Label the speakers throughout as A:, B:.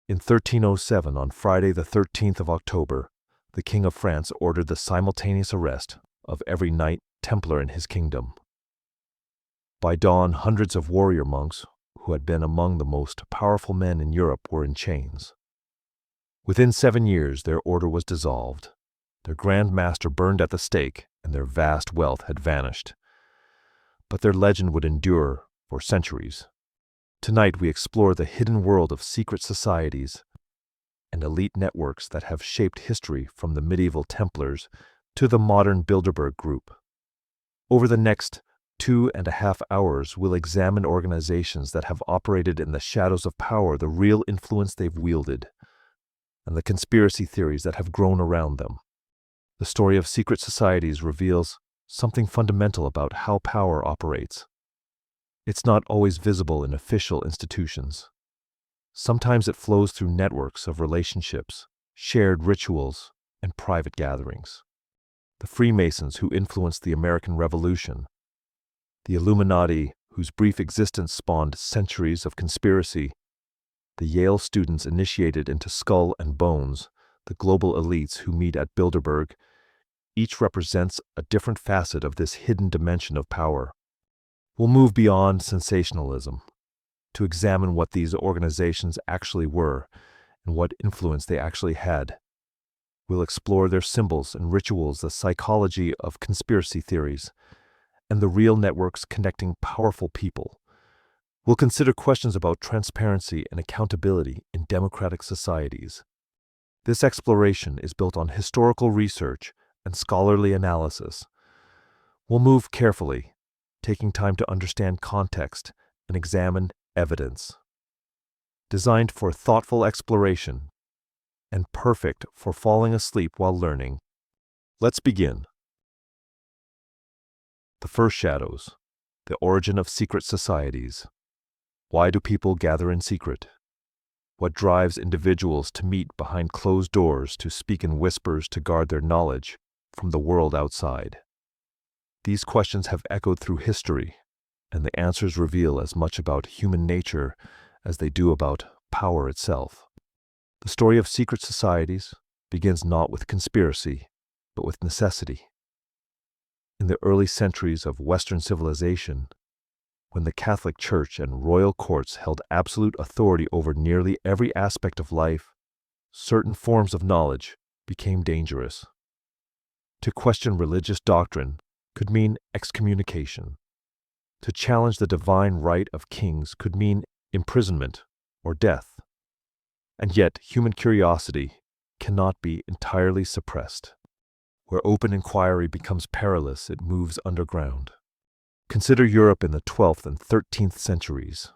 A: In 1307, on Friday the 13th of October, the King of France ordered the simultaneous arrest of every Knight Templar in his kingdom. By dawn, hundreds of warrior monks, who had been among the most powerful men in Europe, were in chains. Within 7 years, their order was dissolved. Their Grand Master burned at the stake, and their vast wealth had vanished. But their legend would endure for centuries. Tonight we explore the hidden world of secret societies and elite networks that have shaped history from the medieval Templars to the modern Bilderberg Group. Over the next 2.5 hours, we'll examine organizations that have operated in the shadows of power, the real influence they've wielded, and the conspiracy theories that have grown around them. The story of secret societies reveals something fundamental about how power operates. It's not always visible in official institutions. Sometimes it flows through networks of relationships, shared rituals, and private gatherings. The Freemasons, who influenced the American Revolution, the Illuminati, whose brief existence spawned centuries of conspiracy, the Yale students initiated into Skull and Bones, the global elites who meet at Bilderberg, each represents a different facet of this hidden dimension of power. We'll move beyond sensationalism to examine what these organizations actually were and what influence they actually had. We'll explore their symbols and rituals, the psychology of conspiracy theories, and the real networks connecting powerful people. We'll consider questions about transparency and accountability in democratic societies. This exploration is built on historical research and scholarly analysis. We'll move carefully, taking time to understand context and examine evidence. Designed for thoughtful exploration and perfect for falling asleep while learning. Let's begin. The first shadows, the origin of secret societies. Why do people gather in secret? What drives individuals to meet behind closed doors, to speak in whispers, to guard their knowledge from the world outside? These questions have echoed through history, and the answers reveal as much about human nature as they do about power itself. The story of secret societies begins not with conspiracy, but with necessity. In the early centuries of Western civilization, when the Catholic Church and royal courts held absolute authority over nearly every aspect of life, certain forms of knowledge became dangerous. To question religious doctrine could mean excommunication. To challenge the divine right of kings could mean imprisonment or death. And yet, human curiosity cannot be entirely suppressed. Where open inquiry becomes perilous, it moves underground. Consider Europe in the 12th and 13th centuries.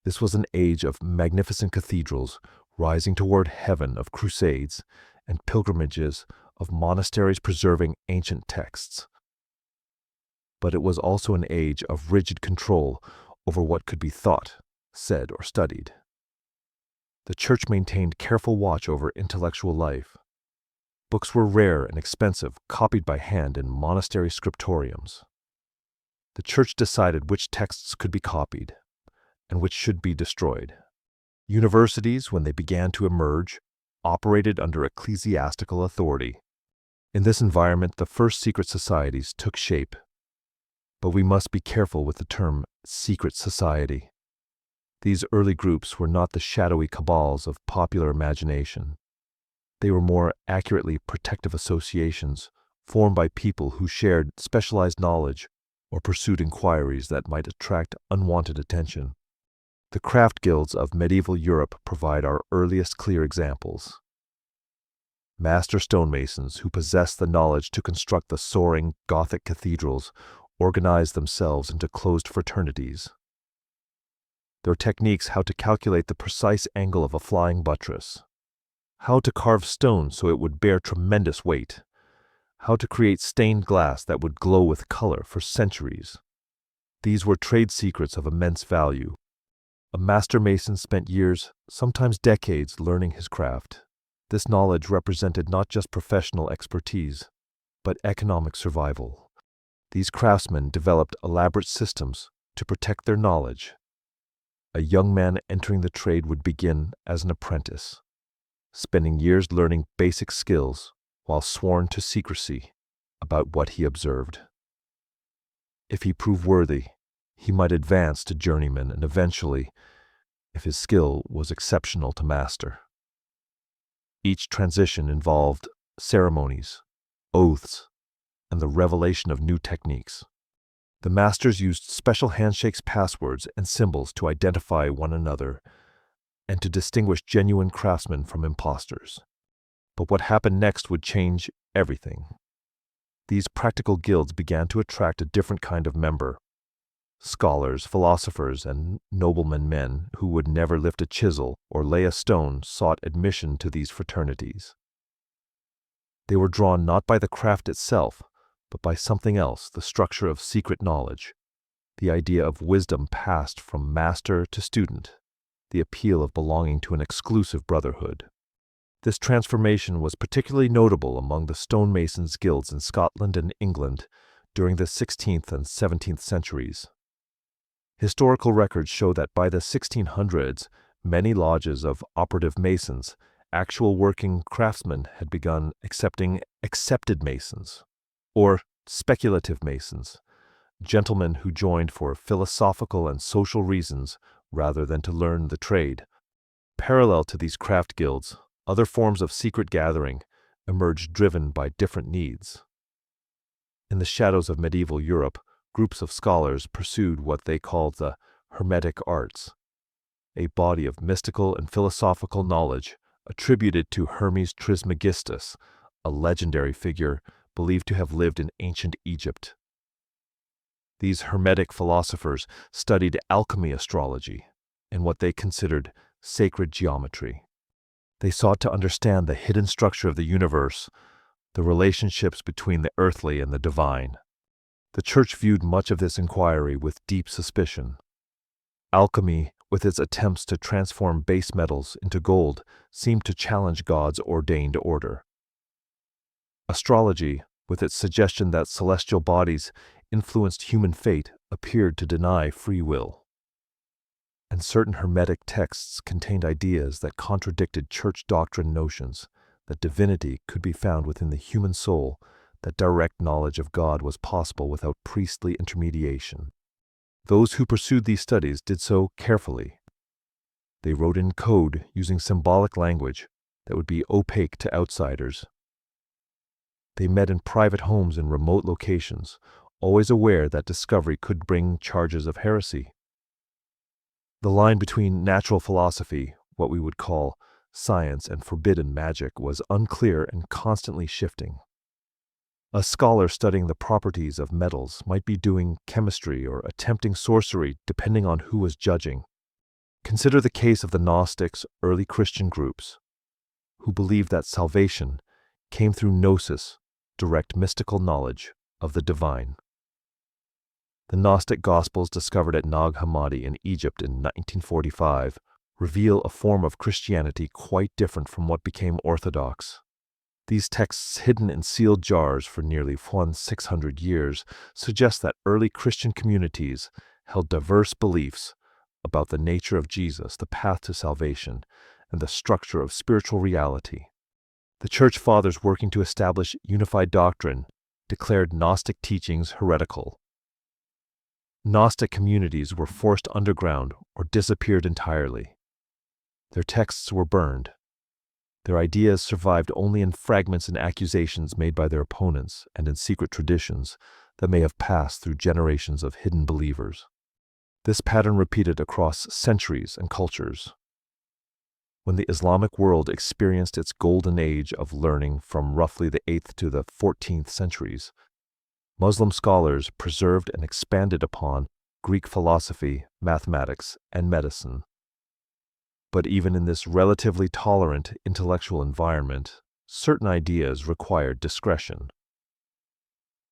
A: This was an age of magnificent cathedrals rising toward heaven, of crusades and pilgrimages, of monasteries preserving ancient texts. But it was also an age of rigid control over what could be thought, said, or studied. The Church maintained careful watch over intellectual life. Books were rare and expensive, copied by hand in monastery scriptoriums. The Church decided which texts could be copied and which should be destroyed. Universities, when they began to emerge, operated under ecclesiastical authority. In this environment, the first secret societies took shape. But we must be careful with the term secret society. These early groups were not the shadowy cabals of popular imagination. They were more accurately protective associations formed by people who shared specialized knowledge or pursued inquiries that might attract unwanted attention. The craft guilds of medieval Europe provide our earliest clear examples. Master stonemasons who possessed the knowledge to construct the soaring Gothic cathedrals organized themselves into closed fraternities. Their techniques: how to calculate the precise angle of a flying buttress, how to carve stone so it would bear tremendous weight, how to create stained glass that would glow with color for centuries. These were trade secrets of immense value. A master mason spent years, sometimes decades, learning his craft. This knowledge represented not just professional expertise, but economic survival. These craftsmen developed elaborate systems to protect their knowledge. a young man entering the trade would begin as an apprentice, spending years learning basic skills while sworn to secrecy about what he observed. If he proved worthy, he might advance to journeyman and eventually, if his skill was exceptional, to master. Each transition involved ceremonies, oaths, and the revelation of new techniques. The masters used special handshakes, passwords, and symbols to identify one another and to distinguish genuine craftsmen from impostors. But what happened next would change everything. These practical guilds began to attract a different kind of member: scholars, philosophers, and noblemen. Men who would never lift a chisel or lay a stone sought admission to these fraternities. They were drawn not by the craft itself, but by something else: the structure of secret knowledge, the idea of wisdom passed from master to student, the appeal of belonging to an exclusive brotherhood. This transformation was particularly notable among the stonemasons' guilds in Scotland and England during the 16th and 17th centuries. Historical records show that by the 1600s, many lodges of operative masons, actual working craftsmen, had begun accepting accepted masons, or speculative masons, gentlemen who joined for philosophical and social reasons rather than to learn the trade. Parallel to these craft guilds, other forms of secret gathering emerged, driven by different needs. In the shadows of medieval Europe, groups of scholars pursued what they called the Hermetic arts, a body of mystical and philosophical knowledge attributed to Hermes Trismegistus, a legendary figure believed to have lived in ancient Egypt. These Hermetic philosophers studied alchemy, astrology, and what they considered sacred geometry. They sought to understand the hidden structure of the universe, the relationships between the earthly and the divine. The Church viewed much of this inquiry with deep suspicion. Alchemy, with its attempts to transform base metals into gold, seemed to challenge God's ordained order. Astrology, with its suggestion that celestial bodies influenced human fate, appeared to deny free will. And certain Hermetic texts contained ideas that contradicted church doctrine notions, that divinity could be found within the human soul, that direct knowledge of God was possible without priestly intermediation. Those who pursued these studies did so carefully. They wrote in code using symbolic language that would be opaque to outsiders. They met in private homes in remote locations, always aware that discovery could bring charges of heresy. The line between natural philosophy, what we would call science, and forbidden magic was unclear and constantly shifting. A scholar studying the properties of metals might be doing chemistry or attempting sorcery depending on who was judging. Consider the case of the Gnostics, early Christian groups, who believed that salvation came through gnosis, direct mystical knowledge of the divine. The Gnostic Gospels, discovered at Nag Hammadi in Egypt in 1945, reveal a form of Christianity quite different from what became orthodox. These texts, hidden in sealed jars for nearly 600 years, suggest that early Christian communities held diverse beliefs about the nature of Jesus, the path to salvation, and the structure of spiritual reality. The Church Fathers, working to establish unified doctrine, declared Gnostic teachings heretical. Gnostic communities were forced underground or disappeared entirely. Their texts were burned. Their ideas survived only in fragments and accusations made by their opponents and in secret traditions that may have passed through generations of hidden believers. This pattern repeated across centuries and cultures. When the Islamic world experienced its golden age of learning from roughly the 8th to the 14th centuries, Muslim scholars preserved and expanded upon Greek philosophy, mathematics, and medicine. But even in this relatively tolerant intellectual environment, certain ideas required discretion.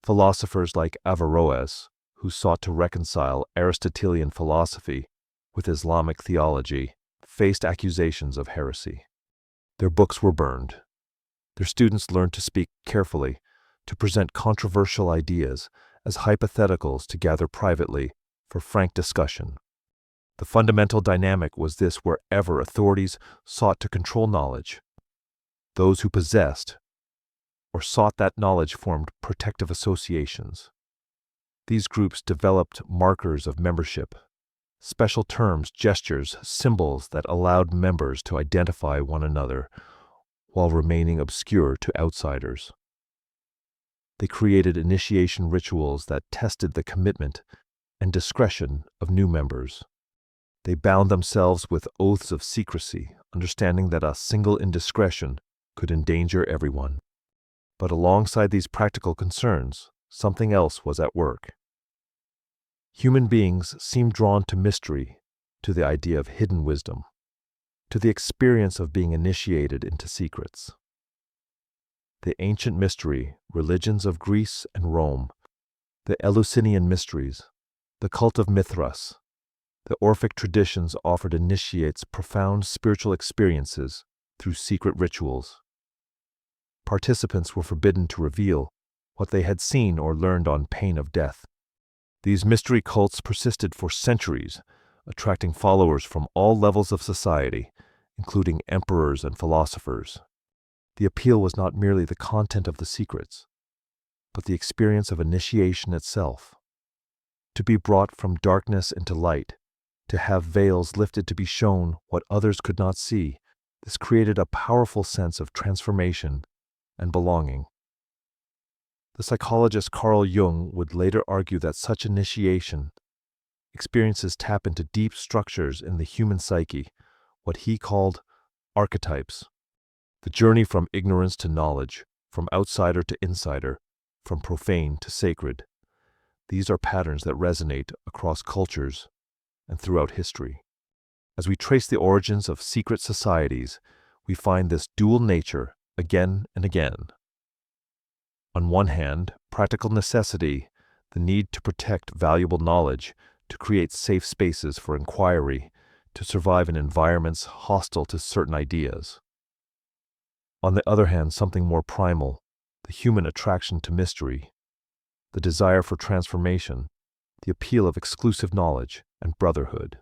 A: Philosophers like Averroes, who sought to reconcile Aristotelian philosophy with Islamic theology, faced accusations of heresy. Their books were burned. Their students learned to speak carefully, to present controversial ideas as hypotheticals, to gather privately for frank discussion. The fundamental dynamic was this: wherever authorities sought to control knowledge, those who possessed or sought that knowledge formed protective associations. These groups developed markers of membership, special terms, gestures, symbols that allowed members to identify one another while remaining obscure to outsiders. They created initiation rituals that tested the commitment and discretion of new members. They bound themselves with oaths of secrecy, understanding that a single indiscretion could endanger everyone. But alongside these practical concerns, something else was at work. Human beings seemed drawn to mystery, to the idea of hidden wisdom, to the experience of being initiated into secrets. The ancient mystery religions of Greece and Rome, the Eleusinian mysteries, the cult of Mithras, the Orphic traditions offered initiates profound spiritual experiences through secret rituals. Participants were forbidden to reveal what they had seen or learned on pain of death. These mystery cults persisted for centuries, attracting followers from all levels of society, including emperors and philosophers. The appeal was not merely the content of the secrets, but the experience of initiation itself. To be brought from darkness into light, to have veils lifted to be shown what others could not see, this created a powerful sense of transformation and belonging. The psychologist Carl Jung would later argue that such initiation experiences tap into deep structures in the human psyche, what he called archetypes. The journey from ignorance to knowledge, from outsider to insider, from profane to sacred. These are patterns that resonate across cultures and throughout history. As we trace the origins of secret societies, we find this dual nature again and again. On one hand, practical necessity, the need to protect valuable knowledge, to create safe spaces for inquiry, to survive in environments hostile to certain ideas. On the other hand, something more primal, the human attraction to mystery, the desire for transformation, the appeal of exclusive knowledge and brotherhood.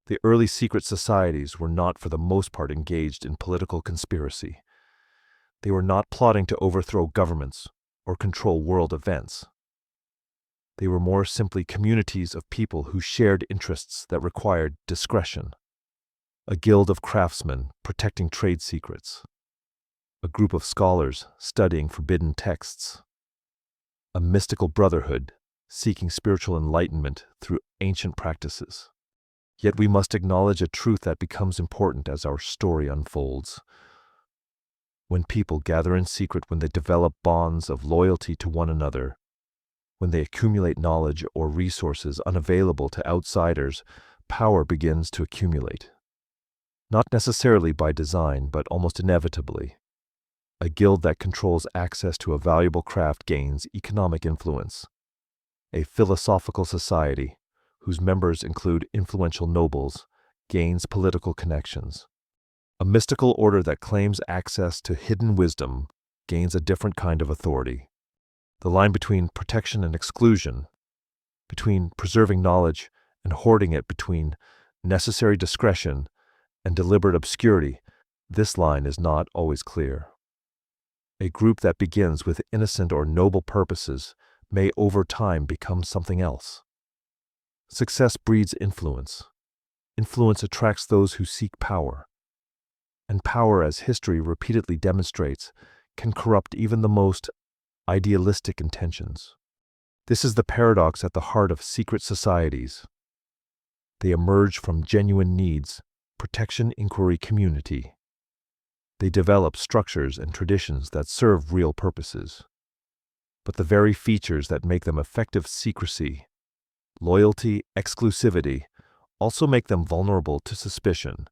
A: The early secret societies were not for the most part engaged in political conspiracy. They were not plotting to overthrow governments or control world events. They were more simply communities of people who shared interests that required discretion. A guild of craftsmen protecting trade secrets. A group of scholars studying forbidden texts. A mystical brotherhood seeking spiritual enlightenment through ancient practices. Yet we must acknowledge a truth that becomes important as our story unfolds. When people gather in secret, when they develop bonds of loyalty to one another, when they accumulate knowledge or resources unavailable to outsiders, power begins to accumulate. Not necessarily by design, but almost inevitably. A guild that controls access to a valuable craft gains economic influence. A philosophical society, whose members include influential nobles, gains political connections. A mystical order that claims access to hidden wisdom gains a different kind of authority. The line between protection and exclusion, between preserving knowledge and hoarding it, between necessary discretion and deliberate obscurity, this line is not always clear. A group that begins with innocent or noble purposes may over time become something else. Success breeds influence. Influence attracts those who seek power. And power, as history repeatedly demonstrates, can corrupt even the most idealistic intentions. This is the paradox at the heart of secret societies. They emerge from genuine needs, protection, inquiry, community. They develop structures and traditions that serve real purposes. But the very features that make them effective, secrecy, loyalty, exclusivity, also make them vulnerable to suspicion,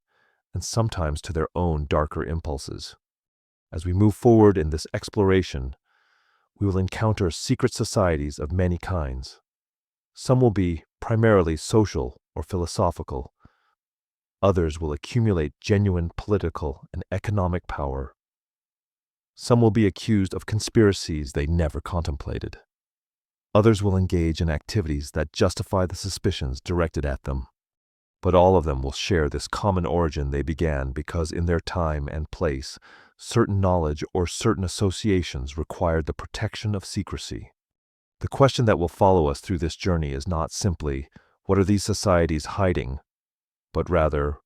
A: and sometimes to their own darker impulses. As we move forward in this exploration, we will encounter secret societies of many kinds. Some will be primarily social or philosophical. Others will accumulate genuine political and economic power. Some will be accused of conspiracies they never contemplated. Others will engage in activities that justify the suspicions directed at them. But all of them will share this common origin. They began because in their time and place, certain knowledge or certain associations required the protection of secrecy. The question that will follow us through this journey is not simply, what are these societies hiding? But rather,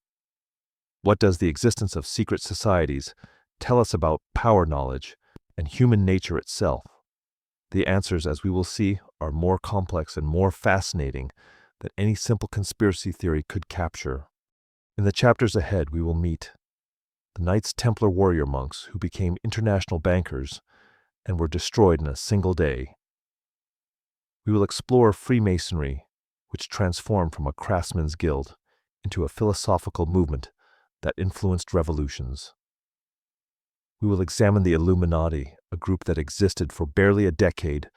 A: what does the existence of secret societies tell us about power knowledge and human nature itself? The answers, as we will see, are more complex and more fascinating than any simple conspiracy theory could capture. In the chapters ahead, we will meet the Knights Templar warrior monks who became international bankers and were destroyed in a single day. We will explore Freemasonry, which transformed from a craftsman's guild into a philosophical movement that influenced revolutions. We will examine the Illuminati, a group that existed for barely a decade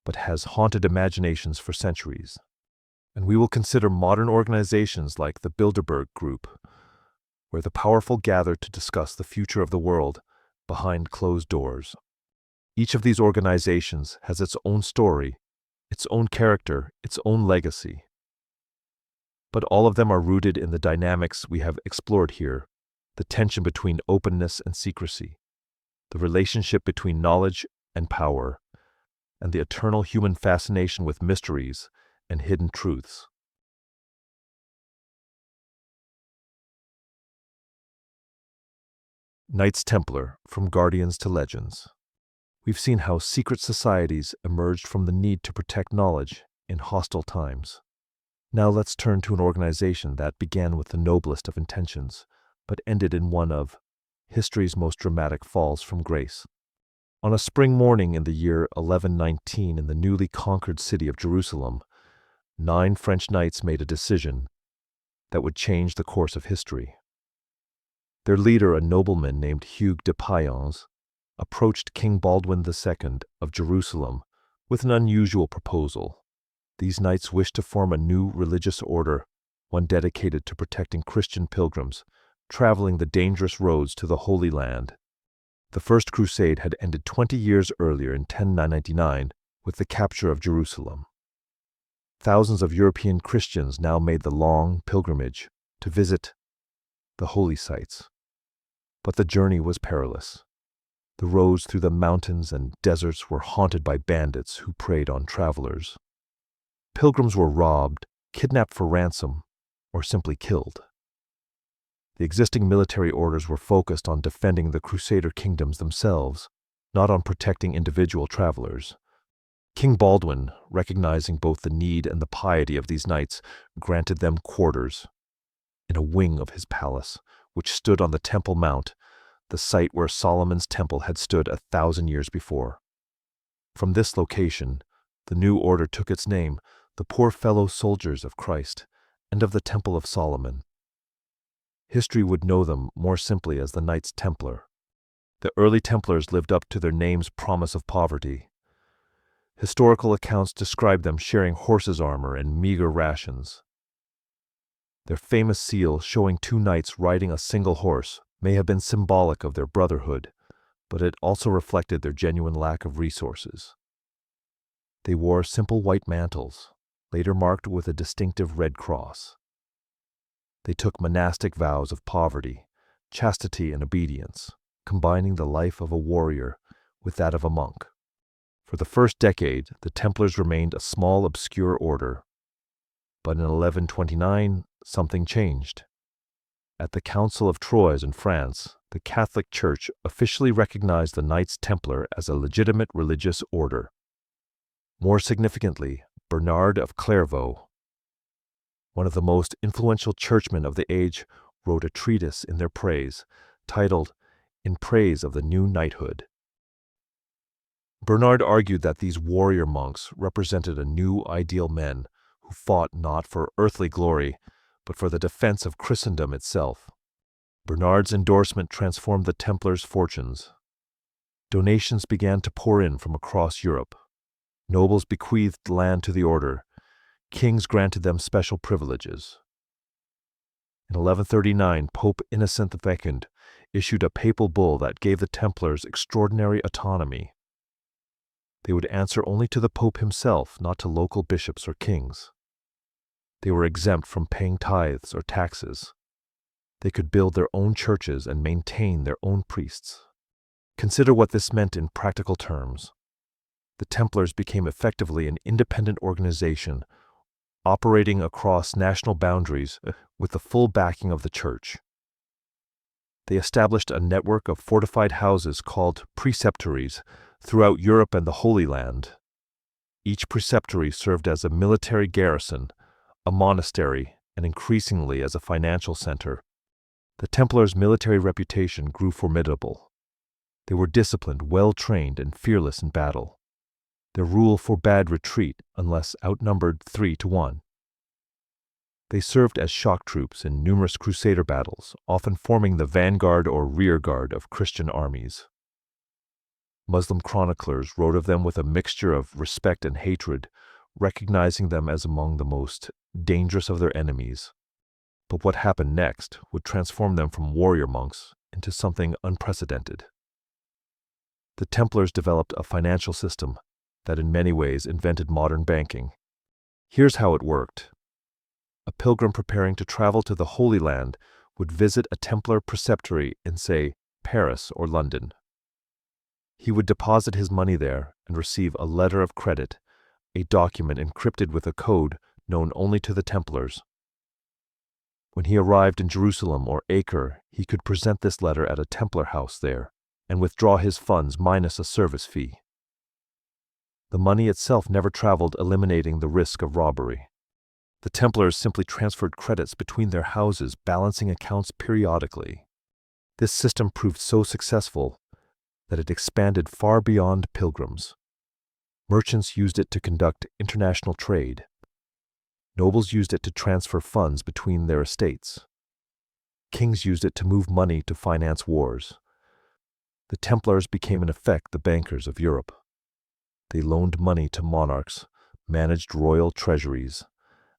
A: but has haunted imaginations for centuries. And we will consider modern organizations like the Bilderberg Group, where the powerful gather to discuss the future of the world behind closed doors. Each of these organizations has its own story, its own character, its own legacy. But all of them are rooted in the dynamics we have explored here, the tension between openness and secrecy, the relationship between knowledge and power, and the eternal human fascination with mysteries and hidden truths. Knights Templar, from Guardians to Legends. We've seen how secret societies emerged from the need to protect knowledge in hostile times. Now let's turn to an organization that began with the noblest of intentions, but ended in one of history's most dramatic falls from grace. On a spring morning in the year 1119 in the newly conquered city of Jerusalem, 9 French knights made a decision that would change the course of history. Their leader, a nobleman named Hugues de Payens, approached King Baldwin II of Jerusalem with an unusual proposal. These knights wished to form a new religious order, one dedicated to protecting Christian pilgrims traveling the dangerous roads to the Holy Land. The First Crusade had ended 20 years earlier in 1099 with the capture of Jerusalem. Thousands of European Christians now made the long pilgrimage to visit the holy sites. But the journey was perilous. The roads through the mountains and deserts were haunted by bandits who preyed on travelers. Pilgrims were robbed, kidnapped for ransom, or simply killed. The existing military orders were focused on defending the Crusader kingdoms themselves, not on protecting individual travelers. King Baldwin, recognizing both the need and the piety of these knights, granted them quarters in a wing of his palace, which stood on the Temple Mount, the site where Solomon's temple had stood 1,000 years before. From this location, the new order took its name, the Poor Fellow Soldiers of Christ, and of the Temple of Solomon. History would know them more simply as the Knights Templar. The early Templars lived up to their name's promise of poverty. Historical accounts describe them sharing horses' armor and meager rations. Their famous seal, showing 2 knights riding a single horse, may have been symbolic of their brotherhood, but it also reflected their genuine lack of resources. They wore simple white mantles, later marked with a distinctive red cross. They took monastic vows of poverty, chastity, and obedience, combining the life of a warrior with that of a monk. For the first decade, the Templars remained a small, obscure order. But in 1129, something changed. At the Council of Troyes in France, the Catholic Church officially recognized the Knights Templar as a legitimate religious order. More significantly, Bernard of Clairvaux, one of the most influential churchmen of the age, wrote a treatise in their praise, titled In Praise of the New Knighthood. Bernard argued that these warrior monks represented a new ideal men who fought not for earthly glory, but for the defense of Christendom itself. Bernard's endorsement transformed the Templars' fortunes. Donations began to pour in from across Europe. Nobles bequeathed land to the order. Kings granted them special privileges. In 1139, Pope Innocent II issued a papal bull that gave the Templars extraordinary autonomy. They would answer only to the Pope himself, not to local bishops or kings. They were exempt from paying tithes or taxes. They could build their own churches and maintain their own priests. Consider what this meant in practical terms. The Templars became effectively an independent organization, operating across national boundaries with the full backing of the Church. They established a network of fortified houses called preceptories throughout Europe and the Holy Land. Each preceptory served as a military garrison, a monastery, and increasingly as a financial center. The Templars' military reputation grew formidable. They were disciplined, well-trained, and fearless in battle. Their rule forbade retreat unless outnumbered 3-1. They served as shock troops in numerous crusader battles, often forming the vanguard or rear guard of Christian armies. Muslim chroniclers wrote of them with a mixture of respect and hatred, recognizing them as among the most dangerous of their enemies. But what happened next would transform them from warrior monks into something unprecedented. The Templars developed a financial system that in many ways invented modern banking. Here's how it worked. A pilgrim preparing to travel to the Holy Land would visit a Templar preceptory in, say, Paris or London. He would deposit his money there and receive a letter of credit, a document encrypted with a code known only to the Templars. When he arrived in Jerusalem or Acre, he could present this letter at a Templar house there and withdraw his funds minus a service fee. The money itself never traveled, eliminating the risk of robbery. The Templars simply transferred credits between their houses, balancing accounts periodically. This system proved so successful that it expanded far beyond pilgrims. Merchants used it to conduct international trade. Nobles used it to transfer funds between their estates. Kings used it to move money to finance wars. The Templars became in effect the bankers of Europe. They loaned money to monarchs, managed royal treasuries,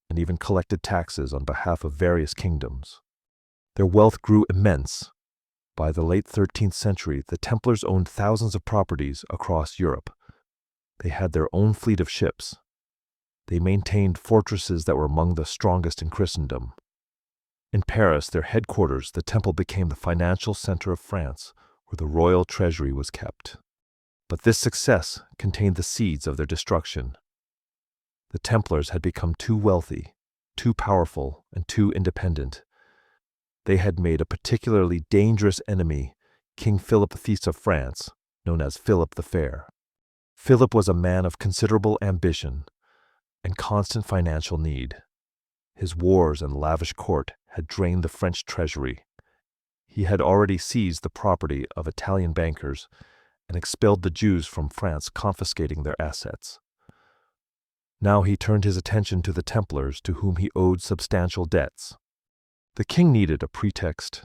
A: and even collected taxes on behalf of various kingdoms. Their wealth grew immense. By the late 13th century, the Templars owned thousands of properties across Europe. They had their own fleet of ships. They maintained fortresses that were among the strongest in Christendom. In Paris, their headquarters, the Temple became the financial center of France, where the royal treasury was kept. But this success contained the seeds of their destruction. The Templars had become too wealthy, too powerful, and too independent. They had made a particularly dangerous enemy, King Philip V of France, known as Philip the Fair. Philip was a man of considerable ambition and constant financial need. His wars and lavish court had drained the French treasury. He had already seized the property of Italian bankers and expelled the Jews from France, confiscating their assets. Now he turned his attention to the Templars, to whom he owed substantial debts. The king needed a pretext.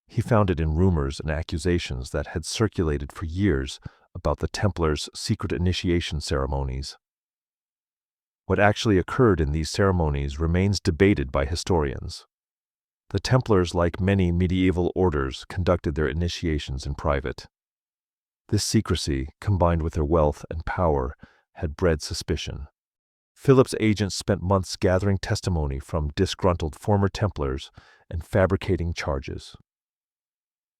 A: He found it in rumors and accusations that had circulated for years about the Templars' secret initiation ceremonies. What actually occurred in these ceremonies remains debated by historians. The Templars, like many medieval orders, conducted their initiations in private. This secrecy, combined with their wealth and power, had bred suspicion. Philip's agents spent months gathering testimony from disgruntled former Templars and fabricating charges.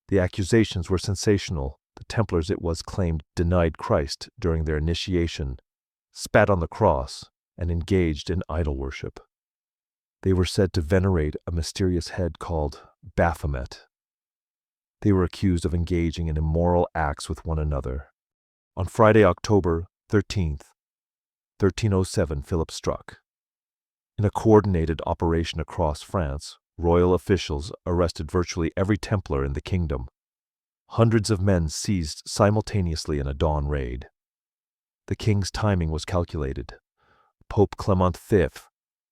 A: The accusations were sensational. The Templars, it was claimed, denied Christ during their initiation, spat on the cross, and engaged in idol worship. They were said to venerate a mysterious head called Baphomet. They were accused of engaging in immoral acts with one another. On Friday, October 13th, 1307, Philip struck. In a coordinated operation across France, royal officials arrested virtually every Templar in the kingdom. Hundreds of men seized simultaneously in a dawn raid. The king's timing was calculated. Pope Clement V,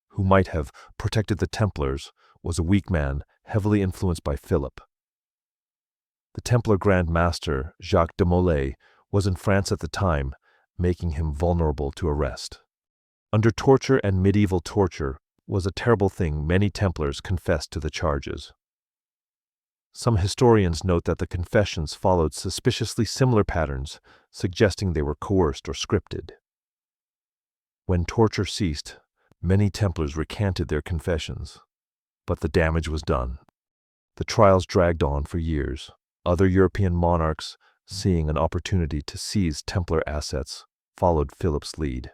A: who might have protected the Templars, was a weak man, heavily influenced by Philip. The Templar Grand Master, Jacques de Molay, was in France at the time, making him vulnerable to arrest. Under torture and medieval torture was a terrible thing. Many Templars confessed to the charges. Some historians note that the confessions followed suspiciously similar patterns, suggesting they were coerced or scripted. When torture ceased, Many Templars recanted their confessions, but the damage was done. The trials dragged on for years. Other European monarchs, seeing an opportunity to seize Templar assets, followed Philip's lead.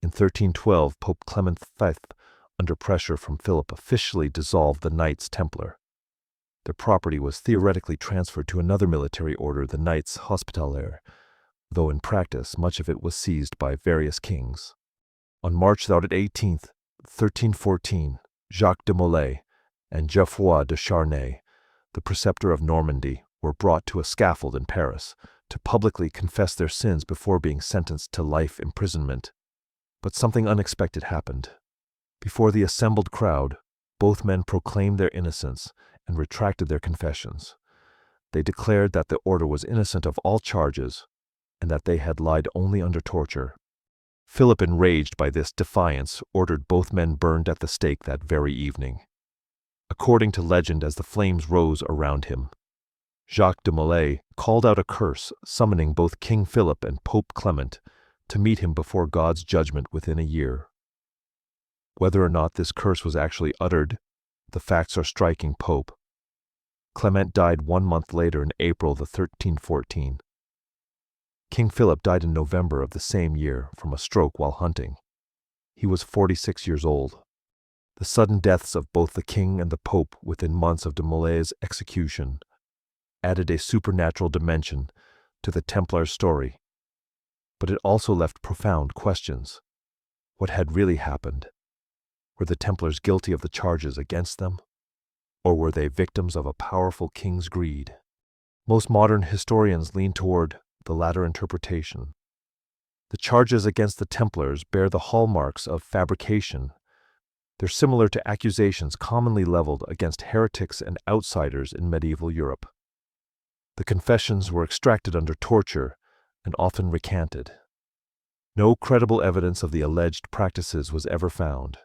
A: In 1312, Pope Clement V, under pressure from Philip, officially dissolved the Knights Templar. Their property was theoretically transferred to another military order, the Knights Hospitaller, though in practice much of it was seized by various kings. On March 18, 1314, Jacques de Molay and Geoffroy de Charnay, the preceptor of Normandy, were brought to a scaffold in Paris to publicly confess their sins before being sentenced to life imprisonment. But something unexpected happened. Before the assembled crowd, both men proclaimed their innocence and retracted their confessions. They declared that the order was innocent of all charges and that they had lied only under torture. Philip, enraged by this defiance, ordered both men burned at the stake that very evening. According to legend, as the flames rose around him, Jacques de Molay called out a curse, summoning both King Philip and Pope Clement to meet him before God's judgment within a year. Whether or not this curse was actually uttered, the facts are striking. Pope Clement died 1 month later in April 1314. King Philip died in November of the same year from a stroke while hunting. He was 46 years old. The sudden deaths of both the king and the pope within months of de Molay's execution added a supernatural dimension to the Templar story, but it also left profound questions. What had really happened? Were the Templars guilty of the charges against them? Or were they victims of a powerful king's greed? Most modern historians lean toward the latter interpretation. The charges against the Templars bear the hallmarks of fabrication. They're similar to accusations commonly leveled against heretics and outsiders in medieval Europe. The confessions were extracted under torture and often recanted. No credible evidence of the alleged practices was ever found.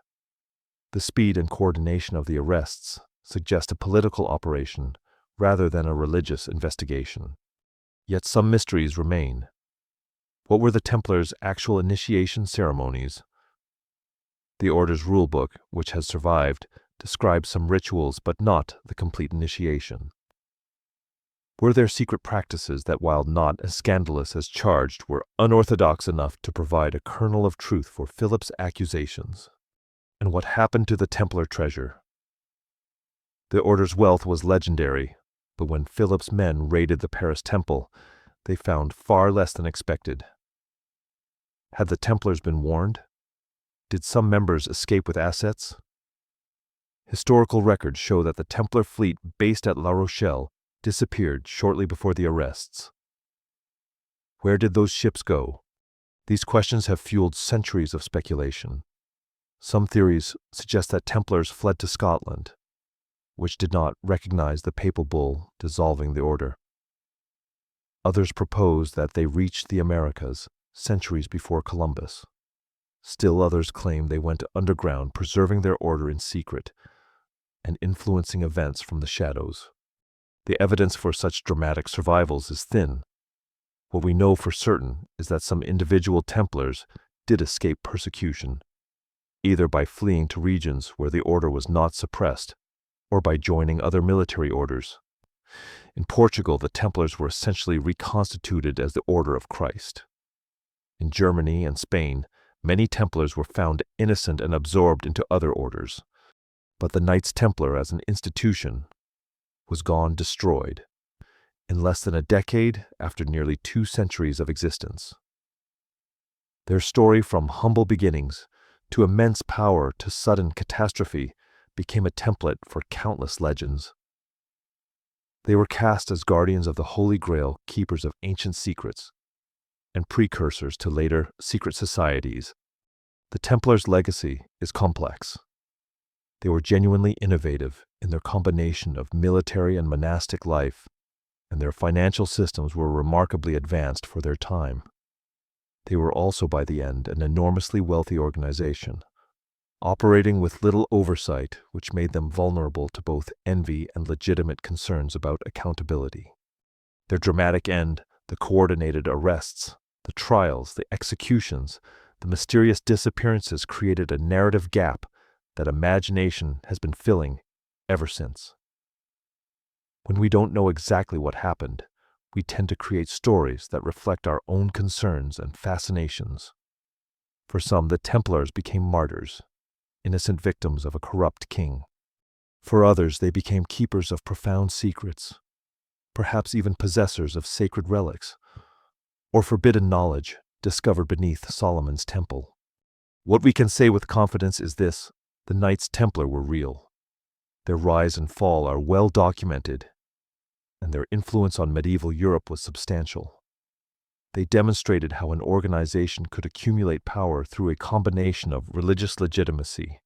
A: The speed and coordination of the arrests suggest a political operation rather than a religious investigation. Yet some mysteries remain. What were the Templars' actual initiation ceremonies? The order's rulebook, which has survived, describes some rituals but not the complete initiation. Were there secret practices that, while not as scandalous as charged, were unorthodox enough to provide a kernel of truth for Philip's accusations? And what happened to the Templar treasure? The order's wealth was legendary, but when Philip's men raided the Paris temple, they found far less than expected. Had the Templars been warned? Did some members escape with assets? Historical records show that the Templar fleet based at La Rochelle disappeared shortly before the arrests. Where did those ships go? These questions have fueled centuries of speculation. Some theories suggest that Templars fled to Scotland, which did not recognize the papal bull dissolving the order. Others propose that they reached the Americas centuries before Columbus. Still others claim they went underground, preserving their order in secret and influencing events from the shadows. The evidence for such dramatic survivals is thin. What we know for certain is that some individual Templars did escape persecution, either by fleeing to regions where the order was not suppressed or by joining other military orders. In Portugal, the Templars were essentially reconstituted as the Order of Christ. In Germany and Spain, many Templars were found innocent and absorbed into other orders, but the Knights Templar as an institution was gone, destroyed, in less than a decade after nearly 2 centuries of existence. Their story, from humble beginnings to immense power to sudden catastrophe, became a template for countless legends. They were cast as guardians of the Holy Grail, keepers of ancient secrets, and precursors to later secret societies. The Templars' legacy is complex. They were genuinely innovative in their combination of military and monastic life, and their financial systems were remarkably advanced for their time. They were also, by the end, an enormously wealthy organization, operating with little oversight, which made them vulnerable to both envy and legitimate concerns about accountability. Their dramatic end, the coordinated arrests, the trials, the executions, the mysterious disappearances created a narrative gap that imagination has been filling ever since. When we don't know exactly what happened, we tend to create stories that reflect our own concerns and fascinations. For some, the Templars became martyrs, innocent victims of a corrupt king. For others, they became keepers of profound secrets, perhaps even possessors of sacred relics, or forbidden knowledge discovered beneath Solomon's temple. What we can say with confidence is this: the Knights Templar were real. Their rise and fall are well documented, and their influence on medieval Europe was substantial. They demonstrated how an organization could accumulate power through a combination of religious legitimacy,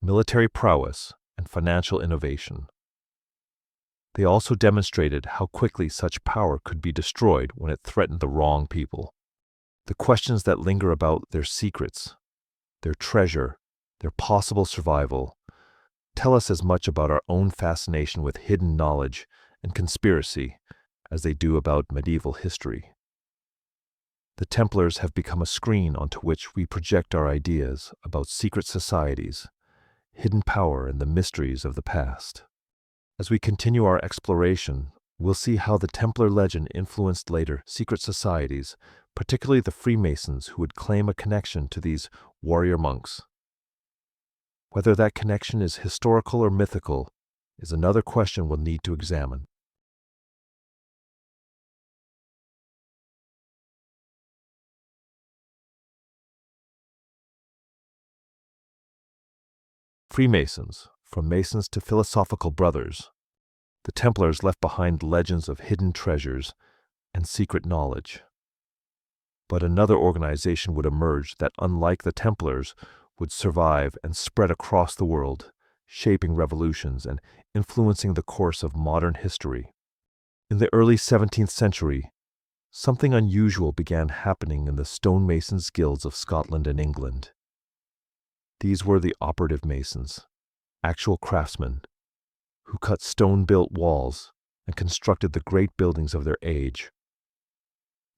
A: military prowess, and financial innovation. They also demonstrated how quickly such power could be destroyed when it threatened the wrong people. The questions that linger about their secrets, their treasure, their possible survival, tell us as much about our own fascination with hidden knowledge and conspiracy as they do about medieval history. The Templars have become a screen onto which we project our ideas about secret societies, hidden power, and the mysteries of the past. As we continue our exploration, we'll see how the Templar legend influenced later secret societies, particularly the Freemasons, who would claim a connection to these warrior monks. Whether that connection is historical or mythical is another question we'll need to examine. Freemasons, from Masons to philosophical brothers, the Templars left behind legends of hidden treasures and secret knowledge. But another organization would emerge that, unlike the Templars, would survive and spread across the world, shaping revolutions and influencing the course of modern history. In the early 17th century, something unusual began happening in the stonemasons' guilds of Scotland and England. These were the operative masons, actual craftsmen, who cut stone-built walls and constructed the great buildings of their age.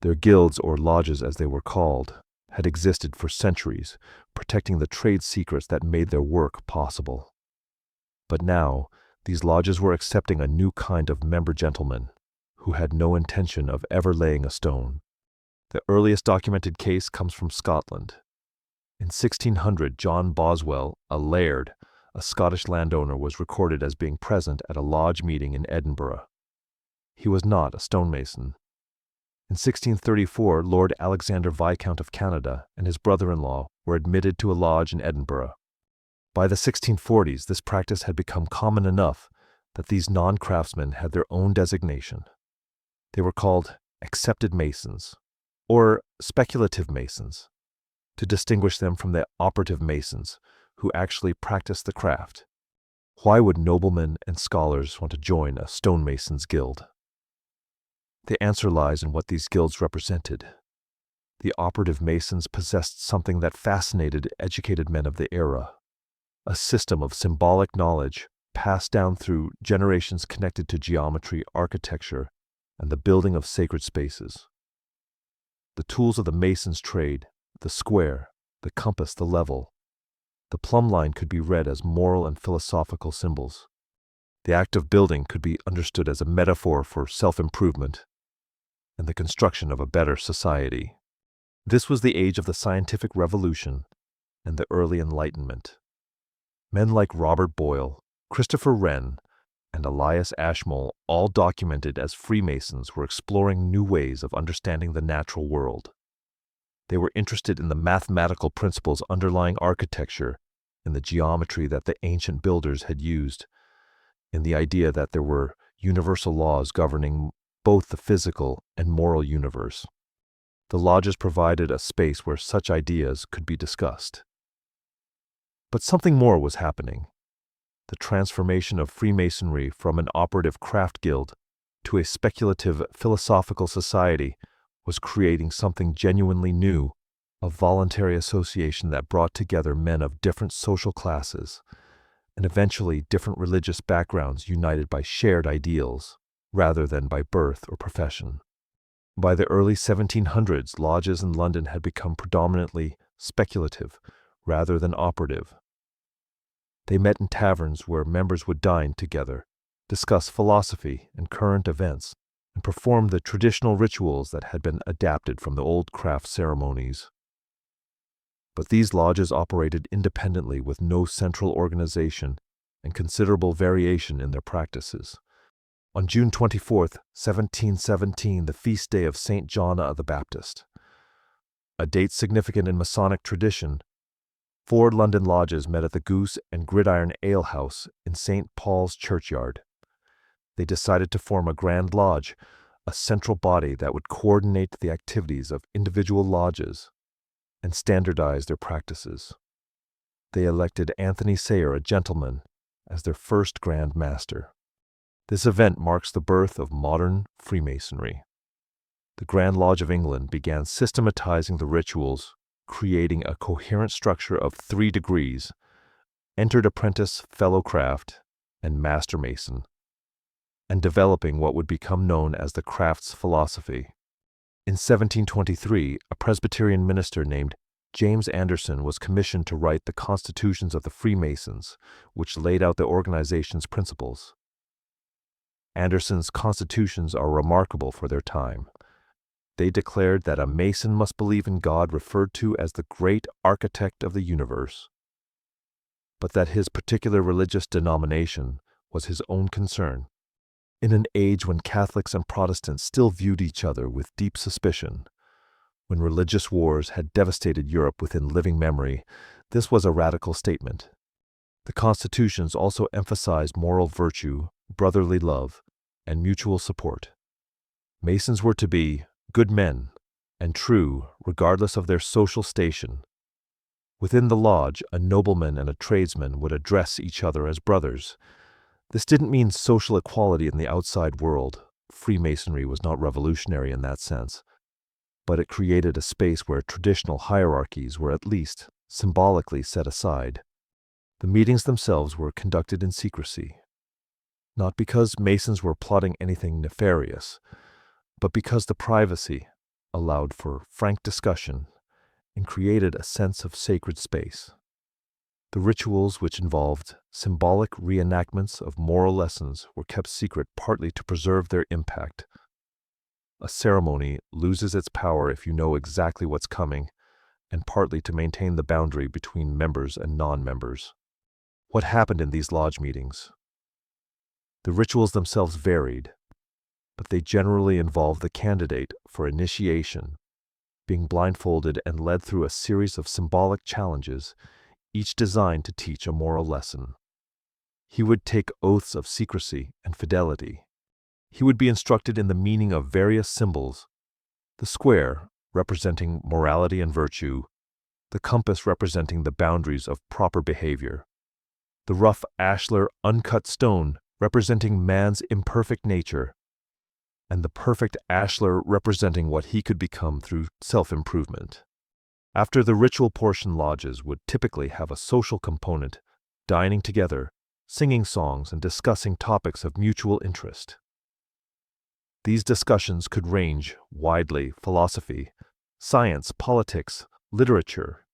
A: Their guilds, or lodges as they were called, had existed for centuries, protecting the trade secrets that made their work possible. But now, these lodges were accepting a new kind of member gentleman who had no intention of ever laying a stone. The earliest documented case comes from Scotland. In 1600, John Boswell, a laird, a Scottish landowner, was recorded as being present at a lodge meeting in Edinburgh. He was not a stonemason. In 1634, Lord Alexander Viscount of Canada and his brother-in-law were admitted to a lodge in Edinburgh. By the 1640s, this practice had become common enough that these non-craftsmen had their own designation. They were called accepted masons, or speculative masons, to distinguish them from the operative masons who actually practiced the craft. Why would noblemen and scholars want to join a stonemasons' guild? The answer lies in what these guilds represented. The operative masons possessed something that fascinated educated men of the era, a system of symbolic knowledge passed down through generations connected to geometry, architecture, and the building of sacred spaces. The tools of the mason's trade, the square, the compass, the level, the plumb line, could be read as moral and philosophical symbols. The act of building could be understood as a metaphor for self-improvement and the construction of a better society. This was the age of the scientific revolution and the early Enlightenment. Men like Robert Boyle, Christopher Wren, and Elias Ashmole, all documented as Freemasons, were exploring new ways of understanding the natural world. They were interested in the mathematical principles underlying architecture, in the geometry that the ancient builders had used, in the idea that there were universal laws governing both the physical and moral universe. The lodges provided a space where such ideas could be discussed. But something more was happening. The transformation of Freemasonry from an operative craft guild to a speculative philosophical society was creating something genuinely new, a voluntary association that brought together men of different social classes and eventually different religious backgrounds, united by shared ideals rather than by birth or profession. By the early 1700s, lodges in London had become predominantly speculative, rather than operative. They met in taverns where members would dine together, discuss philosophy and current events, and perform the traditional rituals that had been adapted from the old craft ceremonies. But these lodges operated independently with no central organization and considerable variation in their practices. On June 24, 1717, the feast day of St. John the Baptist, a date significant in Masonic tradition, 4 London lodges met at the Goose and Gridiron Ale House in St. Paul's Churchyard. They decided to form a Grand Lodge, a central body that would coordinate the activities of individual lodges and standardize their practices. They elected Anthony Sayer, a gentleman, as their first Grand Master. This event marks the birth of modern Freemasonry. The Grand Lodge of England began systematizing the rituals, creating a coherent structure of 3 degrees, entered apprentice, fellow craft, and master mason, and developing what would become known as the crafts philosophy. In 1723, a Presbyterian minister named James Anderson was commissioned to write the constitutions of the Freemasons, which laid out the organization's principles. Anderson's constitutions are remarkable for their time. They declared that a Mason must believe in God referred to as the great architect of the universe, but that his particular religious denomination was his own concern. In an age when Catholics and Protestants still viewed each other with deep suspicion, when religious wars had devastated Europe within living memory, this was a radical statement. The constitutions also emphasized moral virtue, brotherly love, and mutual support. Masons were to be good men and true regardless of their social station. Within the lodge, a nobleman and a tradesman would address each other as brothers. This didn't mean social equality in the outside world. Freemasonry was not revolutionary in that sense, but it created a space where traditional hierarchies were at least symbolically set aside. The meetings themselves were conducted in secrecy, not because Masons were plotting anything nefarious, but because the privacy allowed for frank discussion and created a sense of sacred space. The rituals, which involved symbolic reenactments of moral lessons, were kept secret partly to preserve their impact. A ceremony loses its power if you know exactly what's coming, and partly to maintain the boundary between members and non-members. What happened in these lodge meetings? The rituals themselves varied, but they generally involved the candidate for initiation being blindfolded and led through a series of symbolic challenges, each designed to teach a moral lesson. He would take oaths of secrecy and fidelity. He would be instructed in the meaning of various symbols: the square, representing morality and virtue; the compass, representing the boundaries of proper behavior; the rough ashlar uncut stone, representing man's imperfect nature; and the perfect ashlar, representing what he could become through self-improvement. After the ritual portion, lodges would typically have a social component, dining together, singing songs, and discussing topics of mutual interest. These discussions could range widely: philosophy, science, politics, literature.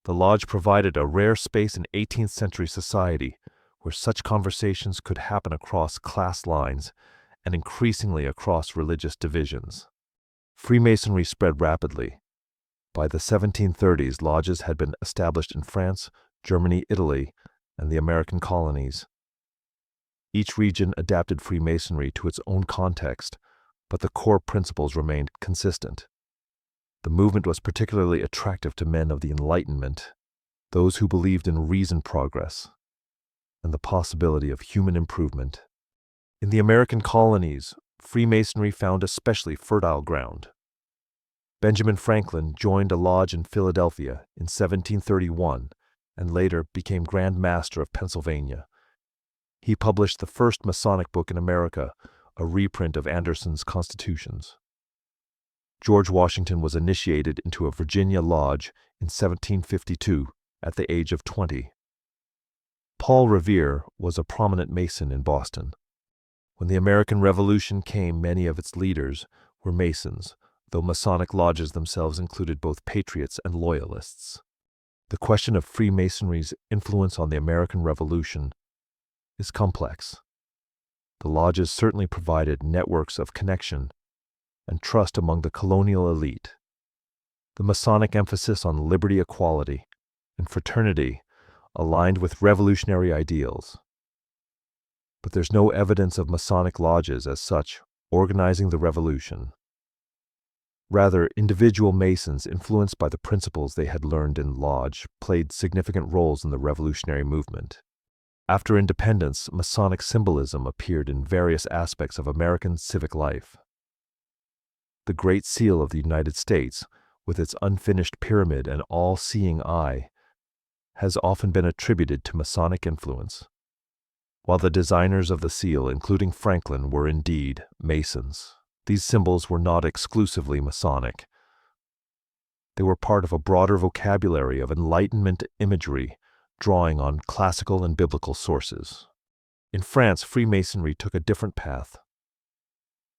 A: The lodge provided a rare space in 18th century society where such conversations could happen across class lines and increasingly across religious divisions. Freemasonry spread rapidly. By the 1730s, lodges had been established in France, Germany, Italy, and the American colonies. Each region adapted Freemasonry to its own context, but the core principles remained consistent. The movement was particularly attractive to men of the Enlightenment, those who believed in reasoned progress and the possibility of human improvement. In the American colonies, Freemasonry found especially fertile ground. Benjamin Franklin joined a lodge in Philadelphia in 1731 and later became Grand Master of Pennsylvania. He published the first Masonic book in America, a reprint of Anderson's Constitutions. George Washington was initiated into a Virginia lodge in 1752 at the age of 20. Paul Revere was a prominent Mason in Boston. When the American Revolution came, many of its leaders were Masons, though Masonic lodges themselves included both patriots and loyalists. The question of Freemasonry's influence on the American Revolution is complex. The lodges certainly provided networks of connection and trust among the colonial elite. The Masonic emphasis on liberty, equality, and fraternity aligned with revolutionary ideals. But there's no evidence of Masonic lodges as such organizing the revolution. Rather, individual Masons influenced by the principles they had learned in lodge played significant roles in the revolutionary movement. After independence, Masonic symbolism appeared in various aspects of American civic life. The Great Seal of the United States, with its unfinished pyramid and all-seeing eye, has often been attributed to Masonic influence. While the designers of the seal, including Franklin, were indeed Masons, these symbols were not exclusively Masonic. They were part of a broader vocabulary of Enlightenment imagery, drawing on classical and biblical sources. In France, Freemasonry took a different path.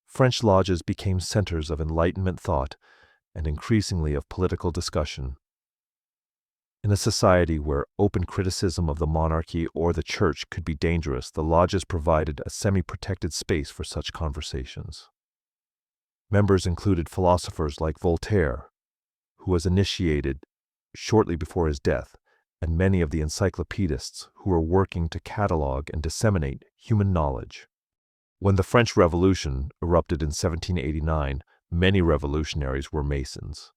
A: French lodges became centers of Enlightenment thought and increasingly of political discussion. In a society where open criticism of the monarchy or the church could be dangerous, the lodges provided a semi-protected space for such conversations. Members included philosophers like Voltaire, who was initiated shortly before his death, and many of the encyclopedists who were working to catalog and disseminate human knowledge. When the French Revolution erupted in 1789, many revolutionaries were Masons.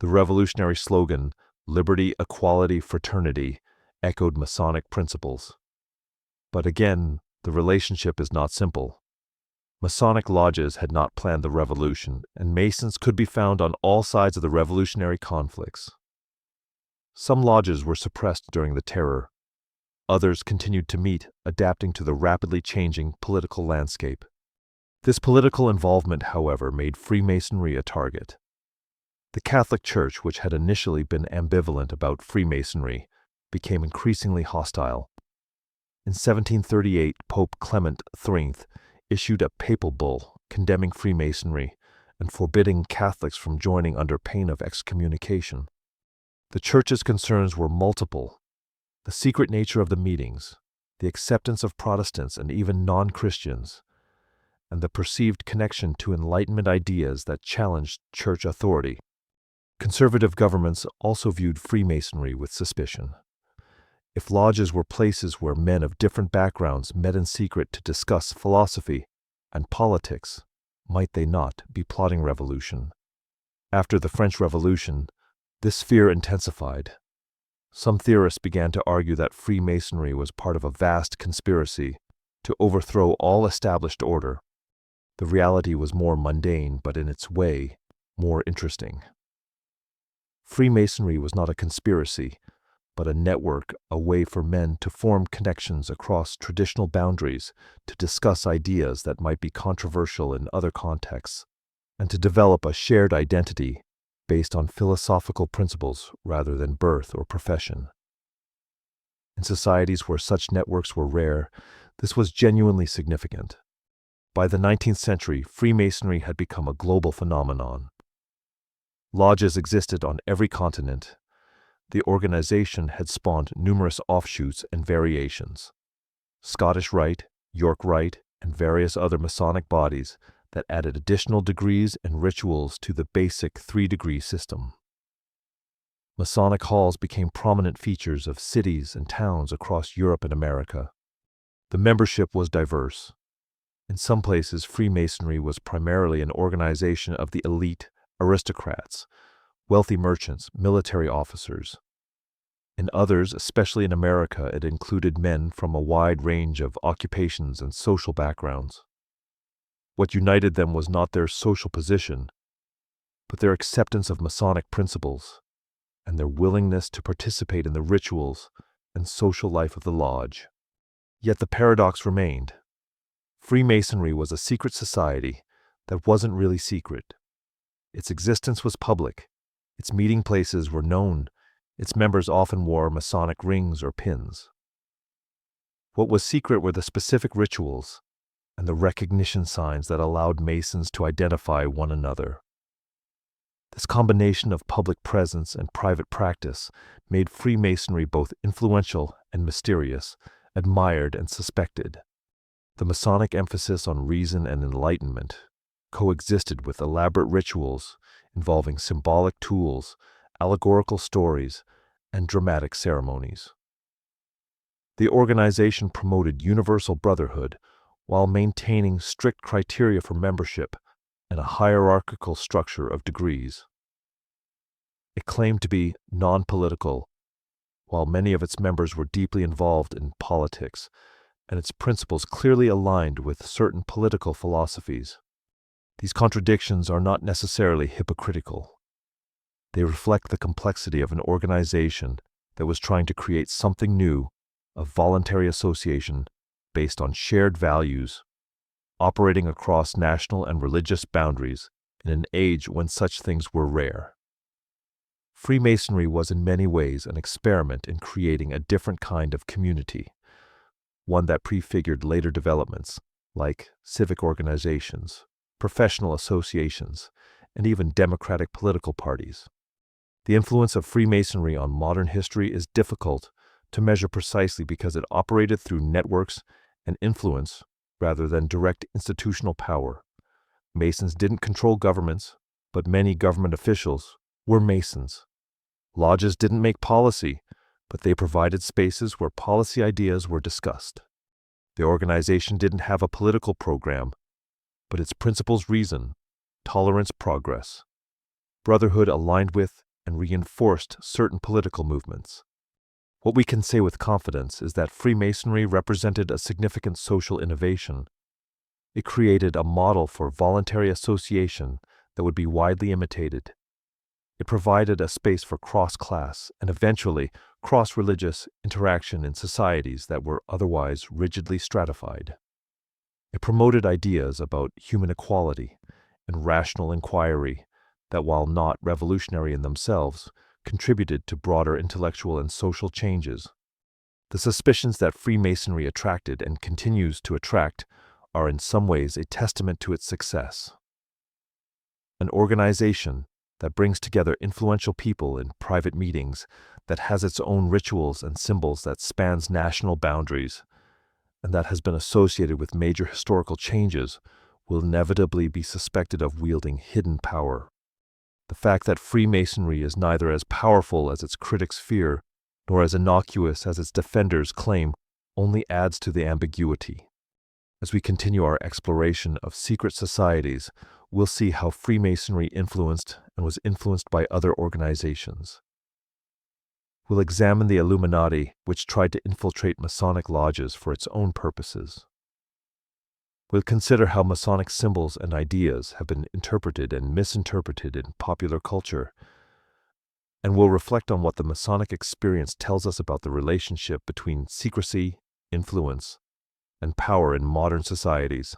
A: The revolutionary slogan, "Liberty, Equality, Fraternity," echoed Masonic principles. But again, the relationship is not simple. Masonic lodges had not planned the revolution, and Masons could be found on all sides of the revolutionary conflicts. Some lodges were suppressed during the Terror. Others continued to meet, adapting to the rapidly changing political landscape. This political involvement, however, made Freemasonry a target. The Catholic Church, which had initially been ambivalent about Freemasonry, became increasingly hostile. In 1738, Pope Clement XIII issued a papal bull condemning Freemasonry and forbidding Catholics from joining under pain of excommunication. The Church's concerns were multiple: the secret nature of the meetings, the acceptance of Protestants and even non-Christians, and the perceived connection to Enlightenment ideas that challenged church authority. Conservative governments also viewed Freemasonry with suspicion. If lodges were places where men of different backgrounds met in secret to discuss philosophy and politics, might they not be plotting revolution? After the French Revolution, this fear intensified. Some theorists began to argue that Freemasonry was part of a vast conspiracy to overthrow all established order. The reality was more mundane, but in its way, more interesting. Freemasonry was not a conspiracy, but a network, a way for men to form connections across traditional boundaries, to discuss ideas that might be controversial in other contexts, and to develop a shared identity based on philosophical principles rather than birth or profession. In societies where such networks were rare, this was genuinely significant. By the 19th century, Freemasonry had become a global phenomenon. Lodges existed on every continent. The organization had spawned numerous offshoots and variations: Scottish Rite, York Rite, and various other Masonic bodies that added additional degrees and rituals to the basic 3-degree system. Masonic halls became prominent features of cities and towns across Europe and America. The membership was diverse. In some places, Freemasonry was primarily an organization of the elite, aristocrats, wealthy merchants, military officers. In others, especially in America, it included men from a wide range of occupations and social backgrounds. What united them was not their social position, but their acceptance of Masonic principles and their willingness to participate in the rituals and social life of the lodge. Yet the paradox remained. Freemasonry was a secret society that wasn't really secret. Its existence was public. Its meeting places were known. Its members often wore Masonic rings or pins. What was secret were the specific rituals, and the recognition signs that allowed Masons to identify one another. This combination of public presence and private practice made Freemasonry both influential and mysterious, admired and suspected. The Masonic emphasis on reason and enlightenment coexisted with elaborate rituals involving symbolic tools, allegorical stories, and dramatic ceremonies. The organization promoted universal brotherhood while maintaining strict criteria for membership and a hierarchical structure of degrees. It claimed to be non-political, while many of its members were deeply involved in politics, and its principles clearly aligned with certain political philosophies. These contradictions are not necessarily hypocritical. They reflect the complexity of an organization that was trying to create something new, a voluntary association based on shared values, operating across national and religious boundaries in an age when such things were rare. Freemasonry was in many ways an experiment in creating a different kind of community, one that prefigured later developments like civic organizations, professional associations, and even democratic political parties. The influence of Freemasonry on modern history is difficult to measure precisely because it operated through networks and influence rather than direct institutional power. Masons didn't control governments, but many government officials were Masons. Lodges didn't make policy, but they provided spaces where policy ideas were discussed. The organization didn't have a political program, but its principles reason, tolerance, progress. Brotherhood aligned with and reinforced certain political movements. What we can say with confidence is that Freemasonry represented a significant social innovation. It created a model for voluntary association that would be widely imitated. It provided a space for cross-class and eventually cross-religious interaction in societies that were otherwise rigidly stratified. It promoted ideas about human equality and rational inquiry that, while not revolutionary in themselves, contributed to broader intellectual and social changes. The suspicions that Freemasonry attracted and continues to attract are in some ways a testament to its success. An organization that brings together influential people in private meetings, that has its own rituals and symbols that spans national boundaries, and that has been associated with major historical changes, will inevitably be suspected of wielding hidden power. The fact that Freemasonry is neither as powerful as its critics fear, nor as innocuous as its defenders claim, only adds to the ambiguity. As we continue our exploration of secret societies, we'll see how Freemasonry influenced and was influenced by other organizations. We'll examine the Illuminati, which tried to infiltrate Masonic lodges for its own purposes. We'll consider how Masonic symbols and ideas have been interpreted and misinterpreted in popular culture, and we'll reflect on what the Masonic experience tells us about the relationship between secrecy, influence, and power in modern societies.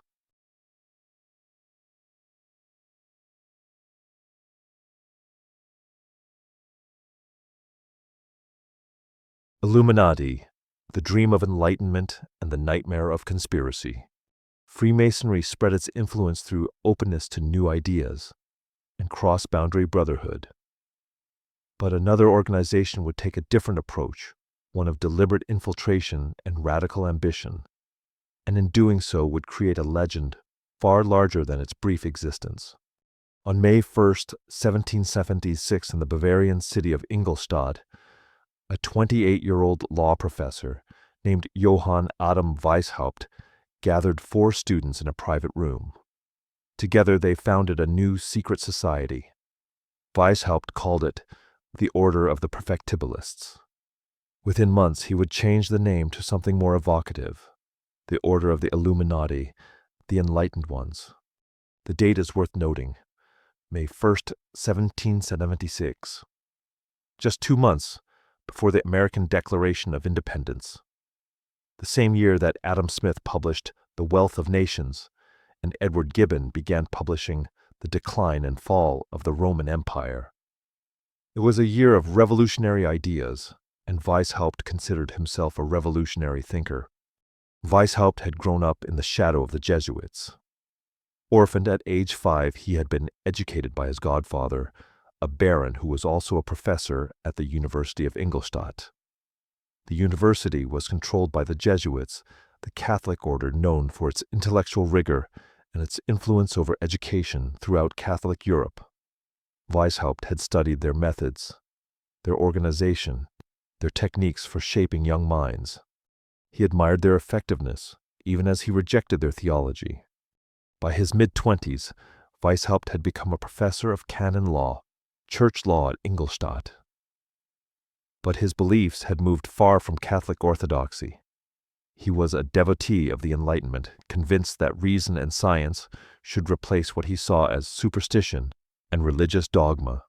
A: Illuminati, the dream of enlightenment and the nightmare of conspiracy. Freemasonry spread its influence through openness to new ideas and cross-boundary brotherhood. But another organization would take a different approach, one of deliberate infiltration and radical ambition, and in doing so would create a legend far larger than its brief existence. On May 1st, 1776, in the Bavarian city of Ingolstadt, a 28-year-old law professor named Johann Adam Weishaupt gathered 4 students in a private room. Together they founded a new secret society. Weishaupt called it the Order of the Perfectibilists. Within months he would change the name to something more evocative, the Order of the Illuminati, the Enlightened Ones. The date is worth noting, May 1st, 1776. Just 2 months before the American Declaration of Independence. The same year that Adam Smith published The Wealth of Nations, and Edward Gibbon began publishing The Decline and Fall of the Roman Empire. It was a year of revolutionary ideas, and Weishaupt considered himself a revolutionary thinker. Weishaupt had grown up in the shadow of the Jesuits. Orphaned at age 5, he had been educated by his godfather, a baron who was also a professor at the University of Ingolstadt. The university was controlled by the Jesuits, the Catholic order known for its intellectual rigor and its influence over education throughout Catholic Europe. Weishaupt had studied their methods, their organization, their techniques for shaping young minds. He admired their effectiveness, even as he rejected their theology. By his mid-20s, Weishaupt had become a professor of canon law, church law at Ingolstadt. But his beliefs had moved far from Catholic orthodoxy. He was a devotee of the Enlightenment, convinced that reason and science should replace what he saw as superstition and religious dogma.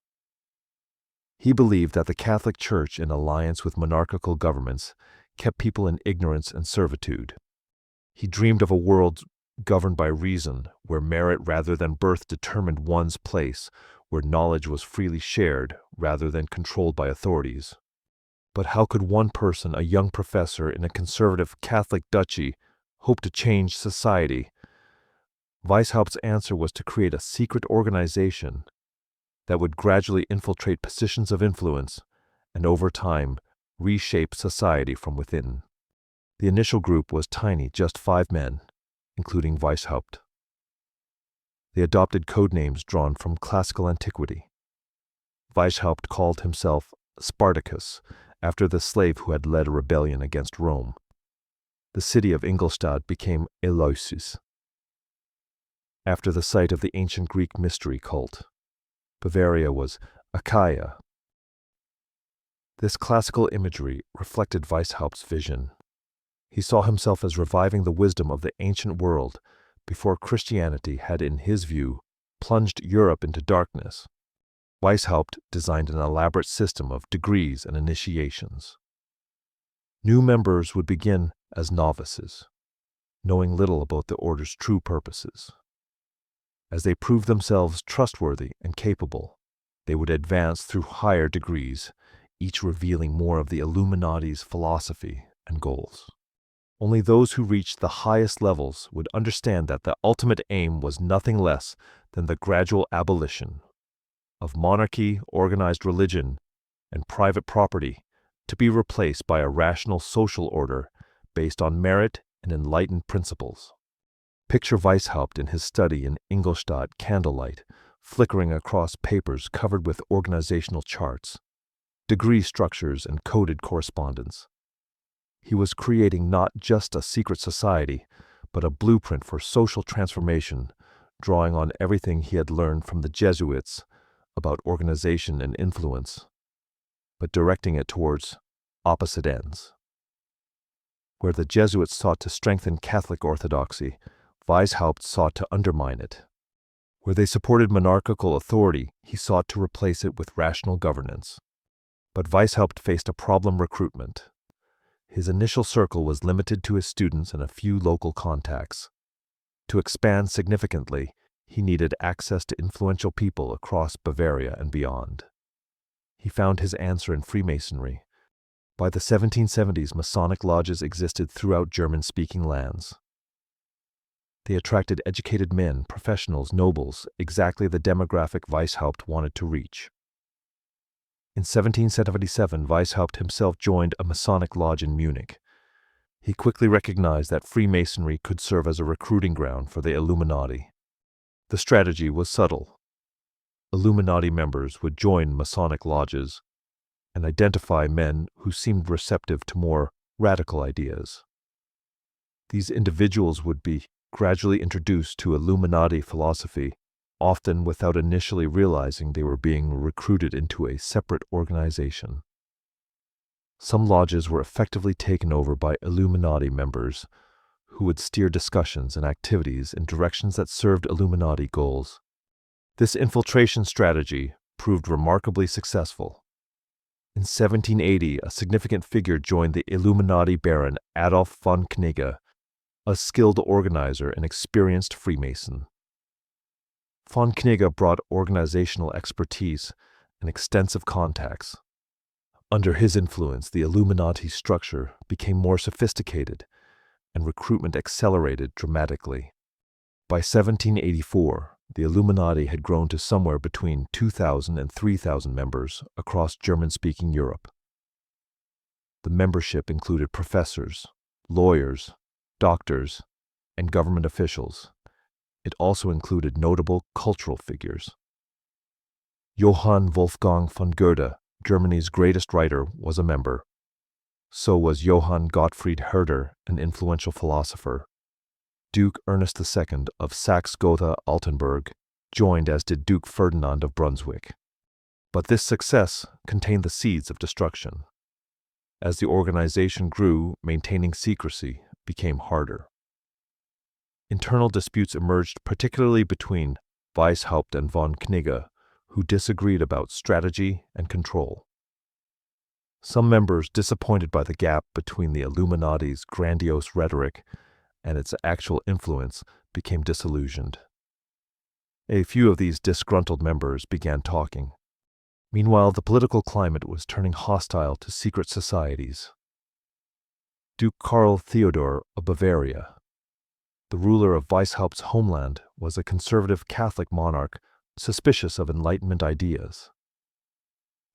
A: He believed that the Catholic Church, in alliance with monarchical governments, kept people in ignorance and servitude. He dreamed of a world governed by reason, where merit rather than birth determined one's place, where knowledge was freely shared rather than controlled by authorities. But how could one person, a young professor in a conservative Catholic duchy, hope to change society? Weishaupt's answer was to create a secret organization that would gradually infiltrate positions of influence and, over time, reshape society from within. The initial group was tiny, just 5 men, including Weishaupt. They adopted code names drawn from classical antiquity. Weishaupt called himself Spartacus, after the slave who had led a rebellion against Rome. The city of Ingolstadt became Eleusis, after the site of the ancient Greek mystery cult. Bavaria was Achaia. This classical imagery reflected Weishaupt's vision. He saw himself as reviving the wisdom of the ancient world before Christianity had, in his view, plunged Europe into darkness. Weishaupt designed an elaborate system of degrees and initiations. New members would begin as novices, knowing little about the order's true purposes. As they proved themselves trustworthy and capable, they would advance through higher degrees, each revealing more of the Illuminati's philosophy and goals. Only those who reached the highest levels would understand that the ultimate aim was nothing less than the gradual abolition of monarchy, organized religion, and private property, to be replaced by a rational social order based on merit and enlightened principles. Picture Weishaupt in his study in Ingolstadt, candlelight, flickering across papers covered with organizational charts, degree structures, and coded correspondence. He was creating not just a secret society, but a blueprint for social transformation, drawing on everything he had learned from the Jesuits about organization and influence, but directing it towards opposite ends. Where the Jesuits sought to strengthen Catholic orthodoxy, Weishaupt sought to undermine it. Where they supported monarchical authority, he sought to replace it with rational governance. But Weishaupt faced a problem: recruitment. His initial circle was limited to his students and a few local contacts. To expand significantly, he needed access to influential people across Bavaria and beyond. He found his answer in Freemasonry. By the 1770s, Masonic lodges existed throughout German-speaking lands. They attracted educated men, professionals, nobles, exactly the demographic Weishaupt wanted to reach. In 1777, Weishaupt himself joined a Masonic lodge in Munich. He quickly recognized that Freemasonry could serve as a recruiting ground for the Illuminati. The strategy was subtle. Illuminati members would join Masonic lodges and identify men who seemed receptive to more radical ideas. These individuals would be gradually introduced to Illuminati philosophy, often without initially realizing they were being recruited into a separate organization. Some lodges were effectively taken over by Illuminati members who would steer discussions and activities in directions that served Illuminati goals. This infiltration strategy proved remarkably successful. In 1780, a significant figure joined the Illuminati baron Adolf von Knigge, a skilled organizer and experienced Freemason. Von Knigge brought organizational expertise and extensive contacts. Under his influence, the Illuminati structure became more sophisticated, and recruitment accelerated dramatically. By 1784, the Illuminati had grown to somewhere between 2,000 and 3,000 members across German-speaking Europe. The membership included professors, lawyers, doctors, and government officials. It also included notable cultural figures. Johann Wolfgang von Goethe, Germany's greatest writer, was a member. So was Johann Gottfried Herder, an influential philosopher. Duke Ernest II of Saxe-Gotha-Altenburg joined, as did Duke Ferdinand of Brunswick. But this success contained the seeds of destruction. As the organization grew, maintaining secrecy became harder. Internal disputes emerged, particularly between Weishaupt and von Knigge, who disagreed about strategy and control. Some members, disappointed by the gap between the Illuminati's grandiose rhetoric and its actual influence, became disillusioned. A few of these disgruntled members began talking. Meanwhile, the political climate was turning hostile to secret societies. Duke Karl Theodor of Bavaria, the ruler of Weishaupt's homeland, was a conservative Catholic monarch suspicious of Enlightenment ideas.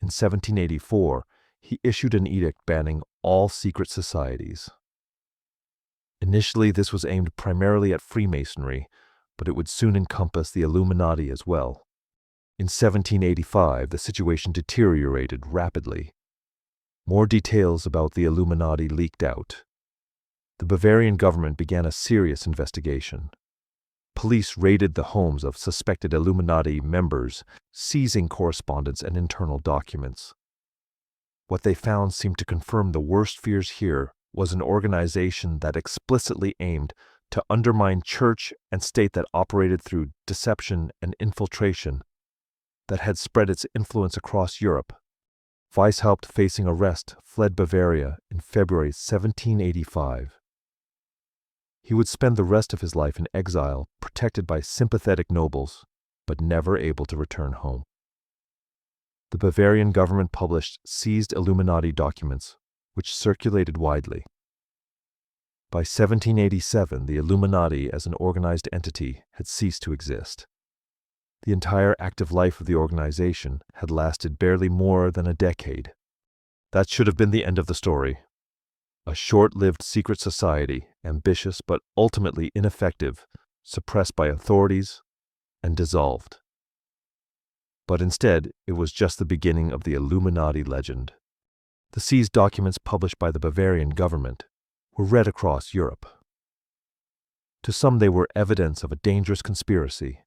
A: In 1784, he issued an edict banning all secret societies. Initially, this was aimed primarily at Freemasonry, but it would soon encompass the Illuminati as well. In 1785, the situation deteriorated rapidly. More details about the Illuminati leaked out. The Bavarian government began a serious investigation. Police raided the homes of suspected Illuminati members, seizing correspondence and internal documents. What they found seemed to confirm the worst fears here was an organization that explicitly aimed to undermine church and state, that operated through deception and infiltration, that had spread its influence across Europe. Weishaupt, facing arrest, fled Bavaria in February 1785. He would spend the rest of his life in exile, protected by sympathetic nobles, but never able to return home. The Bavarian government published seized Illuminati documents, which circulated widely. By 1787, the Illuminati as an organized entity had ceased to exist. The entire active life of the organization had lasted barely more than a decade. That should have been the end of the story. A short-lived secret society, ambitious but ultimately ineffective, suppressed by authorities, and dissolved. But instead, it was just the beginning of the Illuminati legend. The seized documents published by the Bavarian government were read across Europe. To some, they were evidence of a dangerous conspiracy.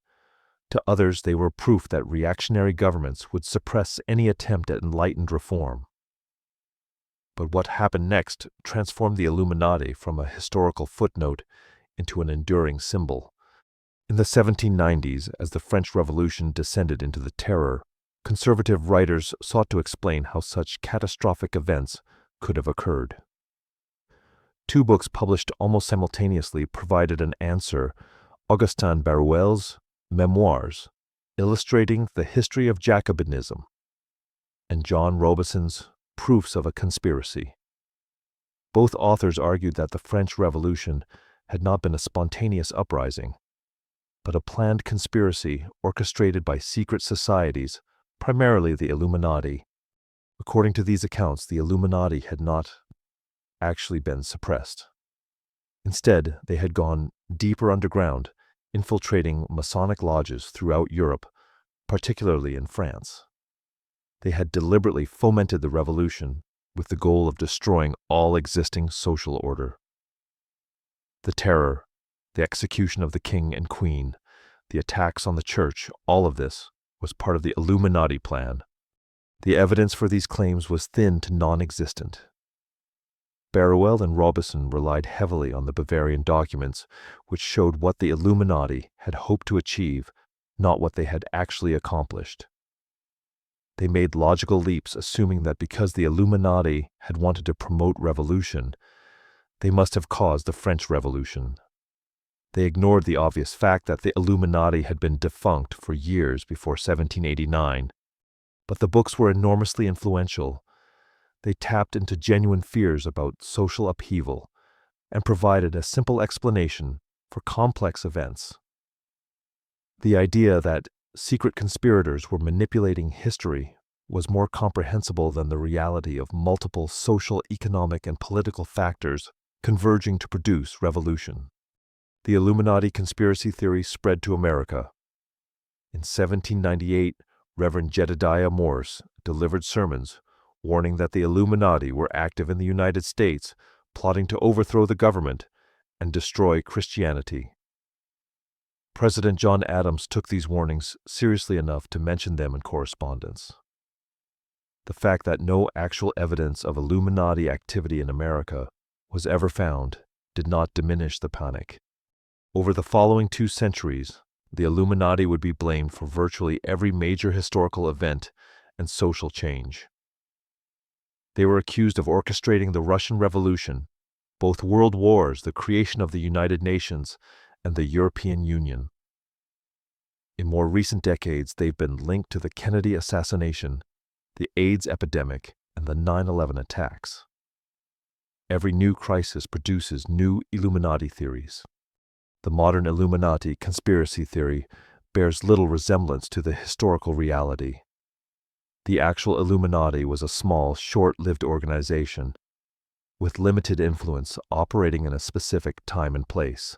A: To others, they were proof that reactionary governments would suppress any attempt at enlightened reform. But what happened next transformed the Illuminati from a historical footnote into an enduring symbol. In the 1790s, as the French Revolution descended into the Terror, conservative writers sought to explain how such catastrophic events could have occurred. Two books published almost simultaneously provided an answer: Augustin Barruel's Memoirs, Illustrating the History of Jacobinism, and John Robison's Proofs of a Conspiracy. Both authors argued that the French Revolution had not been a spontaneous uprising, but a planned conspiracy orchestrated by secret societies, primarily the Illuminati. According to these accounts, the Illuminati had not actually been suppressed. Instead, they had gone deeper underground, infiltrating Masonic lodges throughout Europe, particularly in France. They had deliberately fomented the revolution with the goal of destroying all existing social order. The terror, the execution of the king and queen, the attacks on the church, all of this was part of the Illuminati plan. The evidence for these claims was thin to non-existent. Barruel and Robison relied heavily on the Bavarian documents, which showed what the Illuminati had hoped to achieve, not what they had actually accomplished. They made logical leaps, assuming that because the Illuminati had wanted to promote revolution, they must have caused the French Revolution. They ignored the obvious fact that the Illuminati had been defunct for years before 1789. But the books were enormously influential. They tapped into genuine fears about social upheaval, and provided a simple explanation for complex events. The idea that secret conspirators were manipulating history was more comprehensible than the reality of multiple social, economic, and political factors converging to produce revolution. The Illuminati conspiracy theory spread to America. In 1798, Reverend Jedediah Morse delivered sermons warning that the Illuminati were active in the United States, plotting to overthrow the government and destroy Christianity. President John Adams took these warnings seriously enough to mention them in correspondence. The fact that no actual evidence of Illuminati activity in America was ever found did not diminish the panic. Over the following 2 centuries, the Illuminati would be blamed for virtually every major historical event and social change. They were accused of orchestrating the Russian Revolution, both world wars, the creation of the United Nations, and the European Union. In more recent decades, they've been linked to the Kennedy assassination, the AIDS epidemic, and the 9/11 attacks. Every new crisis produces new Illuminati theories. The modern Illuminati conspiracy theory bears little resemblance to the historical reality. The actual Illuminati was a small, short-lived organization with limited influence operating in a specific time and place.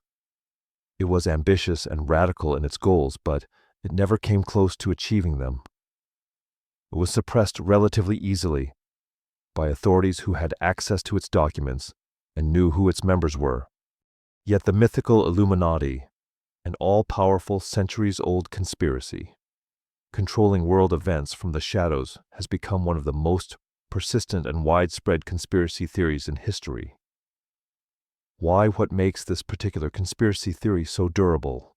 A: It was ambitious and radical in its goals, but it never came close to achieving them. It was suppressed relatively easily by authorities who had access to its documents and knew who its members were. Yet the mythical Illuminati, an all-powerful centuries-old conspiracy, controlling world events from the shadows, has become one of the most persistent and widespread conspiracy theories in history. Why? What makes this particular conspiracy theory so durable?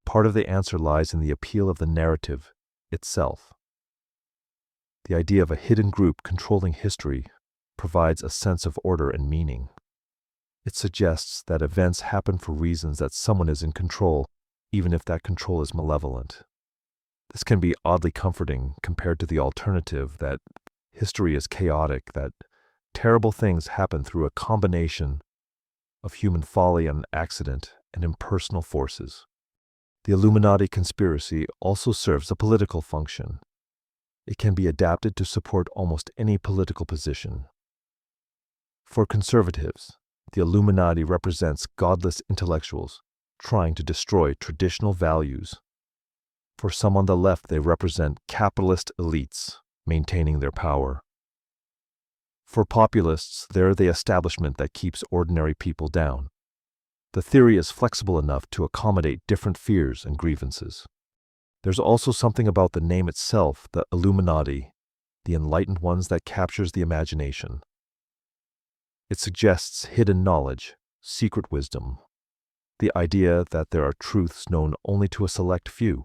A: Part of the answer lies in the appeal of the narrative itself. The idea of a hidden group controlling history provides a sense of order and meaning. It suggests that events happen for reasons that someone is in control, even if that control is malevolent. This can be oddly comforting compared to the alternative that history is chaotic, that terrible things happen through a combination of human folly and accident and impersonal forces. The Illuminati conspiracy also serves a political function. It can be adapted to support almost any political position. For conservatives, the Illuminati represents godless intellectuals trying to destroy traditional values. For some on the left, they represent capitalist elites maintaining their power. For populists, they're the establishment that keeps ordinary people down. The theory is flexible enough to accommodate different fears and grievances. There's also something about the name itself, the Illuminati, the enlightened ones, that captures the imagination. It suggests hidden knowledge, secret wisdom, the idea that there are truths known only to a select few.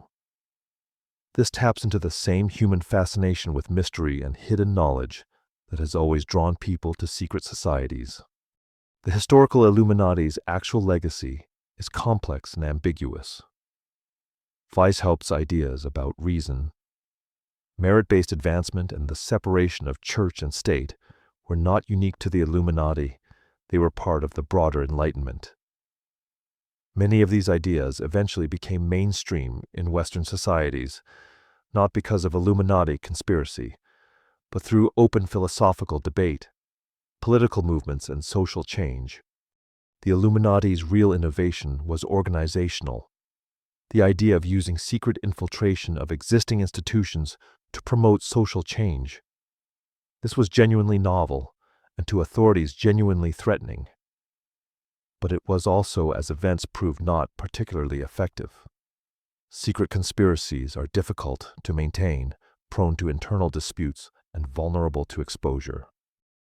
A: This taps into the same human fascination with mystery and hidden knowledge that has always drawn people to secret societies. The historical Illuminati's actual legacy is complex and ambiguous. Weishaupt's ideas about reason, merit-based advancement, and the separation of church and state were not unique to the Illuminati. They were part of the broader Enlightenment. Many of these ideas eventually became mainstream in Western societies, not because of Illuminati conspiracy, but through open philosophical debate, political movements, and social change. The Illuminati's real innovation was organizational. The idea of using secret infiltration of existing institutions to promote social change. This was genuinely novel, and to authorities genuinely threatening. But it was also, as events proved, not particularly effective. Secret conspiracies are difficult to maintain, prone to internal disputes, and vulnerable to exposure.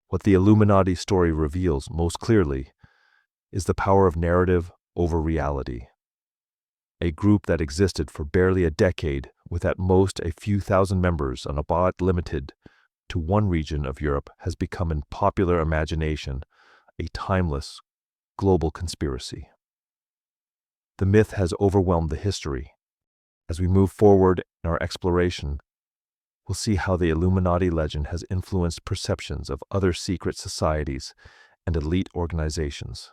A: What the Illuminati story reveals most clearly is the power of narrative over reality. A group that existed for barely a decade, with at most a few thousand members on a budget limited to one region of Europe, has become in popular imagination a timeless, global conspiracy. The myth has overwhelmed the history. As we move forward in our exploration, we'll see how the Illuminati legend has influenced perceptions of other secret societies and elite organizations.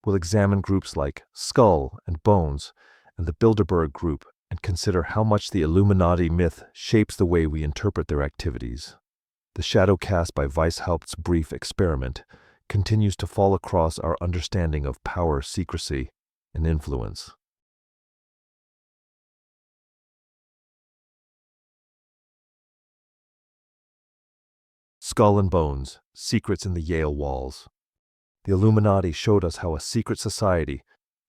A: We'll examine groups like Skull and Bones and the Bilderberg Group and consider how much the Illuminati myth shapes the way we interpret their activities. The shadow cast by Weishaupt's brief experiment continues to fall across our understanding of power, secrecy, and influence. Skull and Bones, Secrets in the Yale Walls. The Illuminati showed us how a secret society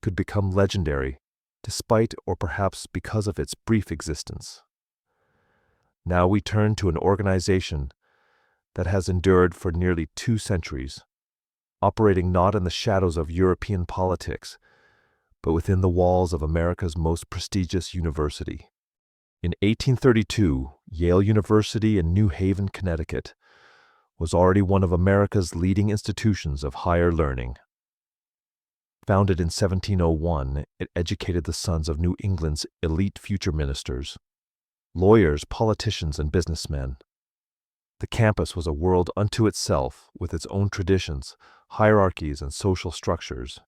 A: could become legendary despite or perhaps because of its brief existence. Now we turn to an organization that has endured for nearly 2 centuries, operating not in the shadows of European politics, but within the walls of America's most prestigious university. In 1832, Yale University in New Haven, Connecticut, was already one of America's leading institutions of higher learning. Founded in 1701, it educated the sons of New England's elite future ministers, lawyers, politicians, and businessmen. The campus was a world unto itself, with its own traditions, hierarchies, and social structures.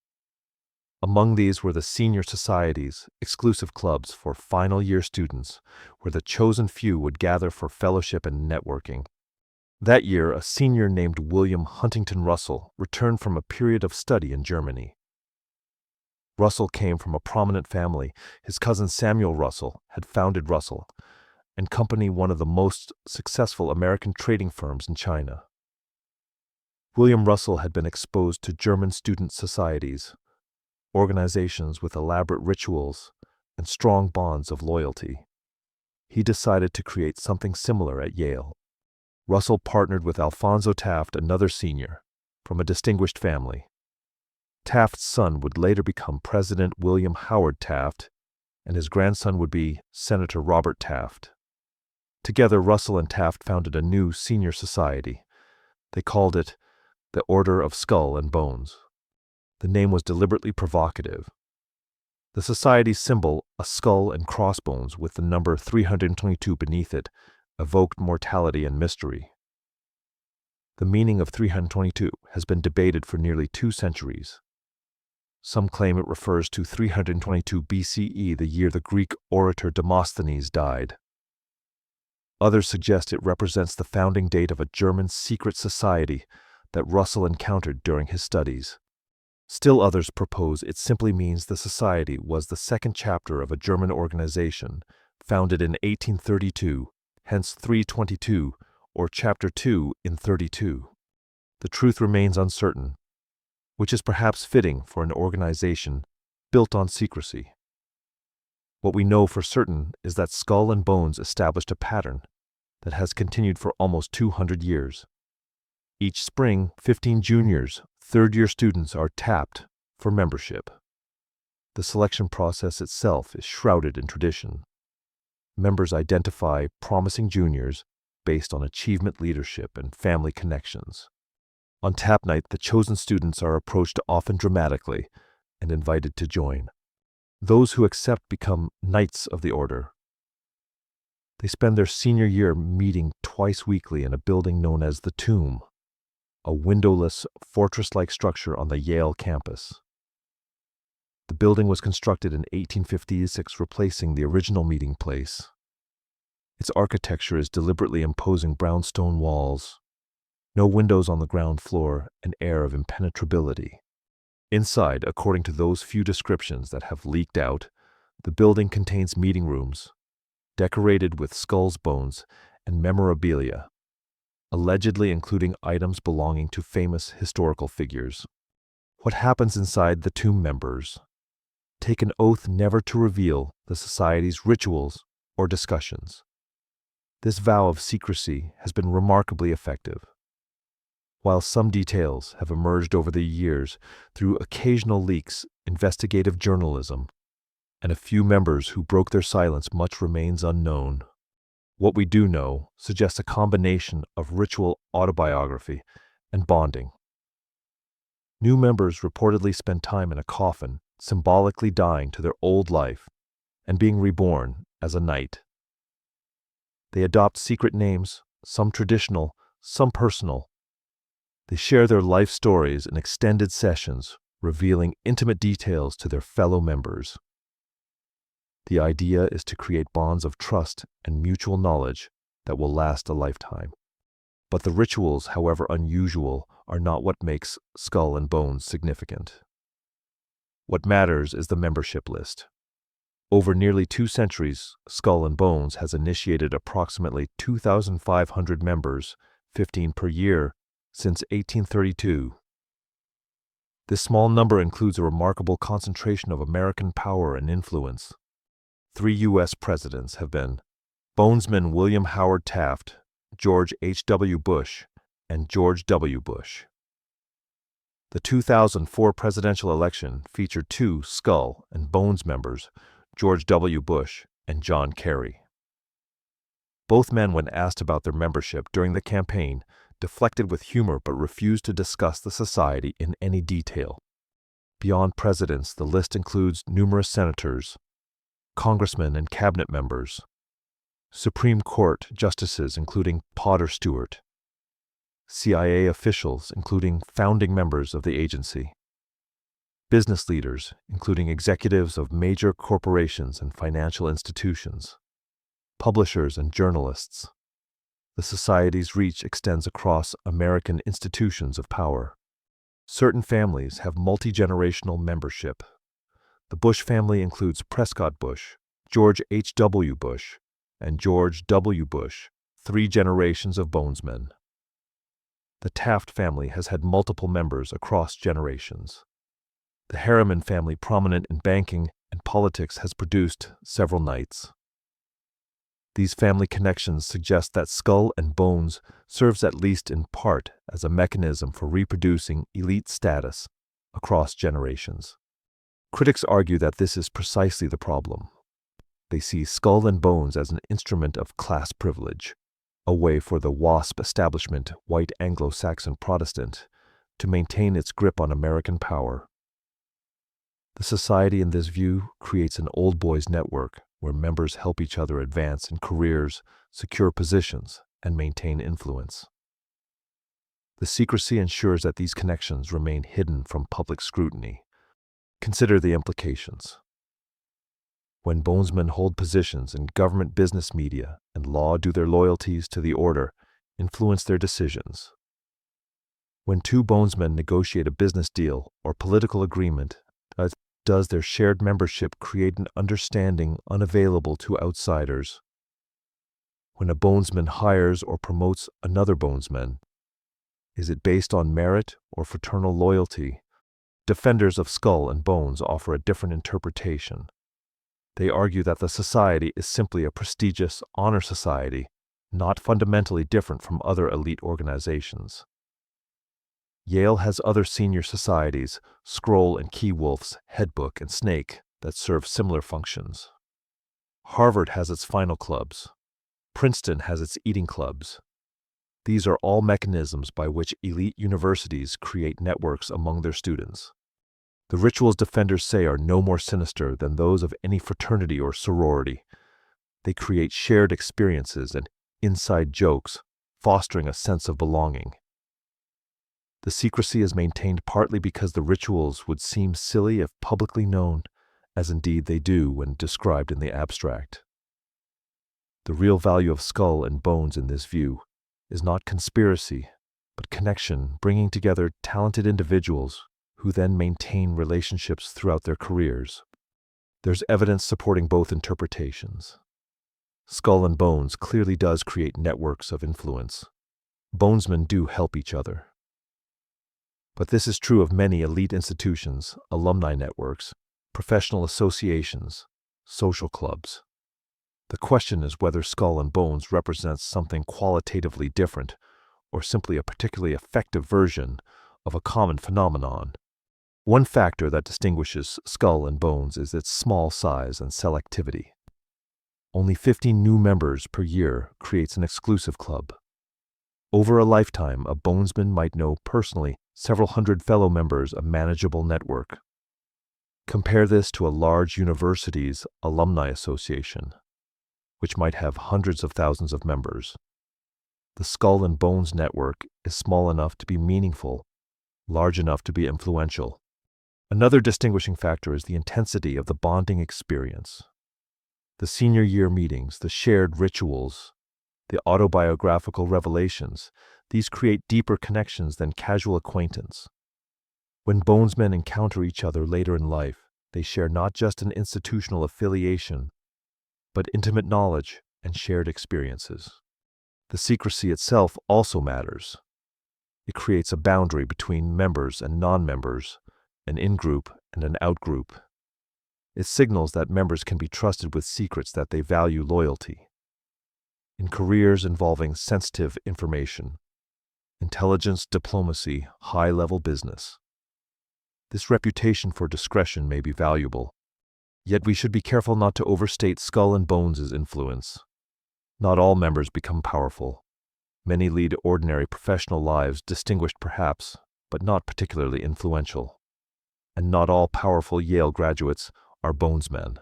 A: Among these were the senior societies, exclusive clubs for final-year students, where the chosen few would gather for fellowship and networking. That year, a senior named William Huntington Russell returned from a period of study in Germany. Russell came from a prominent family. His cousin Samuel Russell had founded Russell and Company, one of the most successful American trading firms in China. William Russell had been exposed to German student societies, organizations with elaborate rituals and strong bonds of loyalty. He decided to create something similar at Yale. Russell partnered with Alphonso Taft, another senior, from a distinguished family. Taft's son would later become President William Howard Taft, and his grandson would be Senator Robert Taft. Together, Russell and Taft founded a new senior society. They called it the Order of Skull and Bones. The name was deliberately provocative. The society's symbol, a skull and crossbones with the number 322 beneath it, evoked mortality and mystery. The meaning of 322 has been debated for nearly 2 centuries. Some claim it refers to 322 BCE, the year the Greek orator Demosthenes died. Others suggest it represents the founding date of a German secret society that Russell encountered during his studies. Still others propose it simply means the society was the second chapter of a German organization founded in 1832, hence 322, or Chapter 2 in 32. The truth remains uncertain, which is perhaps fitting for an organization built on secrecy. What we know for certain is that Skull and Bones established a pattern that has continued for almost 200 years. Each spring, 15 juniors, third-year students are tapped for membership. The selection process itself is shrouded in tradition. Members identify promising juniors based on achievement, leadership, and family connections. On tap night, the chosen students are approached often dramatically and invited to join. Those who accept become Knights of the Order. They spend their senior year meeting twice weekly in a building known as the Tomb, a windowless, fortress-like structure on the Yale campus. The building was constructed in 1856, replacing the original meeting place. Its architecture is deliberately imposing brownstone walls, no windows on the ground floor, an air of impenetrability. Inside, according to those few descriptions that have leaked out, the building contains meeting rooms, decorated with skulls, bones, and memorabilia, allegedly including items belonging to famous historical figures. What happens inside the Tomb members take an oath never to reveal the society's rituals or discussions. This vow of secrecy has been remarkably effective. While some details have emerged over the years through occasional leaks, investigative journalism, and a few members who broke their silence, much remains unknown. What we do know suggests a combination of ritual autobiography and bonding. New members reportedly spend time in a coffin, symbolically dying to their old life and being reborn as a knight. They adopt secret names, some traditional, some personal. They share their life stories in extended sessions revealing intimate details to their fellow members. The idea is to create bonds of trust and mutual knowledge that will last a lifetime. But the rituals, however unusual, are not what makes Skull and Bones significant. What matters is the membership list. Over nearly 2 centuries, Skull and Bones has initiated approximately 2,500 members, 15 per year, since 1832. This small number includes a remarkable concentration of American power and influence. 3 U.S. presidents have been Bonesman William Howard Taft, George H.W. Bush, and George W. Bush. The 2004 presidential election featured 2 Skull and Bones members, George W. Bush and John Kerry. Both men, when asked about their membership during the campaign, deflected with humor but refused to discuss the society in any detail. Beyond presidents, the list includes numerous senators, congressmen and cabinet members, Supreme Court justices including Potter Stewart, CIA officials including founding members of the agency, business leaders including executives of major corporations and financial institutions, publishers and journalists. The society's reach extends across American institutions of power. Certain families have multi-generational membership. The Bush family includes Prescott Bush, George H.W. Bush, and George W. Bush, 3 generations of Bonesmen. The Taft family has had multiple members across generations. The Harriman family, prominent in banking and politics, has produced several knights. These family connections suggest that Skull and Bones serves at least in part as a mechanism for reproducing elite status across generations. Critics argue that this is precisely the problem. They see Skull and Bones as an instrument of class privilege, a way for the WASP establishment, white Anglo-Saxon Protestant, to maintain its grip on American power. The society, in this view, creates an old boys network where members help each other advance in careers, secure positions, and maintain influence. The secrecy ensures that these connections remain hidden from public scrutiny. Consider the implications. When Bonesmen hold positions in government, business, media, and law, do their loyalties to the order influence their decisions? When 2 Bonesmen negotiate a business deal or political agreement, does their shared membership create an understanding unavailable to outsiders? When a Bonesman hires or promotes another Bonesman, is it based on merit or fraternal loyalty? Defenders of Skull and Bones offer a different interpretation. They argue that the society is simply a prestigious honor society, not fundamentally different from other elite organizations. Yale has other senior societies, Scroll and Key Wolf's Headbook and Snake, that serve similar functions. Harvard has its final clubs. Princeton has its eating clubs. These are all mechanisms by which elite universities create networks among their students. The rituals defenders say are no more sinister than those of any fraternity or sorority. They create shared experiences and inside jokes, fostering a sense of belonging. The secrecy is maintained partly because the rituals would seem silly if publicly known, as indeed they do when described in the abstract. The real value of Skull and Bones in this view is not conspiracy, but connection, bringing together talented individuals who then maintain relationships throughout their careers. There's evidence supporting both interpretations. Skull and Bones clearly does create networks of influence. Bonesmen do help each other. But this is true of many elite institutions, alumni networks, professional associations, social clubs. The question is whether Skull and Bones represents something qualitatively different or simply a particularly effective version of a common phenomenon. One factor that distinguishes Skull and Bones is its small size and selectivity. Only 15 new members per year creates an exclusive club. Over a lifetime, a Bonesman might know personally several hundred fellow members, a manageable network. Compare this to a large university's alumni association, which might have hundreds of thousands of members. The Skull and Bones network is small enough to be meaningful, large enough to be influential. Another distinguishing factor is the intensity of the bonding experience. The senior year meetings, the shared rituals, the autobiographical revelations, these create deeper connections than casual acquaintance. When bonesmen encounter each other later in life, they share not just an institutional affiliation, but intimate knowledge and shared experiences. The secrecy itself also matters. It creates a boundary between members and non-members, an in-group and an out-group. It signals that members can be trusted with secrets that they value loyalty. In careers involving sensitive information, intelligence, diplomacy, high-level business, this reputation for discretion may be valuable. Yet we should be careful not to overstate Skull and Bones' influence. Not all members become powerful. Many lead ordinary professional lives, distinguished perhaps, but not particularly influential. And not all powerful Yale graduates are bonesmen.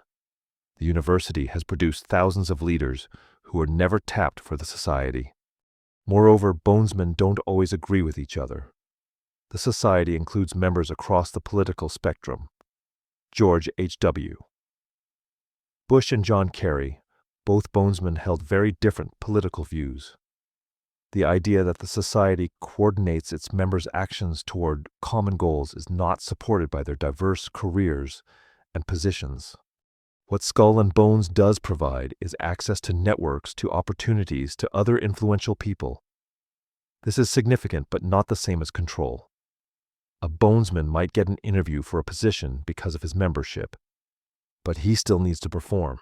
A: The university has produced thousands of leaders who were never tapped for the society. Moreover, bonesmen don't always agree with each other. The society includes members across the political spectrum. George H.W. Bush and John Kerry, both bonesmen, held very different political views. The idea that the society coordinates its members' actions toward common goals is not supported by their diverse careers and positions. What Skull and Bones does provide is access to networks, to opportunities, to other influential people. This is significant, but not the same as control. A bonesman might get an interview for a position because of his membership, but he still needs to perform.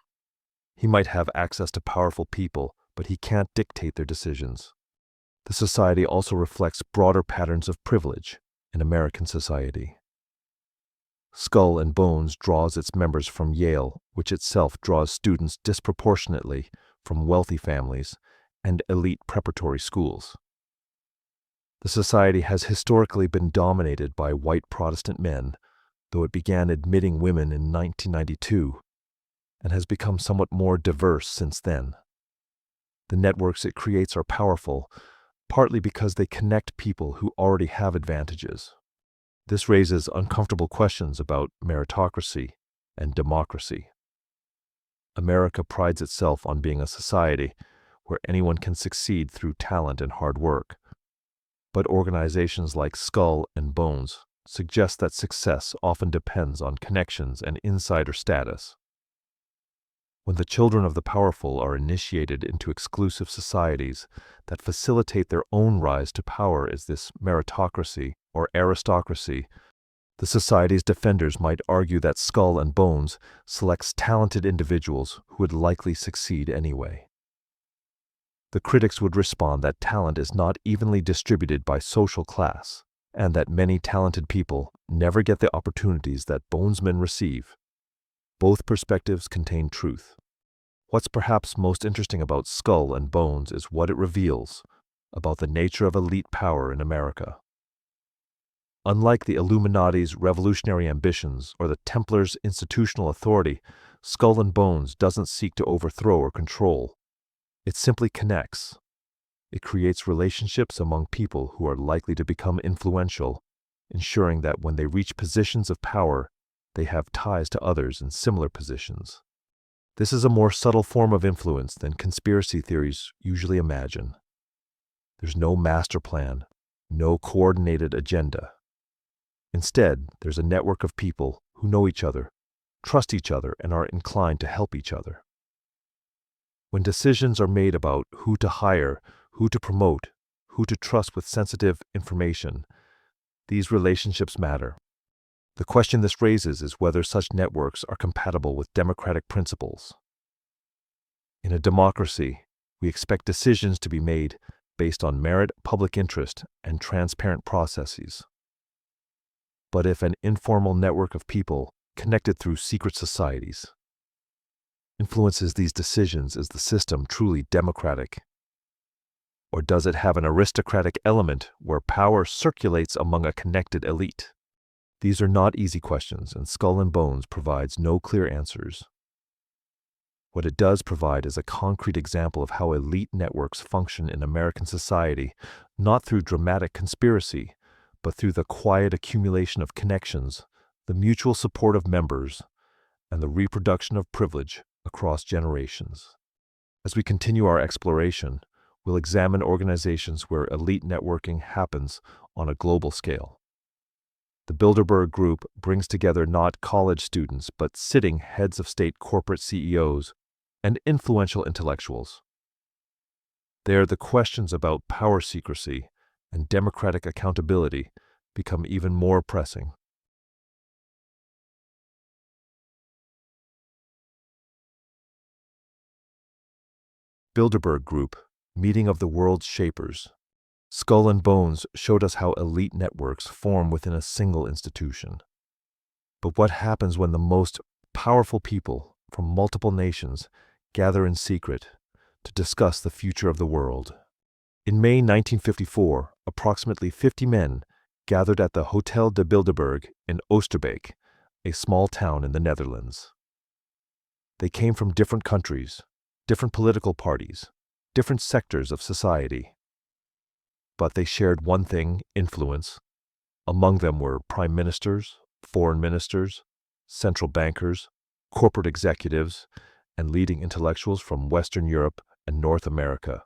A: He might have access to powerful people, but he can't dictate their decisions. The society also reflects broader patterns of privilege in American society. Skull and Bones draws its members from Yale, which itself draws students disproportionately from wealthy families and elite preparatory schools. The society has historically been dominated by white Protestant men, though it began admitting women in 1992, and has become somewhat more diverse since then. The networks it creates are powerful, partly because they connect people who already have advantages. This raises uncomfortable questions about meritocracy and democracy. America prides itself on being a society where anyone can succeed through talent and hard work. But organizations like Skull and Bones suggest that success often depends on connections and insider status. When the children of the powerful are initiated into exclusive societies that facilitate their own rise to power as this meritocracy or aristocracy, the society's defenders might argue that Skull and Bones selects talented individuals who would likely succeed anyway. The critics would respond that talent is not evenly distributed by social class, and that many talented people never get the opportunities that bonesmen receive. Both perspectives contain truth. What's perhaps most interesting about Skull and Bones is what it reveals about the nature of elite power in America. Unlike the Illuminati's revolutionary ambitions or the Templars' institutional authority, Skull and Bones doesn't seek to overthrow or control. It simply connects. It creates relationships among people who are likely to become influential, ensuring that when they reach positions of power, they have ties to others in similar positions. This is a more subtle form of influence than conspiracy theories usually imagine. There's no master plan, no coordinated agenda. Instead, there's a network of people who know each other, trust each other, and are inclined to help each other. When decisions are made about who to hire, who to promote, who to trust with sensitive information, these relationships matter. The question this raises is whether such networks are compatible with democratic principles. In a democracy, we expect decisions to be made based on merit, public interest, and transparent processes. But if an informal network of people, connected through secret societies, influences these decisions, is the system truly democratic? Or does it have an aristocratic element where power circulates among a connected elite? These are not easy questions, and Skull and Bones provides no clear answers. What it does provide is a concrete example of how elite networks function in American society, not through dramatic conspiracy, but through the quiet accumulation of connections the mutual support of members, and the reproduction of privilege across generations. As we continue our exploration, we'll examine organizations where elite networking happens on a global scale. The Bilderberg Group brings together not college students but sitting heads of state corporate CEOs and influential intellectuals. There, the questions about power secrecy and democratic accountability become even more pressing. Bilderberg Group, Meeting of the World's Shapers. Skull and Bones showed us how elite networks form within a single institution. But what happens when the most powerful people from multiple nations gather in secret to discuss the future of the world? In May 1954, approximately 50 men gathered at the Hotel de Bilderberg in Oosterbeek, a small town in the Netherlands. They came from different countries, different political parties, different sectors of society. But they shared one thing: influence. Among them were prime ministers, foreign ministers, central bankers, corporate executives, and leading intellectuals from Western Europe and North America.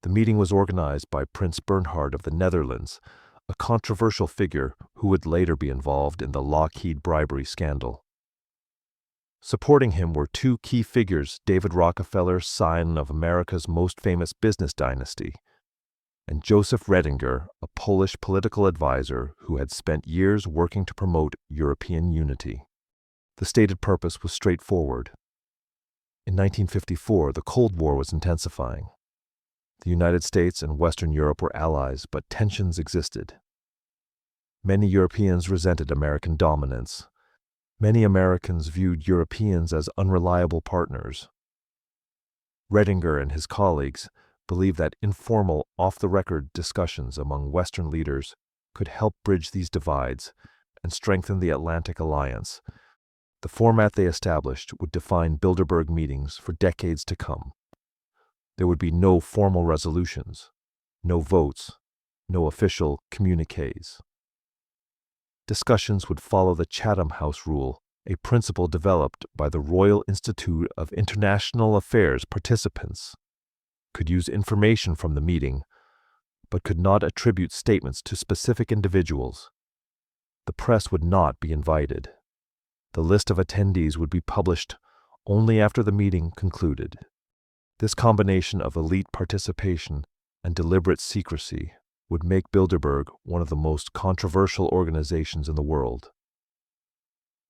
A: The meeting was organized by Prince Bernhard of the Netherlands, a controversial figure who would later be involved in the Lockheed bribery scandal. Supporting him were two key figures: David Rockefeller, scion of America's most famous business dynasty, and Joseph Redinger, a Polish political advisor who had spent years working to promote European unity. The stated purpose was straightforward. In 1954, the Cold War was intensifying. The United States and Western Europe were allies, but tensions existed. Many Europeans resented American dominance. Many Americans viewed Europeans as unreliable partners. Redinger and his colleagues believed that informal, off-the-record discussions among Western leaders could help bridge these divides and strengthen the Atlantic Alliance. The format they established would define Bilderberg meetings for decades to come. There would be no formal resolutions, no votes, no official communiques. Discussions would follow the Chatham House rule, a principle developed by the Royal Institute of International Affairs. Participants could use information from the meeting, but could not attribute statements to specific individuals. The press would not be invited. The list of attendees would be published only after the meeting concluded. This combination of elite participation and deliberate secrecy would make Bilderberg one of the most controversial organizations in the world.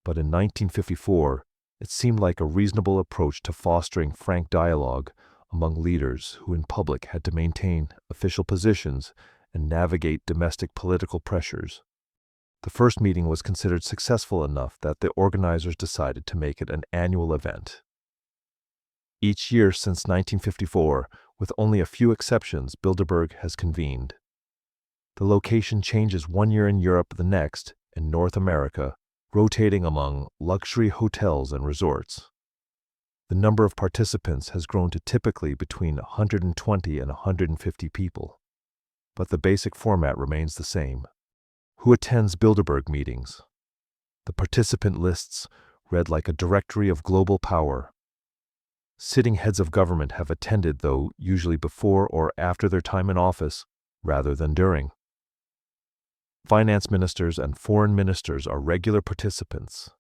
A: But in 1954, it seemed like a reasonable approach to fostering frank dialogue among leaders who in public had to maintain official positions and navigate domestic political pressures. The first meeting was considered successful enough that the organizers decided to make it an annual event. Each year since 1954, with only a few exceptions, Bilderberg has convened. The location changes one year in Europe, the next in North America, rotating among luxury hotels and resorts. The number of participants has grown to typically between 120 and 150 people, but the basic format remains the same. Who attends Bilderberg meetings? The participant lists read like a directory of global power. Sitting heads of government have attended, though usually before or after their time in office, rather than during. Finance ministers and foreign ministers are regular participants.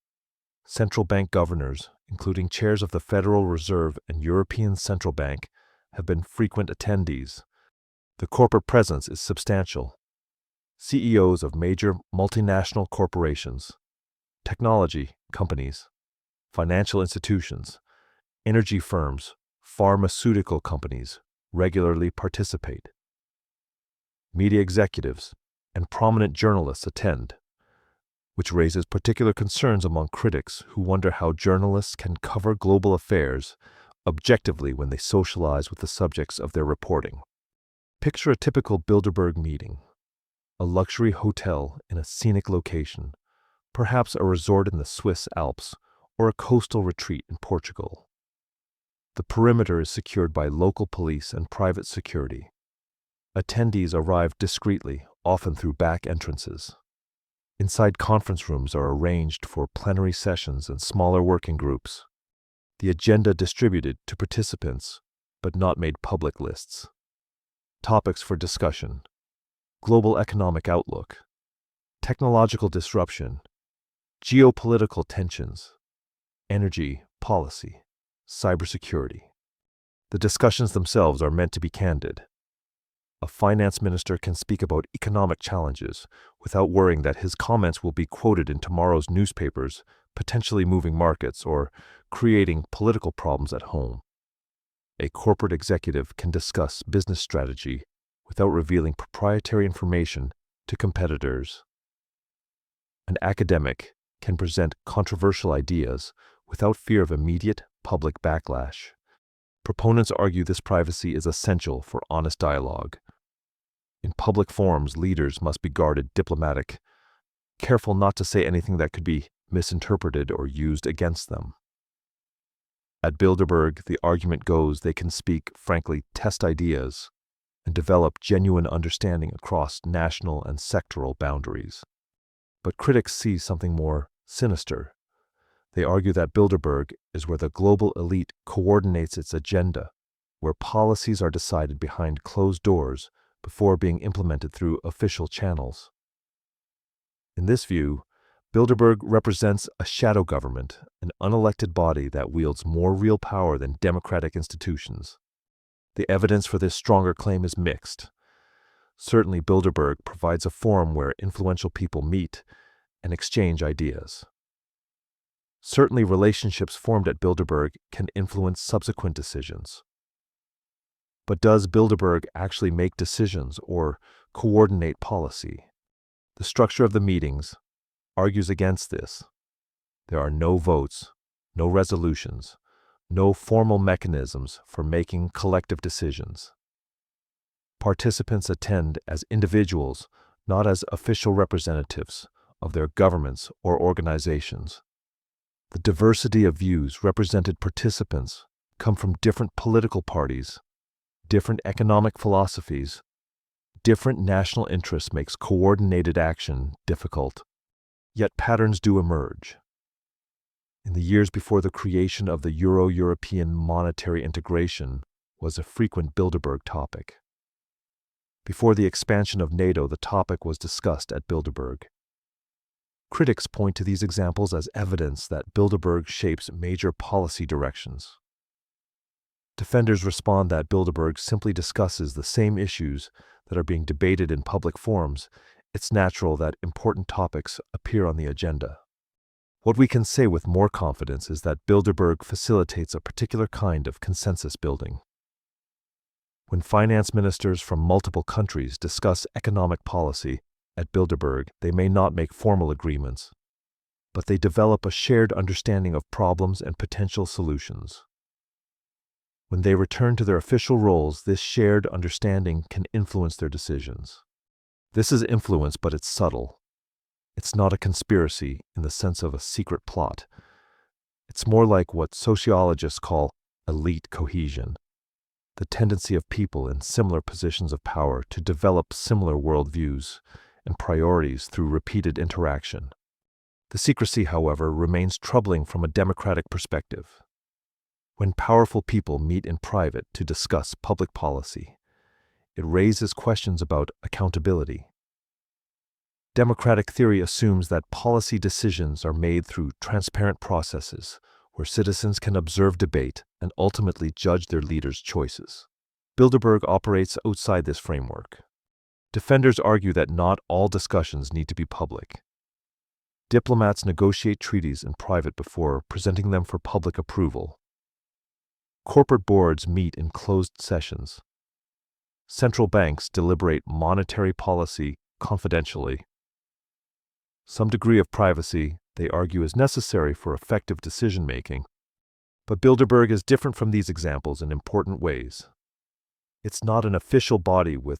A: Central bank governors, including chairs of the Federal Reserve and European Central Bank, have been frequent attendees. The corporate presence is substantial. CEOs of major multinational corporations, technology companies, financial institutions, energy firms, pharmaceutical companies regularly participate. Media executives and prominent journalists attend, which raises particular concerns among critics who wonder how journalists can cover global affairs objectively when they socialize with the subjects of their reporting. Picture a typical Bilderberg meeting: a luxury hotel in a scenic location, perhaps a resort in the Swiss Alps or a coastal retreat in Portugal. The perimeter is secured by local police and private security. Attendees arrive discreetly, often through back entrances. Inside conference rooms are arranged for plenary sessions and smaller working groups. The agenda distributed to participants, but not made public lists. Topics for discussion: global economic outlook, technological disruption, geopolitical tensions, energy policy, cybersecurity. The discussions themselves are meant to be candid. A finance minister can speak about economic challenges without worrying that his comments will be quoted in tomorrow's newspapers, potentially moving markets or creating political problems at home. A corporate executive can discuss business strategy without revealing proprietary information to competitors. An academic can present controversial ideas without fear of immediate public backlash. Proponents argue this privacy is essential for honest dialogue. In public forums, leaders must be guarded diplomatic, careful not to say anything that could be misinterpreted or used against them. At Bilderberg, the argument goes they can speak frankly, test ideas, and develop genuine understanding across national and sectoral boundaries. But critics see something more sinister. They argue that Bilderberg is where the global elite coordinates its agenda, where policies are decided behind closed doors before being implemented through official channels. In this view, Bilderberg represents a shadow government, an unelected body that wields more real power than democratic institutions. The evidence for this stronger claim is mixed. Certainly, Bilderberg provides a forum where influential people meet and exchange ideas. Certainly, relationships formed at Bilderberg can influence subsequent decisions. But does Bilderberg actually make decisions or coordinate policy? The structure of the meetings argues against this. There are no votes, no resolutions, no formal mechanisms for making collective decisions. Participants attend as individuals, not as official representatives of their governments or organizations. The diversity of views represented participants come from different political parties, different economic philosophies, different national interests makes coordinated action difficult. Yet patterns do emerge. In the years before the creation of the Euro-European monetary integration was a frequent Bilderberg topic. Before the expansion of NATO, the topic was discussed at Bilderberg. Critics point to these examples as evidence that Bilderberg shapes major policy directions. Defenders respond that Bilderberg simply discusses the same issues that are being debated in public forums. It's natural that important topics appear on the agenda. What we can say with more confidence is that Bilderberg facilitates a particular kind of consensus building. When finance ministers from multiple countries discuss economic policy at Bilderberg, they may not make formal agreements, but they develop a shared understanding of problems and potential solutions. When they return to their official roles, this shared understanding can influence their decisions. This is influence, but it's subtle. It's not a conspiracy in the sense of a secret plot. It's more like what sociologists call elite cohesion, the tendency of people in similar positions of power to develop similar worldviews and priorities through repeated interaction. The secrecy, however, remains troubling from a democratic perspective. When powerful people meet in private to discuss public policy, it raises questions about accountability. Democratic theory assumes that policy decisions are made through transparent processes where citizens can observe debate and ultimately judge their leaders' choices. Bilderberg operates outside this framework. Defenders argue that not all discussions need to be public. Diplomats negotiate treaties in private before presenting them for public approval. Corporate boards meet in closed sessions. Central banks deliberate monetary policy confidentially. Some degree of privacy, they argue, is necessary for effective decision-making. But Bilderberg is different from these examples in important ways. It's not an official body with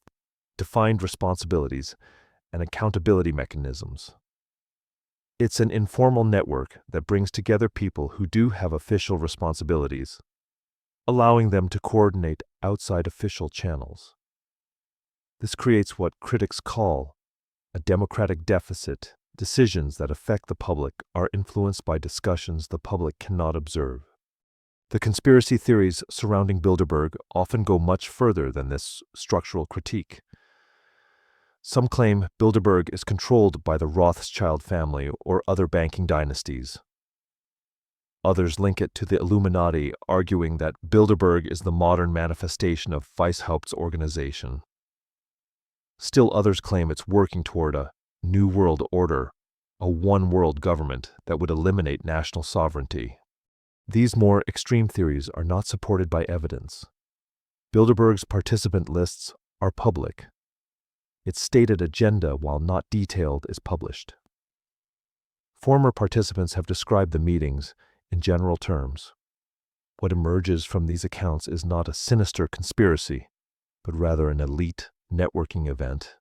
A: defined responsibilities and accountability mechanisms. It's an informal network that brings together people who do have official responsibilities, allowing them to coordinate outside official channels. This creates what critics call a democratic deficit Decisions that affect the public are influenced by discussions the public cannot observe. The conspiracy theories surrounding Bilderberg often go much further than this structural critique. Some claim Bilderberg is controlled by the Rothschild family or other banking dynasties. Others link it to the Illuminati, arguing that Bilderberg is the modern manifestation of Weishaupt's organization. Still others claim it's working toward a new world order, a one-world government that would eliminate national sovereignty. These more extreme theories are not supported by evidence. Bilderberg's participant lists are public. Its stated agenda, while not detailed, is published. Former participants have described the meetings in general terms. What emerges from these accounts is not a sinister conspiracy, but rather an elite networking event.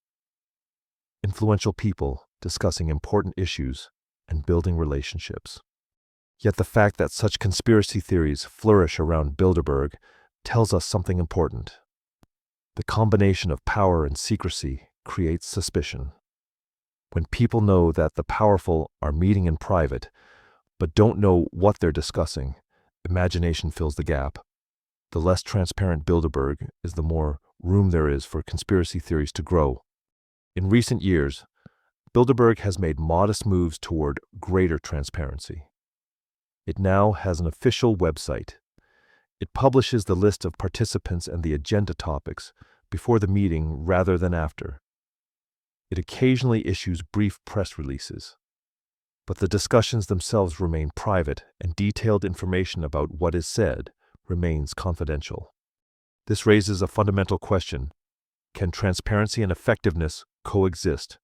A: Influential people discussing important issues and building relationships. Yet the fact that such conspiracy theories flourish around Bilderberg tells us something important. The combination of power and secrecy creates suspicion. When people know that the powerful are meeting in private, but don't know what they're discussing, imagination fills the gap. The less transparent Bilderberg is, the more room there is for conspiracy theories to grow. In recent years, Bilderberg has made modest moves toward greater transparency. It now has an official website. It publishes the list of participants and the agenda topics before the meeting rather than after. It occasionally issues brief press releases, but the discussions themselves remain private and detailed information about what is said remains confidential. This raises a fundamental question: can transparency and effectiveness coexist?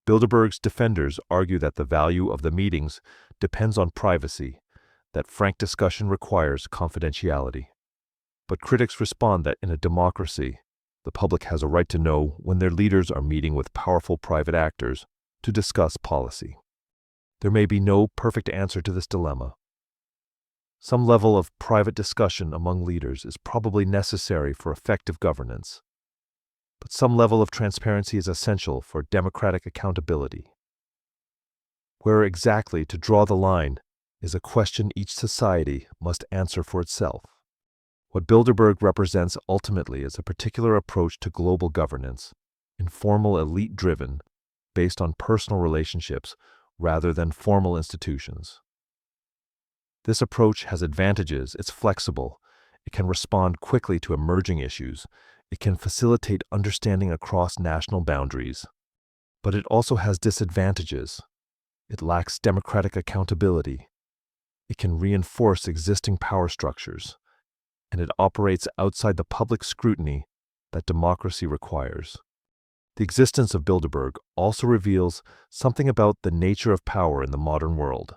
A: Bilderberg's defenders argue that the value of the meetings depends on privacy, that frank discussion requires confidentiality. But critics respond that in a democracy, the public has a right to know when their leaders are meeting with powerful private actors to discuss policy. There may be no perfect answer to this dilemma. Some level of private discussion among leaders is probably necessary for effective governance, but some level of transparency is essential for democratic accountability. Where exactly to draw the line is a question each society must answer for itself. What Bilderberg represents ultimately is a particular approach to global governance, informal, elite-driven, based on personal relationships rather than formal institutions. This approach has advantages. It's flexible. It can respond quickly to emerging issues. It can facilitate understanding across national boundaries. But it also has disadvantages. It lacks democratic accountability. It can reinforce existing power structures, and it operates outside the public scrutiny that democracy requires. The existence of Bilderberg also reveals something about the nature of power in the modern world.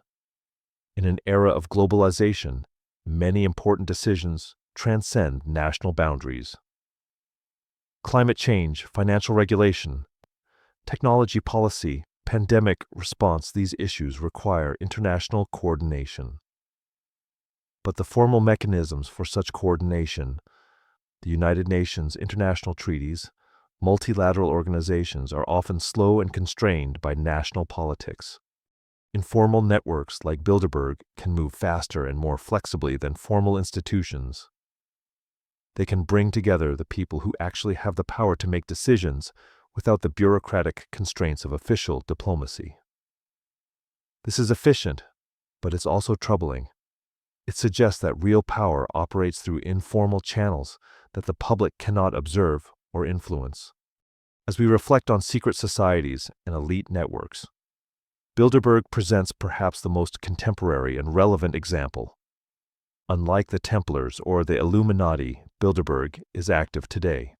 A: In an era of globalization, many important decisions transcend national boundaries. Climate change, financial regulation, technology policy, pandemic response, these issues require international coordination. But the formal mechanisms for such coordination, the United Nations, international treaties, multilateral organizations, are often slow and constrained by national politics. Informal networks like Bilderberg can move faster and more flexibly than formal institutions. They can bring together the people who actually have the power to make decisions without the bureaucratic constraints of official diplomacy. This is efficient, but it's also troubling. It suggests that real power operates through informal channels that the public cannot observe or influence. As we reflect on secret societies and elite networks, Bilderberg presents perhaps the most contemporary and relevant example. Unlike the Templars or the Illuminati, Bilderberg is active today.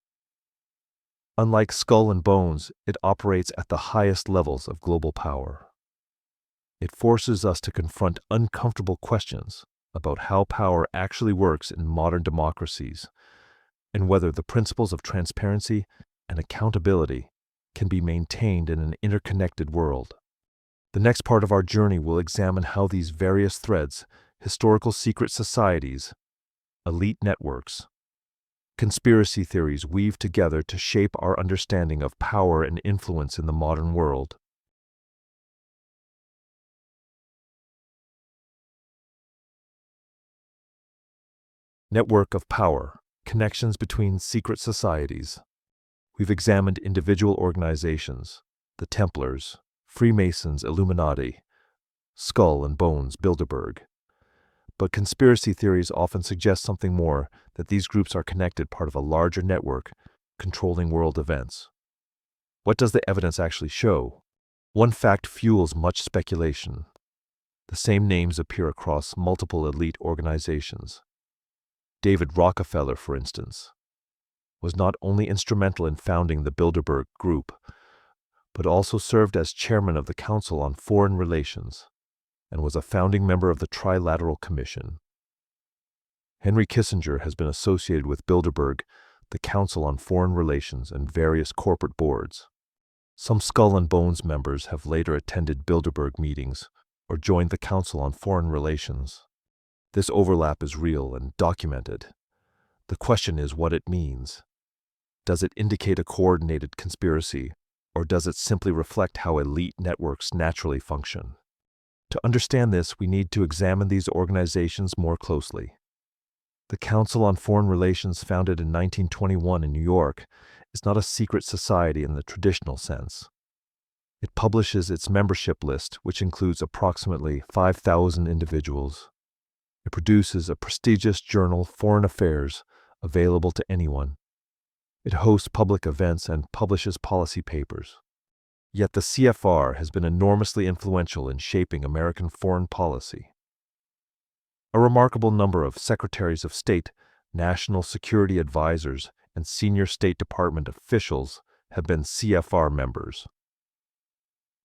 A: Unlike Skull and Bones, it operates at the highest levels of global power. It forces us to confront uncomfortable questions about how power actually works in modern democracies, and whether the principles of transparency and accountability can be maintained in an interconnected world. The next part of our journey will examine how these various threads, historical secret societies, elite networks, conspiracy theories weave together to shape our understanding of power and influence in the modern world. Network of power, connections between secret societies. We've examined individual organizations, the Templars, Freemasons, Illuminati, Skull and Bones, Bilderberg. But conspiracy theories often suggest something more, that these groups are connected, part of a larger network controlling world events. What does the evidence actually show? One fact fuels much speculation. The same names appear across multiple elite organizations. David Rockefeller, for instance, was not only instrumental in founding the Bilderberg Group, but also served as chairman of the Council on Foreign Relations and was a founding member of the Trilateral Commission. Henry Kissinger has been associated with Bilderberg, the Council on Foreign Relations, and various corporate boards. Some Skull and Bones members have later attended Bilderberg meetings or joined the Council on Foreign Relations. This overlap is real and documented. The question is what it means. Does it indicate a coordinated conspiracy, or does it simply reflect how elite networks naturally function? To understand this, we need to examine these organizations more closely. The Council on Foreign Relations, founded in 1921 in New York, is not a secret society in the traditional sense. It publishes its membership list, which includes approximately 5,000 individuals. It produces a prestigious journal, Foreign Affairs, available to anyone. It hosts public events and publishes policy papers. Yet the CFR has been enormously influential in shaping American foreign policy. A remarkable number of secretaries of state, national security advisors, and senior State Department officials have been CFR members.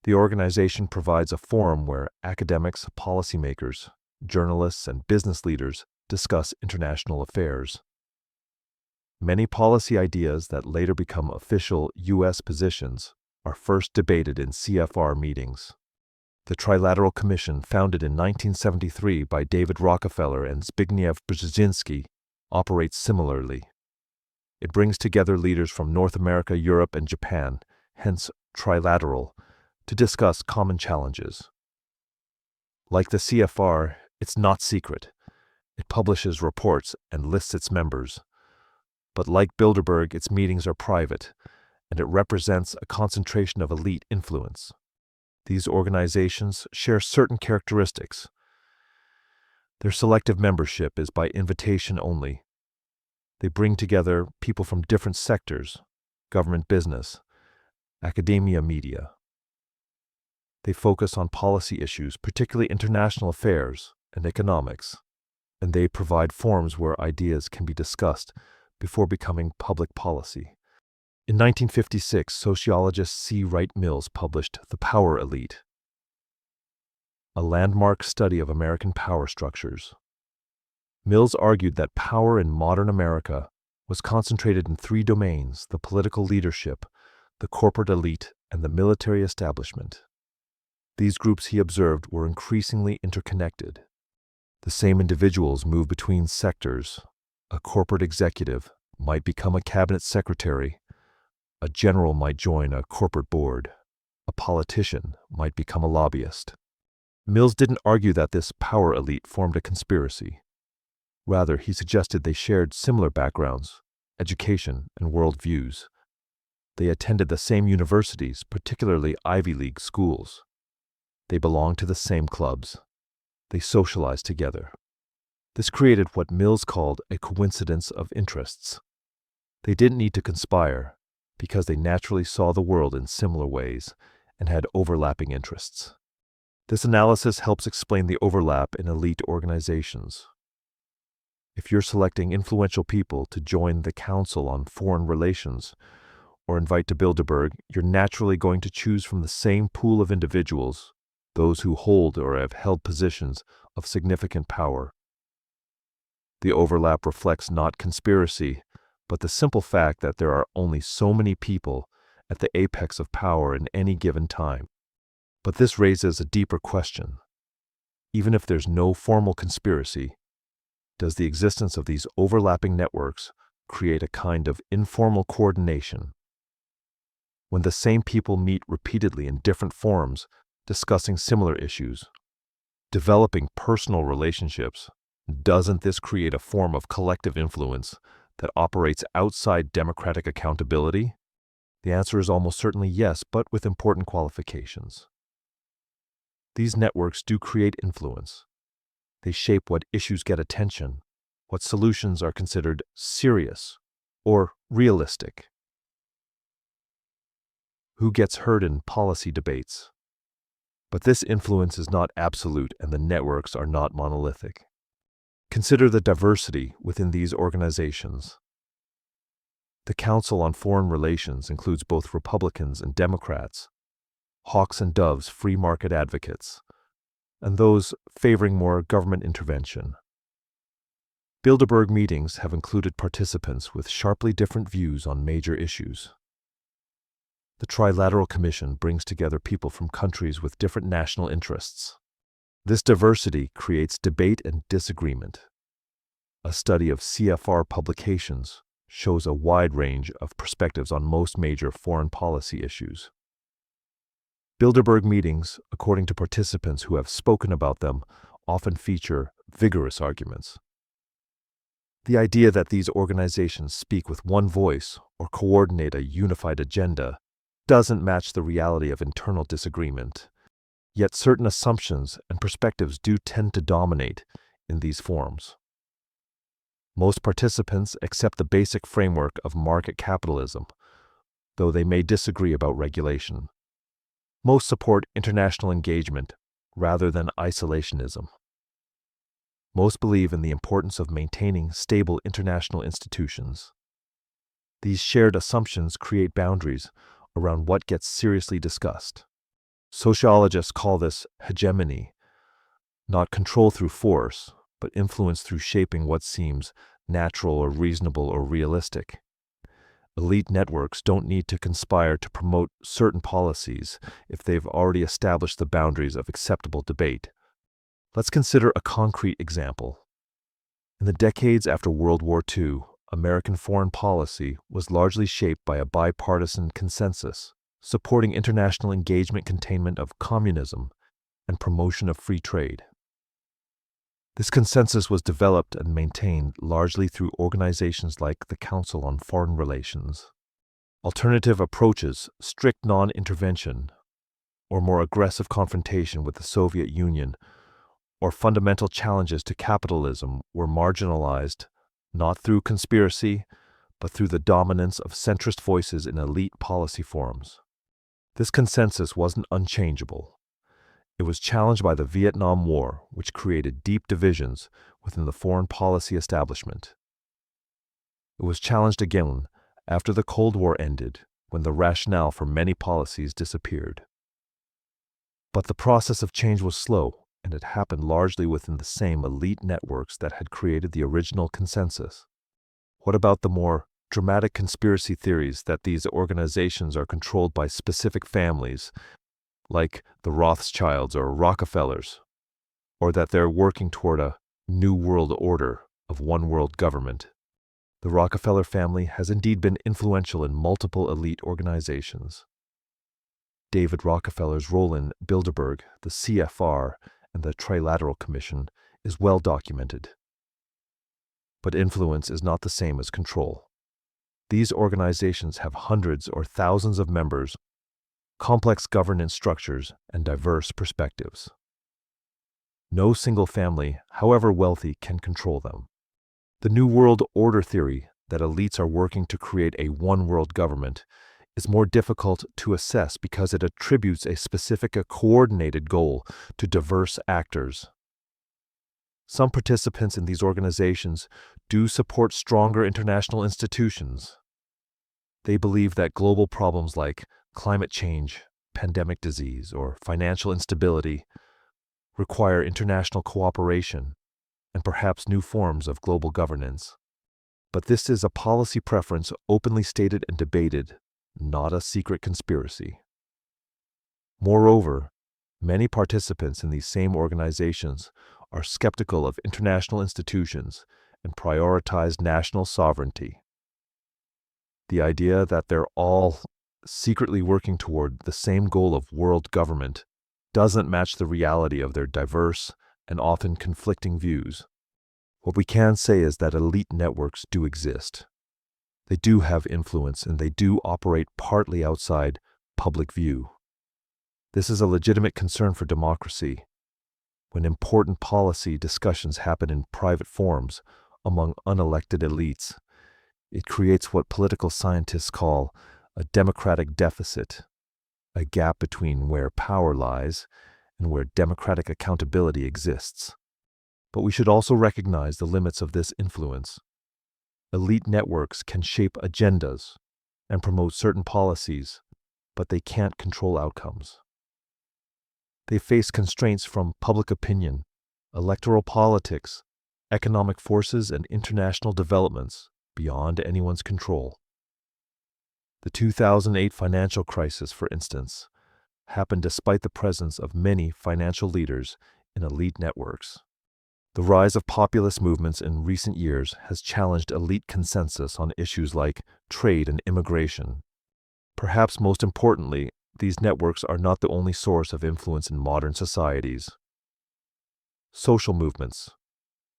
A: The organization provides a forum where academics, policymakers, journalists, and business leaders discuss international affairs. Many policy ideas that later become official U.S. positions are first debated in CFR meetings. The Trilateral Commission, founded in 1973 by David Rockefeller and Zbigniew Brzezinski, operates similarly. It brings together leaders from North America, Europe, and Japan, hence trilateral, to discuss common challenges. Like the CFR, it's not secret. It publishes reports and lists its members. But like Bilderberg, its meetings are private, and it represents a concentration of elite influence. These organizations share certain characteristics. Their selective membership is by invitation only. They bring together people from different sectors, government, business, academia, media. They focus on policy issues, particularly international affairs and economics, and they provide forums where ideas can be discussed before becoming public policy. In 1956, sociologist C. Wright Mills published The Power Elite, a landmark study of American power structures. Mills argued that power in modern America was concentrated in three domains: the political leadership, the corporate elite, and the military establishment. These groups, he observed, were increasingly interconnected. The same individuals move between sectors. A corporate executive might become a cabinet secretary. A general might join a corporate board. A politician might become a lobbyist. Mills didn't argue that this power elite formed a conspiracy. Rather, he suggested they shared similar backgrounds, education, and worldviews. They attended the same universities, particularly Ivy League schools. They belonged to the same clubs. They socialized together. This created what Mills called a coincidence of interests. They didn't need to conspire, because they naturally saw the world in similar ways and had overlapping interests. This analysis helps explain the overlap in elite organizations. If you're selecting influential people to join the Council on Foreign Relations or invite to Bilderberg, you're naturally going to choose from the same pool of individuals, those who hold or have held positions of significant power. The overlap reflects not conspiracy, but the simple fact that there are only so many people at the apex of power in any given time. But this raises a deeper question. Even if there's no formal conspiracy, does the existence of these overlapping networks create a kind of informal coordination? When the same people meet repeatedly in different forums, discussing similar issues, developing personal relationships, Doesn't this create a form of collective influence that operates outside democratic accountability? The answer is almost certainly yes, but with important qualifications. These networks do create influence. They shape what issues get attention, what solutions are considered serious or realistic, who gets heard in policy debates. But this influence is not absolute, and the networks are not monolithic. Consider the diversity within these organizations. The Council on Foreign Relations includes both Republicans and Democrats, hawks and doves, free market advocates, and those favoring more government intervention. Bilderberg meetings have included participants with sharply different views on major issues. The Trilateral Commission brings together people from countries with different national interests. This diversity creates debate and disagreement. A study of CFR publications shows a wide range of perspectives on most major foreign policy issues. Bilderberg meetings, according to participants who have spoken about them, often feature vigorous arguments. The idea that these organizations speak with one voice or coordinate a unified agenda doesn't match the reality of internal disagreement. Yet certain assumptions and perspectives do tend to dominate in these forums. Most participants accept the basic framework of market capitalism, though they may disagree about regulation. Most support international engagement rather than isolationism. Most believe in the importance of maintaining stable international institutions. These shared assumptions create boundaries around what gets seriously discussed. Sociologists call this hegemony, not control through force, but influence through shaping what seems natural or reasonable or realistic. Elite networks don't need to conspire to promote certain policies if they've already established the boundaries of acceptable debate. Let's consider a concrete example. In the decades after World War II, American foreign policy was largely shaped by a bipartisan consensus, supporting international engagement, containment of communism, and promotion of free trade. This consensus was developed and maintained largely through organizations like the Council on Foreign Relations. Alternative approaches, strict non-intervention, or more aggressive confrontation with the Soviet Union, or fundamental challenges to capitalism were marginalized not through conspiracy, but through the dominance of centrist voices in elite policy forums. This consensus wasn't unchangeable. It was challenged by the Vietnam War, which created deep divisions within the foreign policy establishment. It was challenged again after the Cold War ended, when the rationale for many policies disappeared. But the process of change was slow, and it happened largely within the same elite networks that had created the original consensus. What about the more dramatic conspiracy theories that these organizations are controlled by specific families, like the Rothschilds or Rockefellers, or that they're working toward a new world order of one world government? The Rockefeller family has indeed been influential in multiple elite organizations. David Rockefeller's role in Bilderberg, the CFR, and the Trilateral Commission is well documented. But influence is not the same as control. These organizations have hundreds or thousands of members, complex governance structures, and diverse perspectives. No single family, however wealthy, can control them. The New World Order theory that elites are working to create a one-world government is more difficult to assess because it attributes a specific, coordinated goal to diverse actors. Some participants in these organizations do support stronger international institutions. They believe that global problems like climate change, pandemic disease, or financial instability require international cooperation and perhaps new forms of global governance. But this is a policy preference openly stated and debated, not a secret conspiracy. Moreover, many participants in these same organizations are skeptical of international institutions and prioritize national sovereignty. The idea that they're all secretly working toward the same goal of world government doesn't match the reality of their diverse and often conflicting views. What we can say is that elite networks do exist. They do have influence and they do operate partly outside public view. This is a legitimate concern for democracy. When important policy discussions happen in private forums among unelected elites, it creates what political scientists call a democratic deficit, a gap between where power lies and where democratic accountability exists. But we should also recognize the limits of this influence. Elite networks can shape agendas and promote certain policies, but they can't control outcomes. They face constraints from public opinion, electoral politics, economic forces, and international developments beyond anyone's control. The 2008 financial crisis, for instance, happened despite the presence of many financial leaders in elite networks. The rise of populist movements in recent years has challenged elite consensus on issues like trade and immigration. Perhaps most importantly, these networks are not the only source of influence in modern societies. Social movements,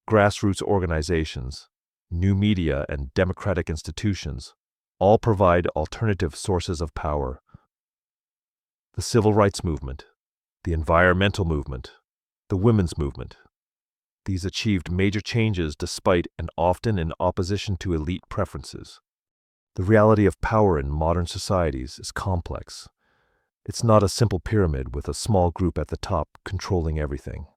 A: grassroots organizations, new media, and democratic institutions all provide alternative sources of power. The civil rights movement, the environmental movement, the women's movement. These achieved major changes despite and often in opposition to elite preferences. The reality of power in modern societies is complex. It's not a simple pyramid with a small group at the top controlling everything.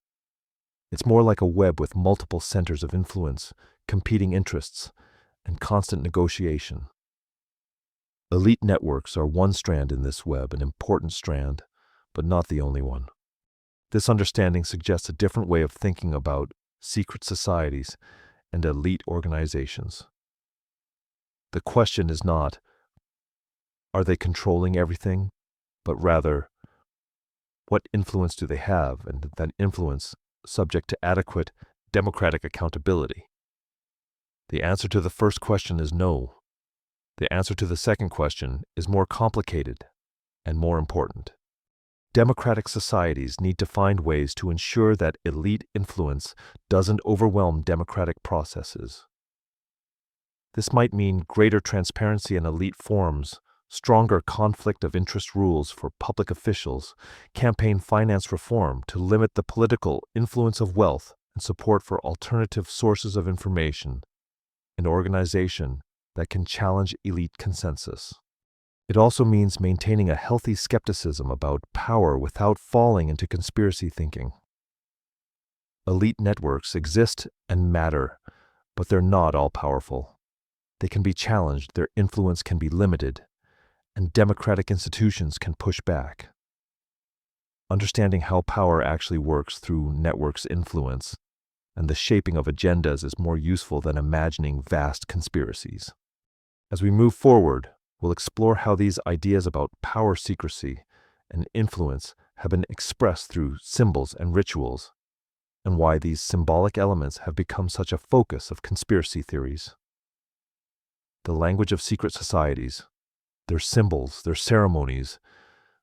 A: It's more like a web with multiple centers of influence, competing interests, and constant negotiation. Elite networks are one strand in this web, an important strand, but not the only one. This understanding suggests a different way of thinking about secret societies and elite organizations. The question is not, are they controlling everything, but rather, what influence do they have, and that influence subject to adequate democratic accountability? The answer to the first question is no. The answer to the second question is more complicated and more important. Democratic societies need to find ways to ensure that elite influence doesn't overwhelm democratic processes. This might mean greater transparency in elite forums, stronger conflict of interest rules for public officials, campaign finance reform to limit the political influence of wealth, and support for alternative sources of information, an organization that can challenge elite consensus. It also means maintaining a healthy skepticism about power without falling into conspiracy thinking. Elite networks exist and matter, but they're not all-powerful. They can be challenged, their influence can be limited, and democratic institutions can push back. Understanding how power actually works through networks' influence and the shaping of agendas is more useful than imagining vast conspiracies. As we move forward, we'll explore how these ideas about power secrecy and influence have been expressed through symbols and rituals, and why these symbolic elements have become such a focus of conspiracy theories. The language of secret societies, their symbols, their ceremonies,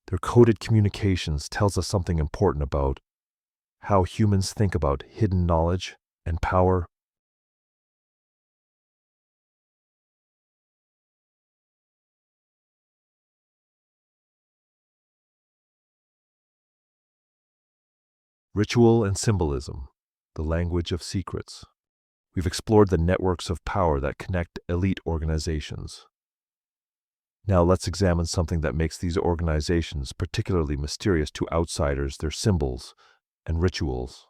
A: their coded communications tells us something important about how humans think about hidden knowledge and power. Ritual and symbolism, the language of secrets. We've explored the networks of power that connect elite organizations. Now let's examine something that makes these organizations particularly mysterious to outsiders, their symbols and rituals.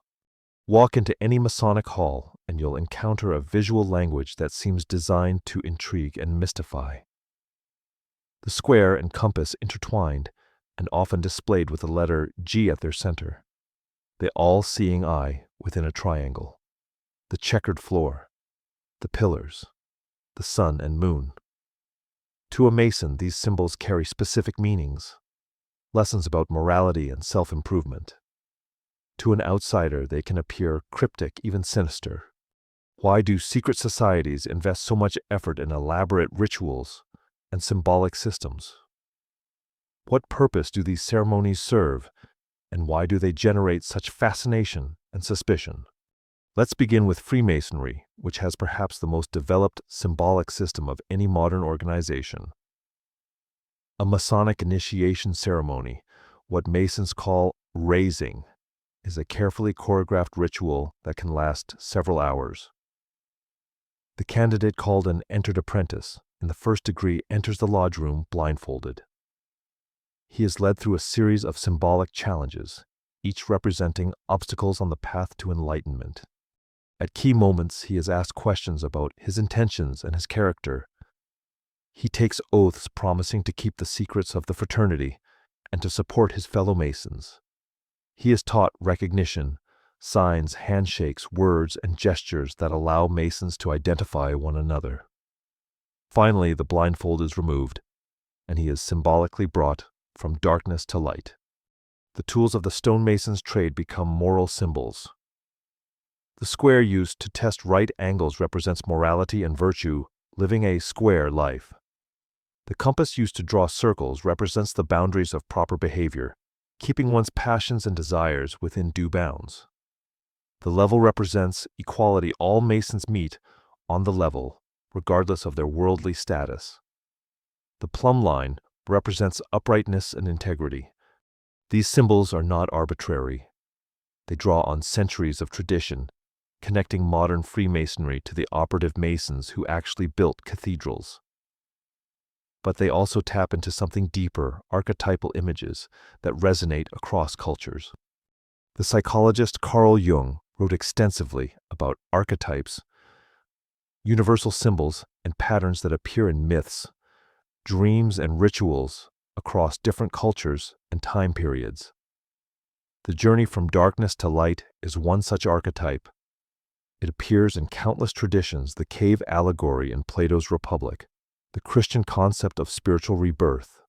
A: Walk into any Masonic hall and you'll encounter a visual language that seems designed to intrigue and mystify. The square and compass intertwined and often displayed with the letter G at their center. The all-seeing eye within a triangle. The checkered floor. The pillars. The sun and moon. To a Mason, these symbols carry specific meanings, lessons about morality and self-improvement. To an outsider, they can appear cryptic, even sinister. Why do secret societies invest so much effort in elaborate rituals and symbolic systems? What purpose do these ceremonies serve, and why do they generate such fascination and suspicion? Let's begin with Freemasonry, which has perhaps the most developed symbolic system of any modern organization. A Masonic initiation ceremony, what Masons call raising, is a carefully choreographed ritual that can last several hours. The candidate, called an entered apprentice, in the first degree enters the lodge room blindfolded. He is led through a series of symbolic challenges, each representing obstacles on the path to enlightenment. At key moments, he is asked questions about his intentions and his character. He takes oaths promising to keep the secrets of the fraternity and to support his fellow Masons. He is taught recognition, signs, handshakes, words, and gestures that allow Masons to identify one another. Finally, the blindfold is removed, and he is symbolically brought from darkness to light. The tools of the stonemason's trade become moral symbols. The square used to test right angles represents morality and virtue, living a square life. The compass used to draw circles represents the boundaries of proper behavior, keeping one's passions and desires within due bounds. The level represents equality. All Masons meet on the level, regardless of their worldly status. The plumb line represents uprightness and integrity. These symbols are not arbitrary. They draw on centuries of tradition, connecting modern Freemasonry to the operative Masons who actually built cathedrals. But they also tap into something deeper, archetypal images that resonate across cultures. The psychologist Carl Jung wrote extensively about archetypes, universal symbols, and patterns that appear in myths, dreams, and rituals across different cultures and time periods. The journey from darkness to light is one such archetype. It appears in countless traditions: the cave allegory in Plato's Republic, the Christian concept of spiritual rebirth,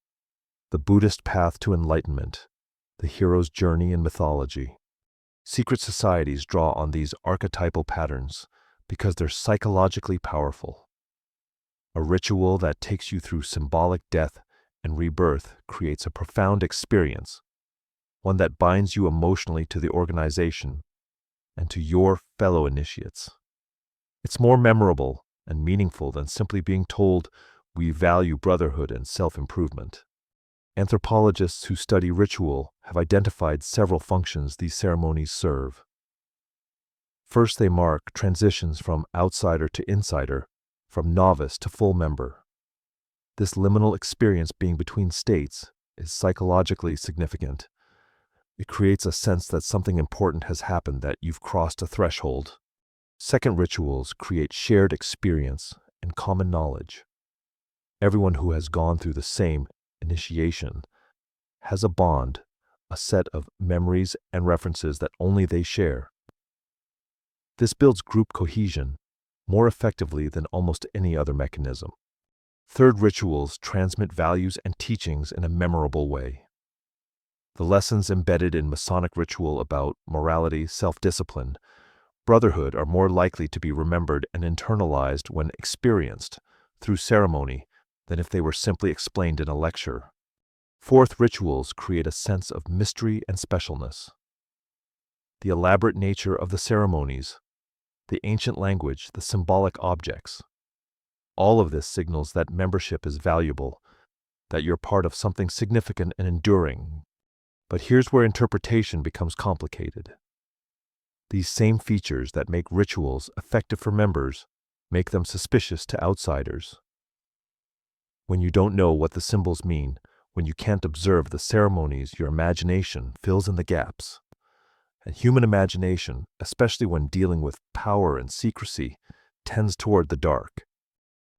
A: the Buddhist path to enlightenment, the hero's journey in mythology. Secret societies draw on these archetypal patterns because they're psychologically powerful. A ritual that takes you through symbolic death and rebirth creates a profound experience, one that binds you emotionally to the organization and to your fellow initiates. It's more memorable and meaningful than simply being told, "We value brotherhood and self-improvement." Anthropologists who study ritual have identified several functions these ceremonies serve. First, they mark transitions from outsider to insider, from novice to full member. This liminal experience, being between states, is psychologically significant. It creates a sense that something important has happened, that you've crossed a threshold. Second, rituals create shared experience and common knowledge. Everyone who has gone through the same initiation has a bond, a set of memories and references that only they share. This builds group cohesion more effectively than almost any other mechanism. Third, rituals transmit values and teachings in a memorable way. The lessons embedded in Masonic ritual about morality, self-discipline, brotherhood are more likely to be remembered and internalized when experienced through ceremony than if they were simply explained in a lecture. Fourth, rituals create a sense of mystery and specialness. The elaborate nature of the ceremonies, the ancient language, the symbolic objects, all of this signals that membership is valuable, that you're part of something significant and enduring. But here's where interpretation becomes complicated. These same features that make rituals effective for members make them suspicious to outsiders. When you don't know what the symbols mean, when you can't observe the ceremonies, your imagination fills in the gaps. And human imagination, especially when dealing with power and secrecy, tends toward the dark.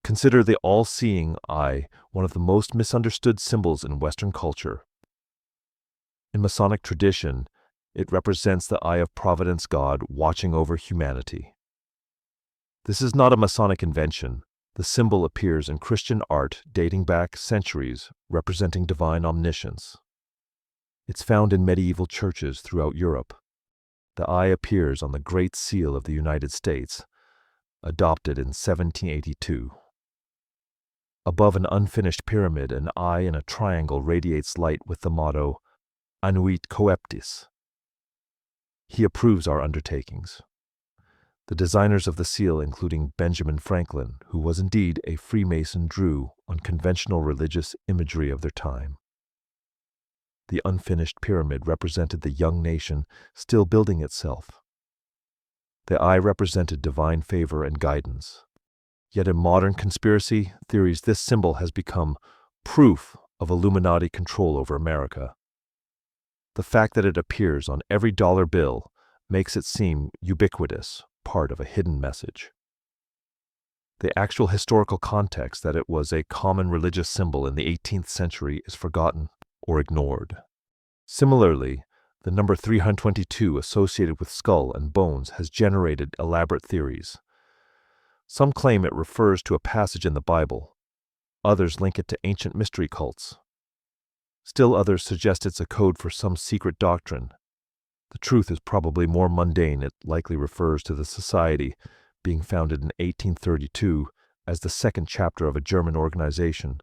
A: Consider the all-seeing eye, one of the most misunderstood symbols in Western culture. In Masonic tradition, it represents the eye of Providence, God watching over humanity. This is not a Masonic invention. The symbol appears in Christian art dating back centuries, representing divine omniscience. It's found in medieval churches throughout Europe. The eye appears on the Great Seal of the United States, adopted in 1782. Above an unfinished pyramid, an eye in a triangle radiates light with the motto, "Annuit coeptis." He approves our undertakings. The designers of the seal, including Benjamin Franklin, who was indeed a Freemason, drew on conventional religious imagery of their time. The unfinished pyramid represented the young nation still building itself. The eye represented divine favor and guidance. Yet in modern conspiracy theories, this symbol has become proof of Illuminati control over America. The fact that it appears on every dollar bill makes it seem ubiquitous, part of a hidden message. The actual historical context that it was a common religious symbol in the 18th century is forgotten or ignored. Similarly, the number 322 associated with skull and bones has generated elaborate theories. Some claim it refers to a passage in the Bible. Others link it to ancient mystery cults. Still others suggest it's a code for some secret doctrine. The truth is probably more mundane. It likely refers to the society being founded in 1832 as the second chapter of a German organization,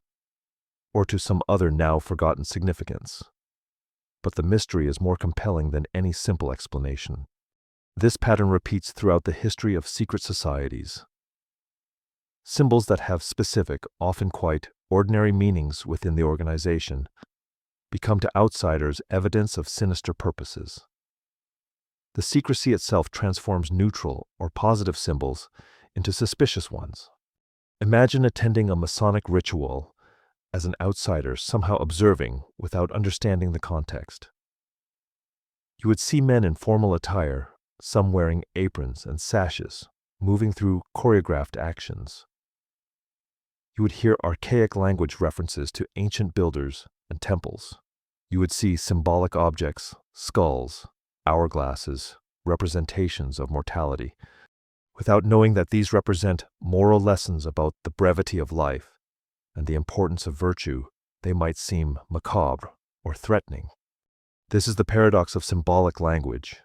A: or to some other now forgotten significance. But the mystery is more compelling than any simple explanation. This pattern repeats throughout the history of secret societies. Symbols that have specific, often quite ordinary meanings within the organization become to outsiders evidence of sinister purposes. The secrecy itself transforms neutral or positive symbols into suspicious ones. Imagine attending a Masonic ritual as an outsider, somehow observing without understanding the context. You would see men in formal attire, some wearing aprons and sashes, moving through choreographed actions. You would hear archaic language references to ancient builders and temples. You would see symbolic objects, skulls, hourglasses, representations of mortality. Without knowing that these represent moral lessons about the brevity of life and the importance of virtue, they might seem macabre or threatening. This is the paradox of symbolic language.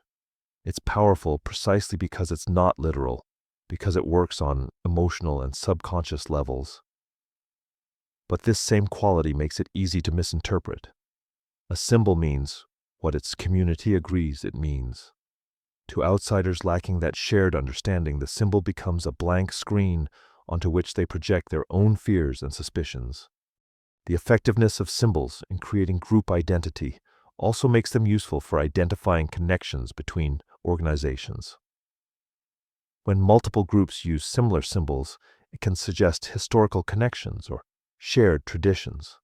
A: It's powerful precisely because it's not literal, because it works on emotional and subconscious levels. But this same quality makes it easy to misinterpret. A symbol means what its community agrees it means. To outsiders lacking that shared understanding, the symbol becomes a blank screen onto which they project their own fears and suspicions. The effectiveness of symbols in creating group identity also makes them useful for identifying connections between organizations. When multiple groups use similar symbols, it can suggest historical connections or shared traditions.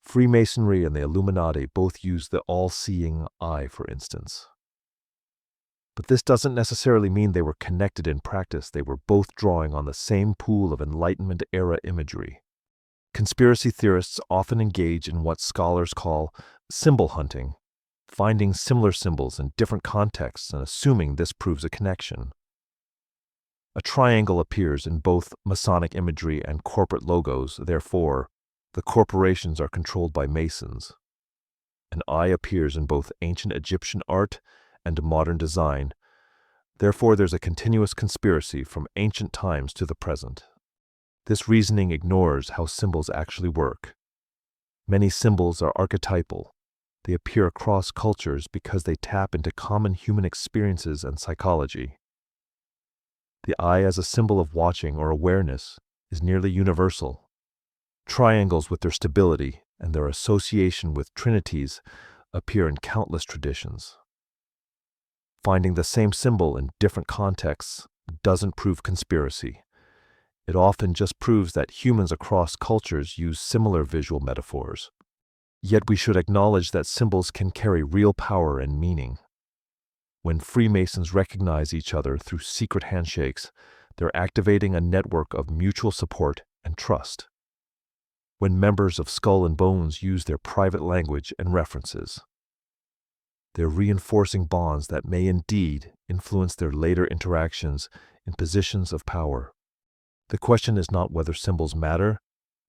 A: Freemasonry and the Illuminati both use the all-seeing eye, for instance. But this doesn't necessarily mean they were connected in practice. They were both drawing on the same pool of Enlightenment-era imagery. Conspiracy theorists often engage in what scholars call symbol hunting, finding similar symbols in different contexts and assuming this proves a connection. A triangle appears in both Masonic imagery and corporate logos, therefore, the corporations are controlled by Masons. An eye appears in both ancient Egyptian art and modern design. Therefore, there's a continuous conspiracy from ancient times to the present. This reasoning ignores how symbols actually work. Many symbols are archetypal. They appear across cultures because they tap into common human experiences and psychology. The eye as a symbol of watching or awareness is nearly universal. Triangles with their stability and their association with trinities appear in countless traditions. Finding the same symbol in different contexts doesn't prove conspiracy. It often just proves that humans across cultures use similar visual metaphors. Yet we should acknowledge that symbols can carry real power and meaning. When Freemasons recognize each other through secret handshakes, they're activating a network of mutual support and trust. When members of Skull and Bones use their private language and references, they're reinforcing bonds that may indeed influence their later interactions in positions of power. The question is not whether symbols matter,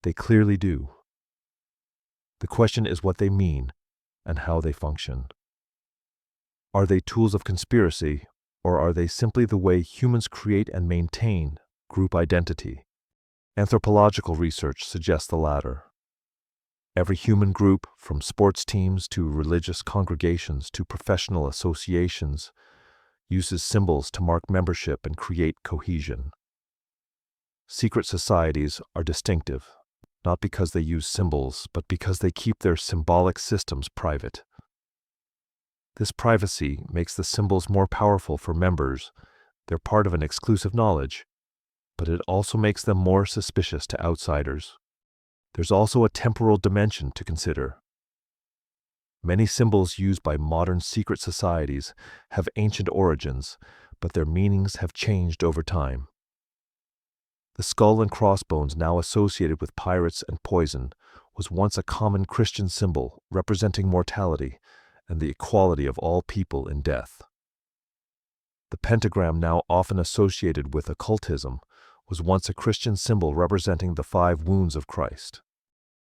A: they clearly do. The question is what they mean and how they function. Are they tools of conspiracy, or are they simply the way humans create and maintain group identity? Anthropological research suggests the latter. Every human group, from sports teams to religious congregations to professional associations, uses symbols to mark membership and create cohesion. Secret societies are distinctive, not because they use symbols, but because they keep their symbolic systems private. This privacy makes the symbols more powerful for members. They're part of an exclusive knowledge, but it also makes them more suspicious to outsiders. There's also a temporal dimension to consider. Many symbols used by modern secret societies have ancient origins, but their meanings have changed over time. The skull and crossbones now associated with pirates and poison was once a common Christian symbol representing mortality and the equality of all people in death. The pentagram, now often associated with occultism, was once a Christian symbol representing the 5 wounds of Christ.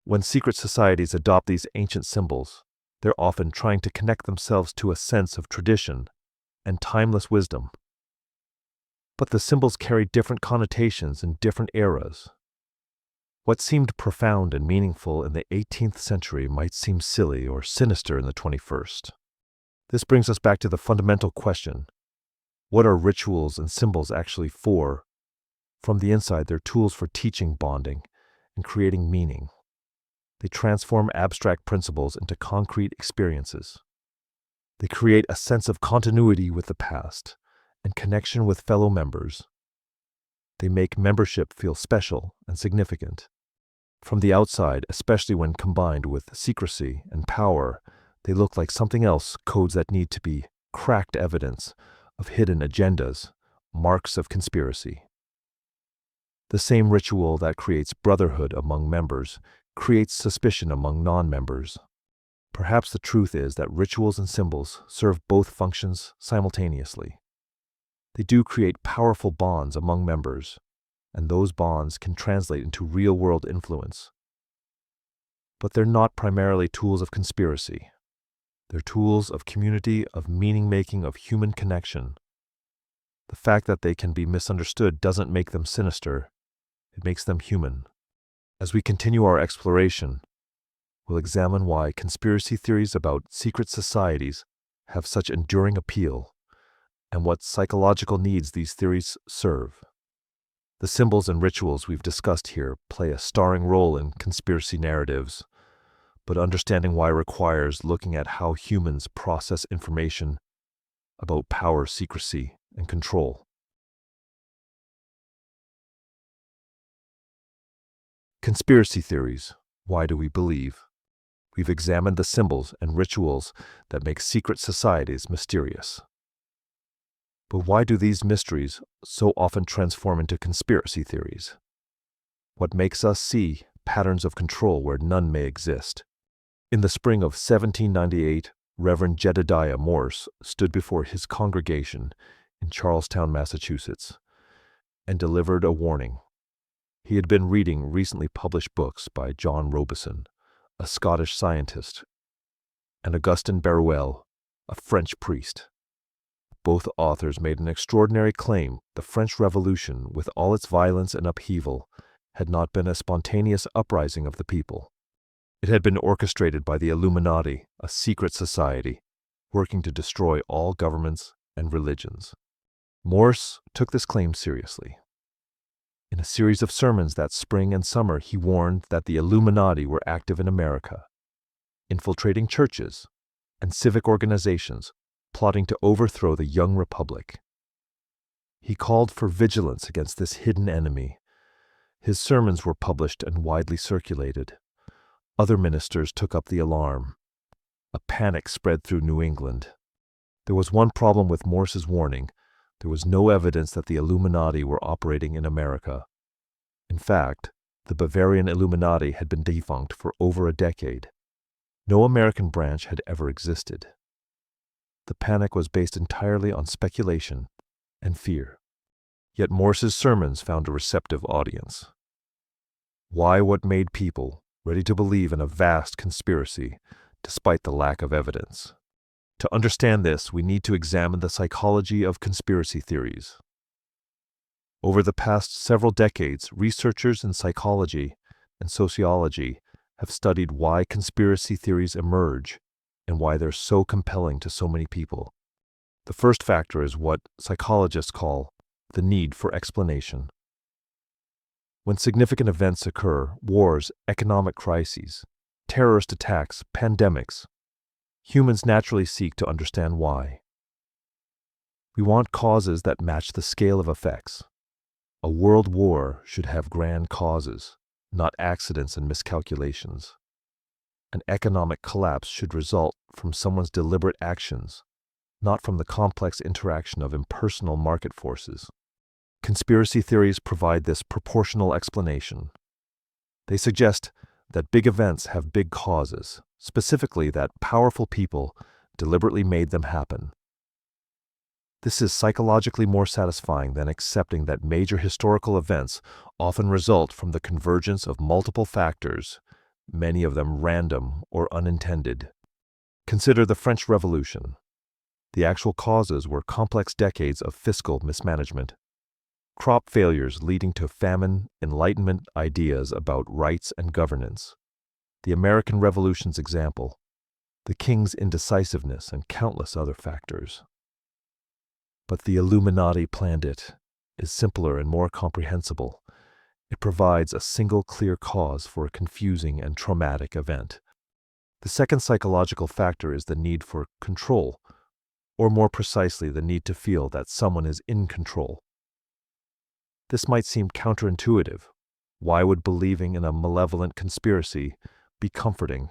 A: When secret societies adopt these ancient symbols, they're often trying to connect themselves to a sense of tradition and timeless wisdom. But the symbols carry different connotations in different eras. What seemed profound and meaningful in the 18th century might seem silly or sinister in the 21st. This brings us back to the fundamental question: what are rituals and symbols actually for? From the inside, they're tools for teaching, bonding, and creating meaning. They transform abstract principles into concrete experiences. They create a sense of continuity with the past and connection with fellow members. They make membership feel special and significant. From the outside, especially when combined with secrecy and power, they look like something else, codes that need to be cracked, evidence of hidden agendas, marks of conspiracy. The same ritual that creates brotherhood among members creates suspicion among non-members. Perhaps the truth is that rituals and symbols serve both functions simultaneously. They do create powerful bonds among members, and those bonds can translate into real-world influence. But they're not primarily tools of conspiracy. They're tools of community, of meaning-making, of human connection. The fact that they can be misunderstood doesn't make them sinister. It makes them human. As we continue our exploration, we'll examine why conspiracy theories about secret societies have such enduring appeal, and what psychological needs these theories serve. The symbols and rituals we've discussed here play a starring role in conspiracy narratives, but understanding why requires looking at how humans process information about power, secrecy, and control. Conspiracy theories. Why do we believe? We've examined the symbols and rituals that make secret societies mysterious. But why do these mysteries so often transform into conspiracy theories? What makes us see patterns of control where none may exist? In the spring of 1798, Reverend Jedediah Morse stood before his congregation in Charlestown, Massachusetts, and delivered a warning. He had been reading recently published books by John Robison, a Scottish scientist, and Augustin Beruel, a French priest. Both authors made an extraordinary claim: the French Revolution, with all its violence and upheaval, had not been a spontaneous uprising of the people. It had been orchestrated by the Illuminati, a secret society, working to destroy all governments and religions. Morse took this claim seriously. In a series of sermons that spring and summer, he warned that the Illuminati were active in America, infiltrating churches and civic organizations, plotting to overthrow the young republic. He called for vigilance against this hidden enemy. His sermons were published and widely circulated. Other ministers took up the alarm. A panic spread through New England. There was one problem with Morse's warning. There was no evidence that the Illuminati were operating in America. In fact, the Bavarian Illuminati had been defunct for over a decade. No American branch had ever existed. The panic was based entirely on speculation and fear. Yet Morse's sermons found a receptive audience. Why? What made people ready to believe in a vast conspiracy, despite the lack of evidence? To understand this, we need to examine the psychology of conspiracy theories. Over the past several decades, researchers in psychology and sociology have studied why conspiracy theories emerge and why they're so compelling to so many people. The first factor is what psychologists call the need for explanation. When significant events occur, wars, economic crises, terrorist attacks, pandemics, humans naturally seek to understand why. We want causes that match the scale of effects. A world war should have grand causes, not accidents and miscalculations. An economic collapse should result from someone's deliberate actions, not from the complex interaction of impersonal market forces. Conspiracy theories provide this proportional explanation. They suggest that big events have big causes, specifically that powerful people deliberately made them happen. This is psychologically more satisfying than accepting that major historical events often result from the convergence of multiple factors, many of them random or unintended. Consider the French Revolution. The actual causes were complex decades of fiscal mismanagement, crop failures leading to famine, Enlightenment ideas about rights and governance. The American Revolution's example, the king's indecisiveness and countless other factors. But the Illuminati planned it is simpler and more comprehensible. It provides a single clear cause for a confusing and traumatic event. The second psychological factor is the need for control, or more precisely, the need to feel that someone is in control. This might seem counterintuitive. Why would believing in a malevolent conspiracy be comforting?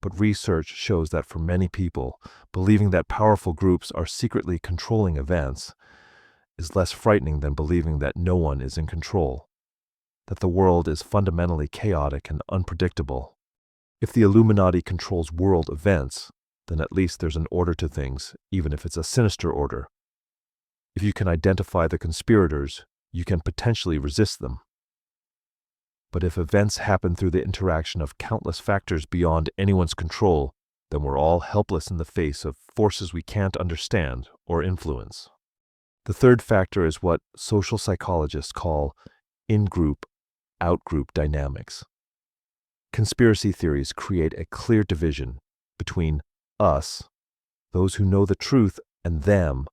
A: But research shows that for many people, believing that powerful groups are secretly controlling events is less frightening than believing that no one is in control, that the world is fundamentally chaotic and unpredictable. If the Illuminati controls world events, then at least there's an order to things, even if it's a sinister order. If you can identify the conspirators, you can potentially resist them. But if events happen through the interaction of countless factors beyond anyone's control, then we're all helpless in the face of forces we can't understand or influence. The third factor is what social psychologists call in-group, out-group dynamics. Conspiracy theories create a clear division between us, those who know the truth, and them,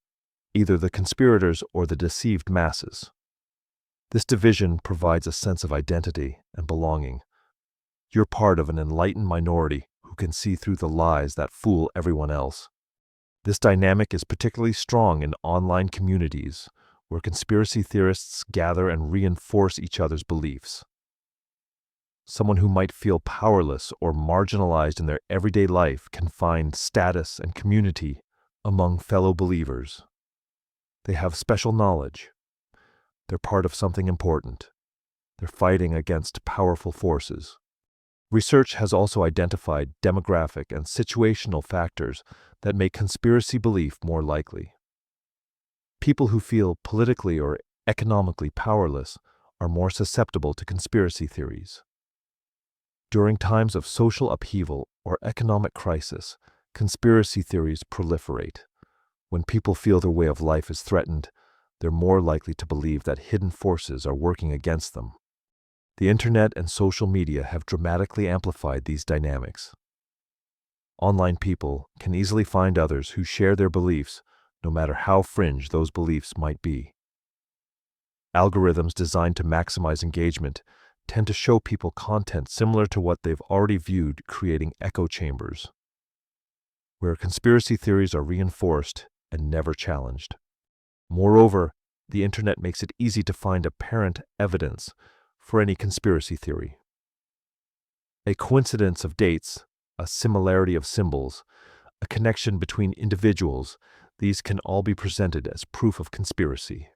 A: either the conspirators or the deceived masses. This division provides a sense of identity and belonging. You're part of an enlightened minority who can see through the lies that fool everyone else. This dynamic is particularly strong in online communities where conspiracy theorists gather and reinforce each other's beliefs. Someone who might feel powerless or marginalized in their everyday life can find status and community among fellow believers. They have special knowledge. They're part of something important. They're fighting against powerful forces. Research has also identified demographic and situational factors that make conspiracy belief more likely. People who feel politically or economically powerless are more susceptible to conspiracy theories. During times of social upheaval or economic crisis, conspiracy theories proliferate. When people feel their way of life is threatened, they're more likely to believe that hidden forces are working against them. The internet and social media have dramatically amplified these dynamics. Online people can easily find others who share their beliefs, no matter how fringe those beliefs might be. Algorithms designed to maximize engagement tend to show people content similar to what they've already viewed, creating echo chambers, where conspiracy theories are reinforced and never challenged. Moreover, the internet makes it easy to find apparent evidence for any conspiracy theory. A coincidence of dates, a similarity of symbols, a connection between individuals, these can all be presented as proof of conspiracy.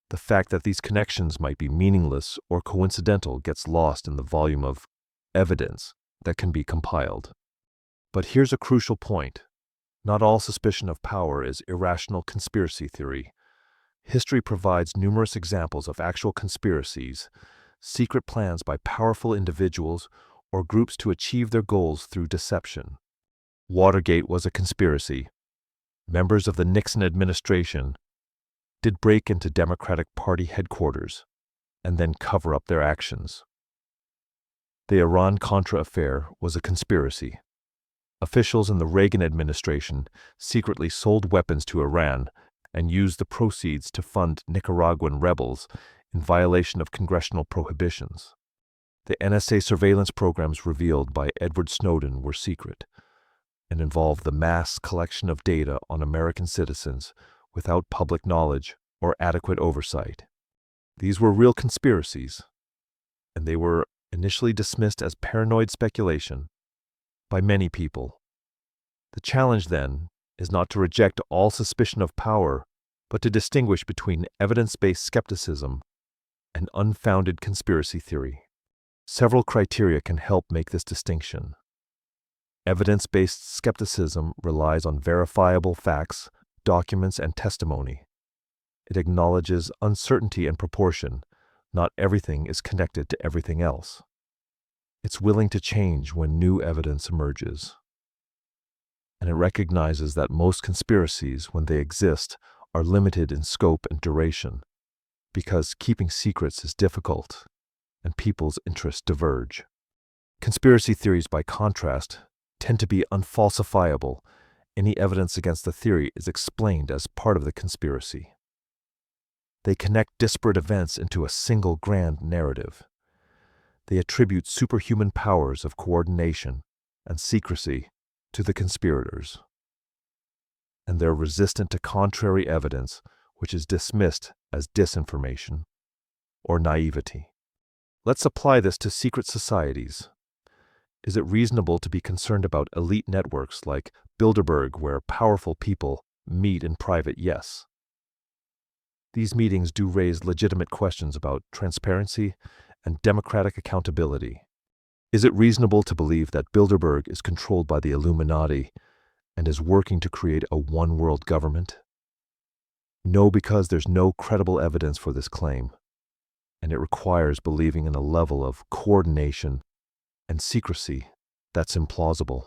A: The fact that these connections might be meaningless or coincidental gets lost in the volume of evidence that can be compiled. But here's a crucial point. Not all suspicion of power is irrational conspiracy theory. History provides numerous examples of actual conspiracies, secret plans by powerful individuals or groups to achieve their goals through deception. Watergate was a conspiracy. Members of the Nixon administration did break into Democratic Party headquarters and then cover up their actions. The Iran-Contra affair was a conspiracy. Officials in the Reagan administration secretly sold weapons to Iran and used the proceeds to fund Nicaraguan rebels in violation of congressional prohibitions. The NSA surveillance programs revealed by Edward Snowden were secret and involved the mass collection of data on American citizens without public knowledge or adequate oversight. These were real conspiracies, and they were initially dismissed as paranoid speculation by many people. The challenge, then, is not to reject all suspicion of power, but to distinguish between evidence-based skepticism and unfounded conspiracy theory. Several criteria can help make this distinction. Evidence-based skepticism relies on verifiable facts, documents, and testimony. It acknowledges uncertainty and proportion. Not everything is connected to everything else. It's willing to change when new evidence emerges. And it recognizes that most conspiracies, when they exist, are limited in scope and duration, because keeping secrets is difficult, and people's interests diverge. Conspiracy theories, by contrast, tend to be unfalsifiable. Any evidence against the theory is explained as part of the conspiracy. They connect disparate events into a single grand narrative. They attribute superhuman powers of coordination and secrecy to the conspirators. And they're resistant to contrary evidence, which is dismissed as disinformation or naivety. Let's apply this to secret societies. Is it reasonable to be concerned about elite networks like Bilderberg, where powerful people meet in private? Yes. These meetings do raise legitimate questions about transparency and democratic accountability. Is it reasonable to believe that Bilderberg is controlled by the Illuminati and is working to create a one-world government? No, because there's no credible evidence for this claim, and it requires believing in a level of coordination and secrecy that's implausible.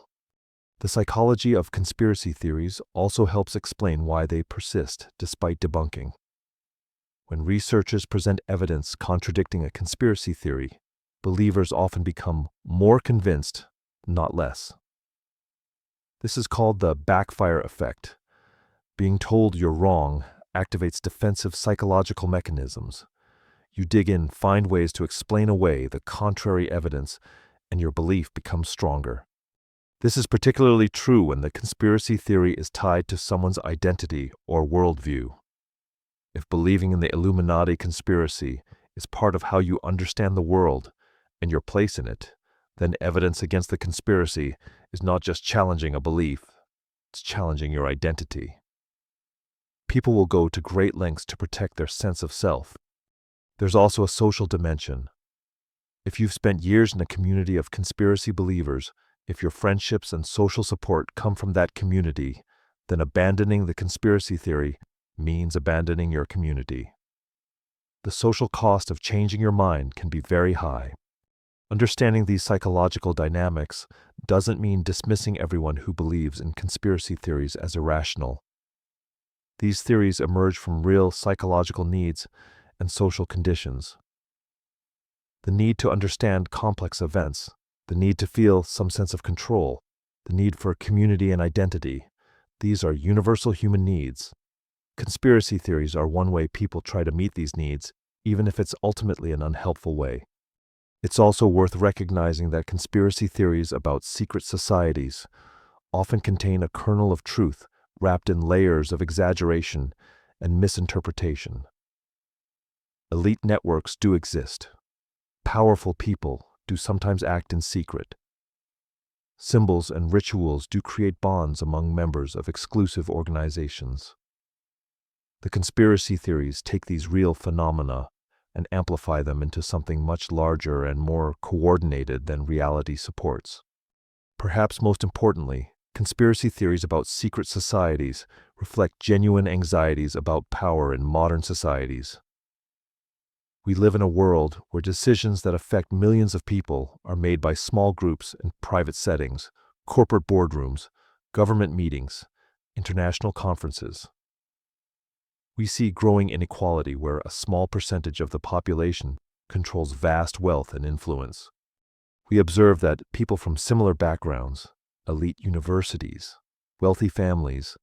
A: The psychology of conspiracy theories also helps explain why they persist despite debunking. When researchers present evidence contradicting a conspiracy theory, believers often become more convinced, not less. This is called the backfire effect. Being told you're wrong activates defensive psychological mechanisms. You dig in, find ways to explain away the contrary evidence, and your belief becomes stronger. This is particularly true when the conspiracy theory is tied to someone's identity or worldview. If believing in the Illuminati conspiracy is part of how you understand the world and your place in it, then evidence against the conspiracy is not just challenging a belief, it's challenging your identity. People will go to great lengths to protect their sense of self. There's also a social dimension. If you've spent years in a community of conspiracy believers, if your friendships and social support come from that community, then abandoning the conspiracy theory means abandoning your community. The social cost of changing your mind can be very high. Understanding these psychological dynamics doesn't mean dismissing everyone who believes in conspiracy theories as irrational. These theories emerge from real psychological needs and social conditions. The need to understand complex events, the need to feel some sense of control, the need for community and identity, these are universal human needs. Conspiracy theories are one way people try to meet these needs, even if it's ultimately an unhelpful way. It's also worth recognizing that conspiracy theories about secret societies often contain a kernel of truth wrapped in layers of exaggeration and misinterpretation. Elite networks do exist. Powerful people do sometimes act in secret. Symbols and rituals do create bonds among members of exclusive organizations. The conspiracy theories take these real phenomena and amplify them into something much larger and more coordinated than reality supports. Perhaps most importantly, conspiracy theories about secret societies reflect genuine anxieties about power in modern societies. We live in a world where decisions that affect millions of people are made by small groups in private settings, corporate boardrooms, government meetings, international conferences. We see growing inequality where a small percentage of the population controls vast wealth and influence. We observe that people from similar backgrounds, elite universities, wealthy families,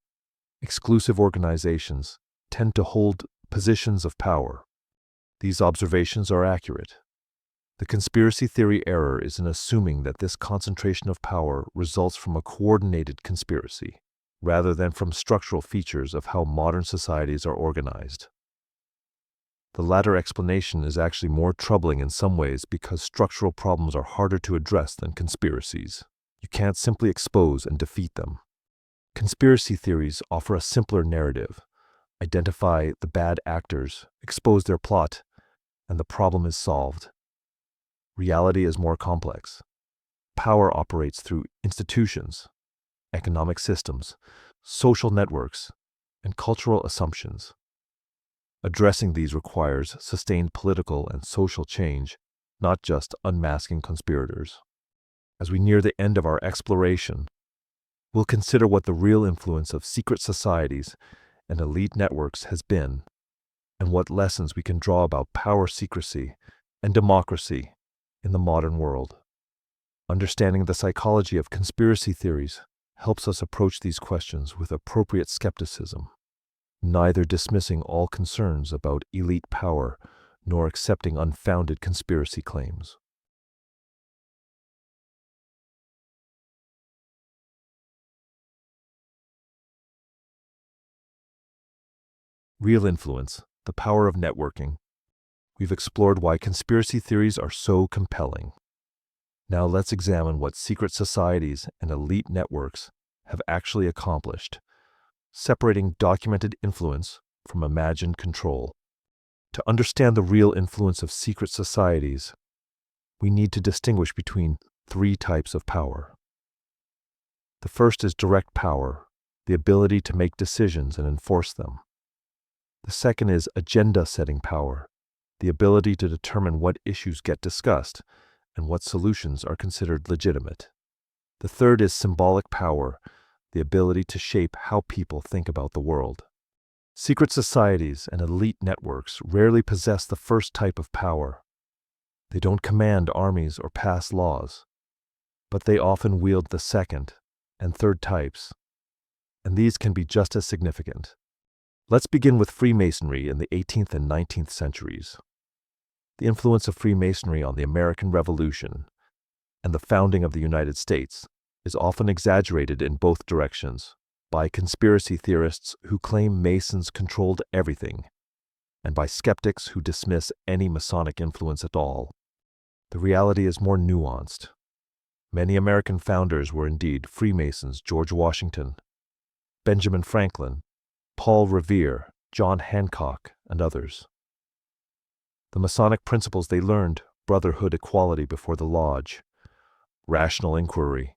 A: exclusive organizations tend to hold positions of power. These observations are accurate. The conspiracy theory error is in assuming that this concentration of power results from a coordinated conspiracy, rather than from structural features of how modern societies are organized. The latter explanation is actually more troubling in some ways because structural problems are harder to address than conspiracies. You can't simply expose and defeat them. Conspiracy theories offer a simpler narrative. Identify the bad actors, expose their plot, and the problem is solved. Reality is more complex. Power operates through institutions, economic systems, social networks, and cultural assumptions. Addressing these requires sustained political and social change, not just unmasking conspirators. As we near the end of our exploration, we'll consider what the real influence of secret societies and elite networks has been, and what lessons we can draw about power secrecy and democracy in the modern world. Understanding the psychology of conspiracy theories helps us approach these questions with appropriate skepticism, neither dismissing all concerns about elite power nor accepting unfounded conspiracy claims. Real influence, the power of networking. We've explored why conspiracy theories are so compelling. Now let's examine what secret societies and elite networks have actually accomplished, separating documented influence from imagined control. To understand the real influence of secret societies, we need to distinguish between three types of power. The first is direct power, the ability to make decisions and enforce them. The second is agenda-setting power, the ability to determine what issues get discussed and what solutions are considered legitimate. The third is symbolic power, the ability to shape how people think about the world. Secret societies and elite networks rarely possess the first type of power. They don't command armies or pass laws, but they often wield the second and third types, and these can be just as significant. Let's begin with Freemasonry in the 18th and 19th centuries. The influence of Freemasonry on the American Revolution and the founding of the United States is often exaggerated in both directions by conspiracy theorists who claim Masons controlled everything, and by skeptics who dismiss any Masonic influence at all. The reality is more nuanced. Many American founders were indeed Freemasons: George Washington, Benjamin Franklin, Paul Revere, John Hancock, and others. The Masonic principles they learned: brotherhood, equality before the lodge, rational inquiry,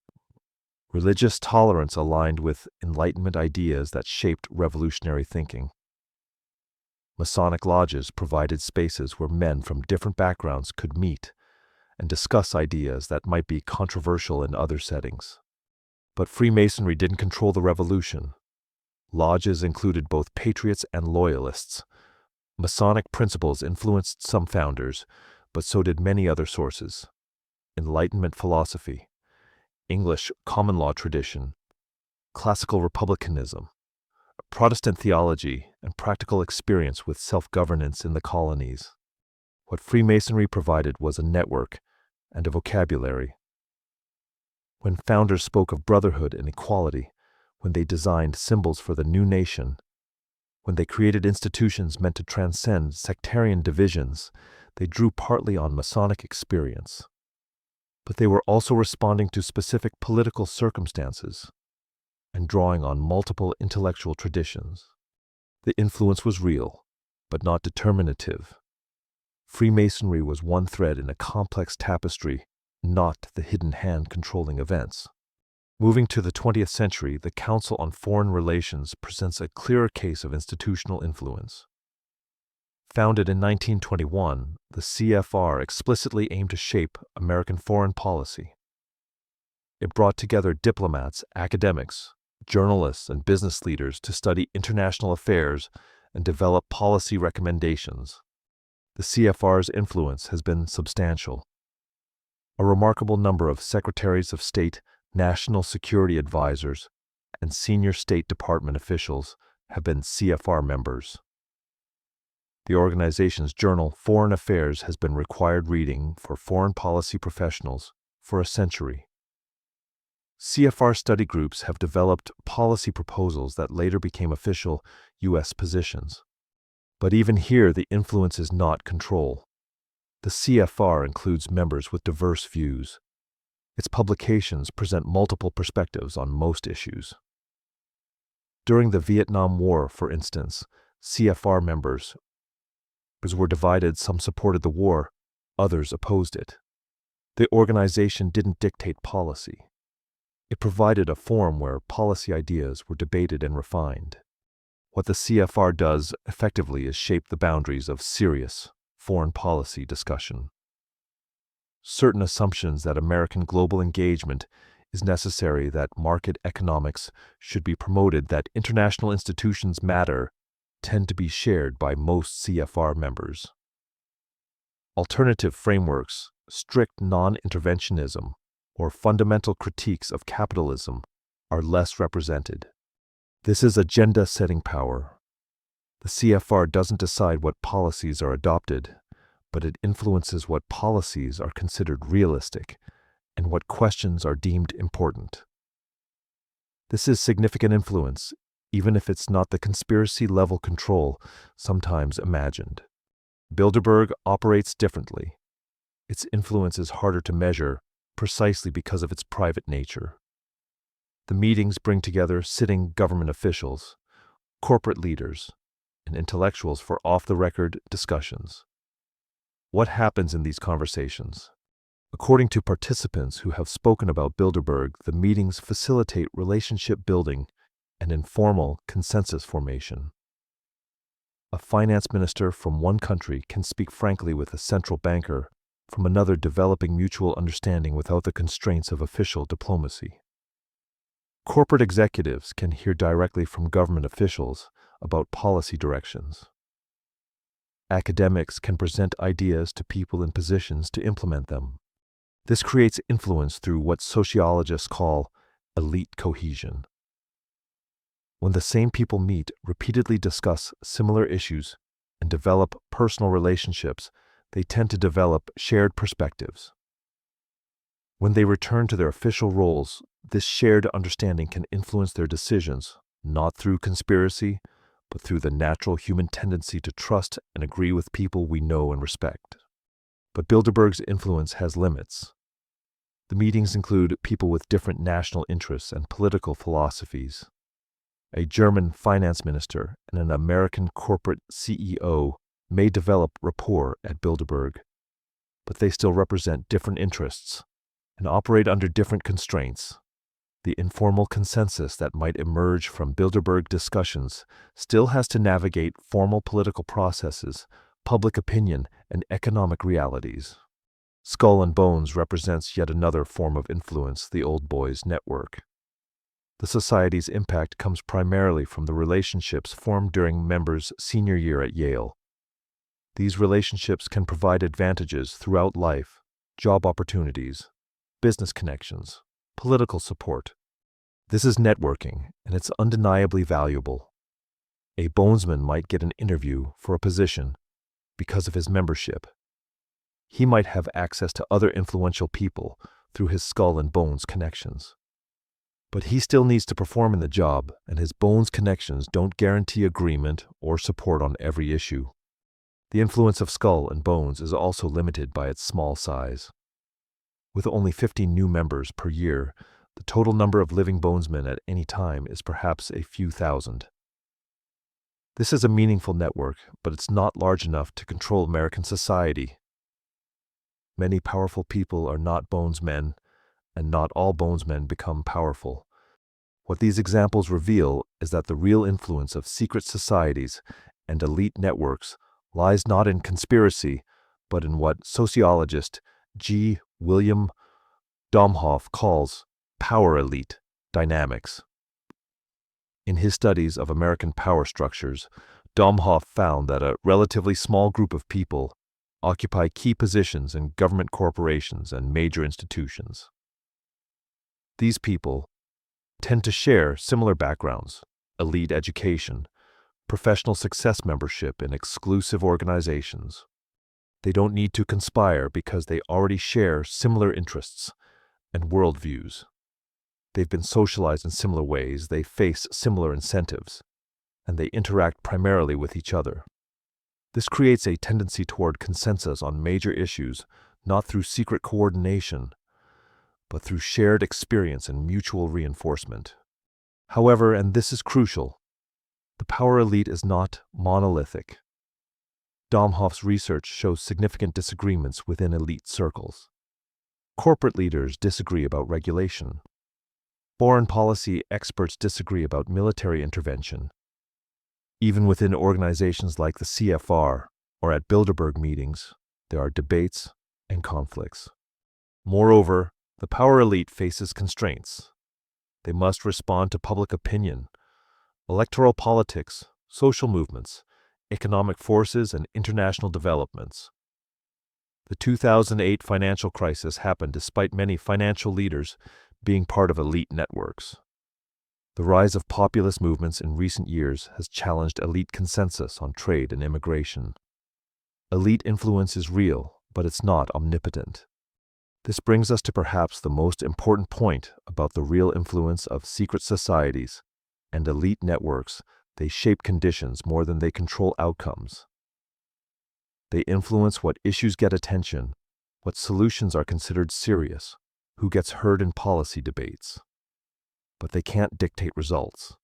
A: religious tolerance aligned with Enlightenment ideas that shaped revolutionary thinking. Masonic lodges provided spaces where men from different backgrounds could meet and discuss ideas that might be controversial in other settings. But Freemasonry didn't control the revolution. Lodges included both patriots and loyalists. Masonic principles influenced some founders, but so did many other sources: Enlightenment philosophy, English common law tradition, classical republicanism, Protestant theology, and practical experience with self-governance in the colonies. What Freemasonry provided was a network and a vocabulary. When founders spoke of brotherhood and equality, when they designed symbols for the new nation, when they created institutions meant to transcend sectarian divisions, they drew partly on Masonic experience. But they were also responding to specific political circumstances and drawing on multiple intellectual traditions. The influence was real, but not determinative. Freemasonry was one thread in a complex tapestry, not the hidden hand controlling events. Moving to the 20th century, the Council on Foreign Relations presents a clearer case of institutional influence. Founded in 1921, the CFR explicitly aimed to shape American foreign policy. It brought together diplomats, academics, journalists, and business leaders to study international affairs and develop policy recommendations. The CFR's influence has been substantial. A remarkable number of secretaries of state, national security advisors, and senior State Department officials have been CFR members. The organization's journal, Foreign Affairs, has been required reading for foreign policy professionals for a century. CFR study groups have developed policy proposals that later became official U.S. positions. But even here, the influence is not control. The CFR includes members with diverse views. Its publications present multiple perspectives on most issues. During the Vietnam War, for instance, CFR members were divided. Some supported the war, others opposed it. The organization didn't dictate policy. It provided a forum where policy ideas were debated and refined. What the CFR does effectively is shape the boundaries of serious foreign policy discussion. Certain assumptions that American global engagement is necessary, that market economics should be promoted, that international institutions matter, tend to be shared by most CFR members. Alternative frameworks, strict non-interventionism, or fundamental critiques of capitalism are less represented. This is agenda-setting power. The CFR doesn't decide what policies are adopted, but it influences what policies are considered realistic and what questions are deemed important. This is significant influence, even if it's not the conspiracy-level control sometimes imagined. Bilderberg operates differently. Its influence is harder to measure precisely because of its private nature. The meetings bring together sitting government officials, corporate leaders, and intellectuals for off-the-record discussions. What happens in these conversations? According to participants who have spoken about Bilderberg, the meetings facilitate relationship building and informal consensus formation. A finance minister from one country can speak frankly with a central banker from another, developing mutual understanding without the constraints of official diplomacy. Corporate executives can hear directly from government officials about policy directions. Academics can present ideas to people in positions to implement them. This creates influence through what sociologists call elite cohesion. When the same people meet, repeatedly discuss similar issues, and develop personal relationships, they tend to develop shared perspectives. When they return to their official roles, this shared understanding can influence their decisions, not through conspiracy, but through the natural human tendency to trust and agree with people we know and respect. But Bilderberg's influence has limits. The meetings include people with different national interests and political philosophies. A German finance minister and an American corporate CEO may develop rapport at Bilderberg, but they still represent different interests and operate under different constraints. The informal consensus that might emerge from Bilderberg discussions still has to navigate formal political processes, public opinion, and economic realities. Skull and Bones represents yet another form of influence, the Old Boys Network. The society's impact comes primarily from the relationships formed during members' senior year at Yale. These relationships can provide advantages throughout life, job opportunities, business connections, political support. This is networking, and it's undeniably valuable. A bonesman might get an interview for a position because of his membership. He might have access to other influential people through his Skull and Bones connections. But he still needs to perform in the job, and his Bones connections don't guarantee agreement or support on every issue. The influence of Skull and Bones is also limited by its small size. With only 15 new members per year, the total number of living bonesmen at any time is perhaps a few thousand. This is a meaningful network, but it's not large enough to control American society. Many powerful people are not bonesmen, and not all bonesmen become powerful. What these examples reveal is that the real influence of secret societies and elite networks lies not in conspiracy, but in what sociologist G. William Domhoff calls power elite dynamics. In his studies of American power structures, Domhoff found that a relatively small group of people occupy key positions in government corporations and major institutions. These people tend to share similar backgrounds, elite education, professional success membership in exclusive organizations. They don't need to conspire because they already share similar interests and worldviews. They've been socialized in similar ways, they face similar incentives, and they interact primarily with each other. This creates a tendency toward consensus on major issues, not through secret coordination, but through shared experience and mutual reinforcement. However, and this is crucial, the power elite is not monolithic. Domhoff's research shows significant disagreements within elite circles. Corporate leaders disagree about regulation. Foreign policy experts disagree about military intervention. Even within organizations like the CFR or at Bilderberg meetings, there are debates and conflicts. Moreover, the power elite faces constraints. They must respond to public opinion, electoral politics, social movements, economic forces, and international developments. The 2008 financial crisis happened despite many financial leaders being part of elite networks. The rise of populist movements in recent years has challenged elite consensus on trade and immigration. Elite influence is real, but it's not omnipotent. This brings us to perhaps the most important point about the real influence of secret societies and elite networks. They shape conditions more than they control outcomes. They influence what issues get attention, what solutions are considered serious, who gets heard in policy debates. But they can't dictate results.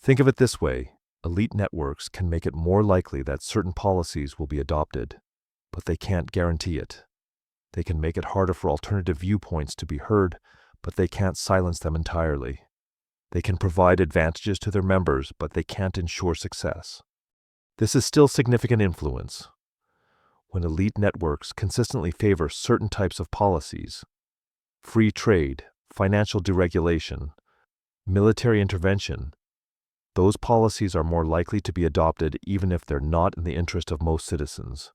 A: Think of it this way: elite networks can make it more likely that certain policies will be adopted, but they can't guarantee it. They can make it harder for alternative viewpoints to be heard, but they can't silence them entirely. They can provide advantages to their members, but they can't ensure success. This is still significant influence. When elite networks consistently favor certain types of policies, free trade, financial deregulation, military intervention, those policies are more likely to be adopted even if they're not in the interest of most citizens.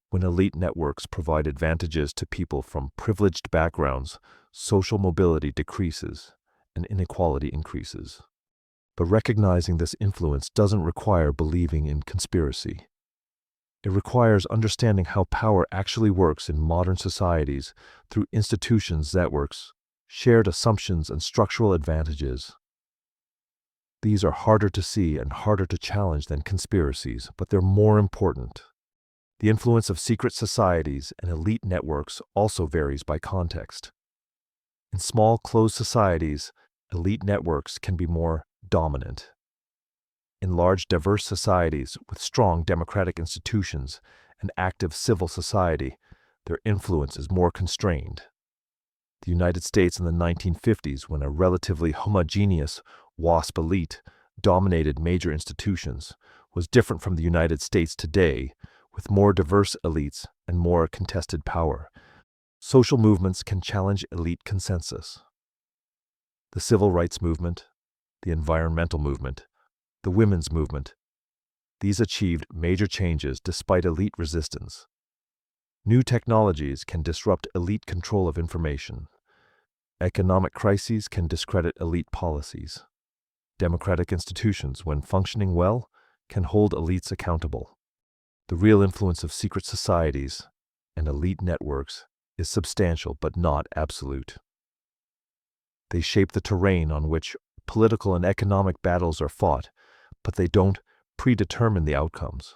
A: When elite networks provide advantages to people from privileged backgrounds, social mobility decreases and inequality increases. But recognizing this influence doesn't require believing in conspiracy. It requires understanding how power actually works in modern societies through institutions, networks, shared assumptions, and structural advantages. These are harder to see and harder to challenge than conspiracies, but they're more important. The influence of secret societies and elite networks also varies by context. In small, closed societies, elite networks can be more dominant. In large, diverse societies with strong democratic institutions and active civil society, their influence is more constrained. The United States in the 1950s, when a relatively homogeneous WASP elite dominated major institutions, was different from the United States today, with more diverse elites and more contested power. Social movements can challenge elite consensus. The civil rights movement, the environmental movement, the women's movement, these achieved major changes despite elite resistance. New technologies can disrupt elite control of information. Economic crises can discredit elite policies. Democratic institutions, when functioning well, can hold elites accountable. The real influence of secret societies and elite networks is substantial but not absolute. They shape the terrain on which political and economic battles are fought, but they don't predetermine the outcomes.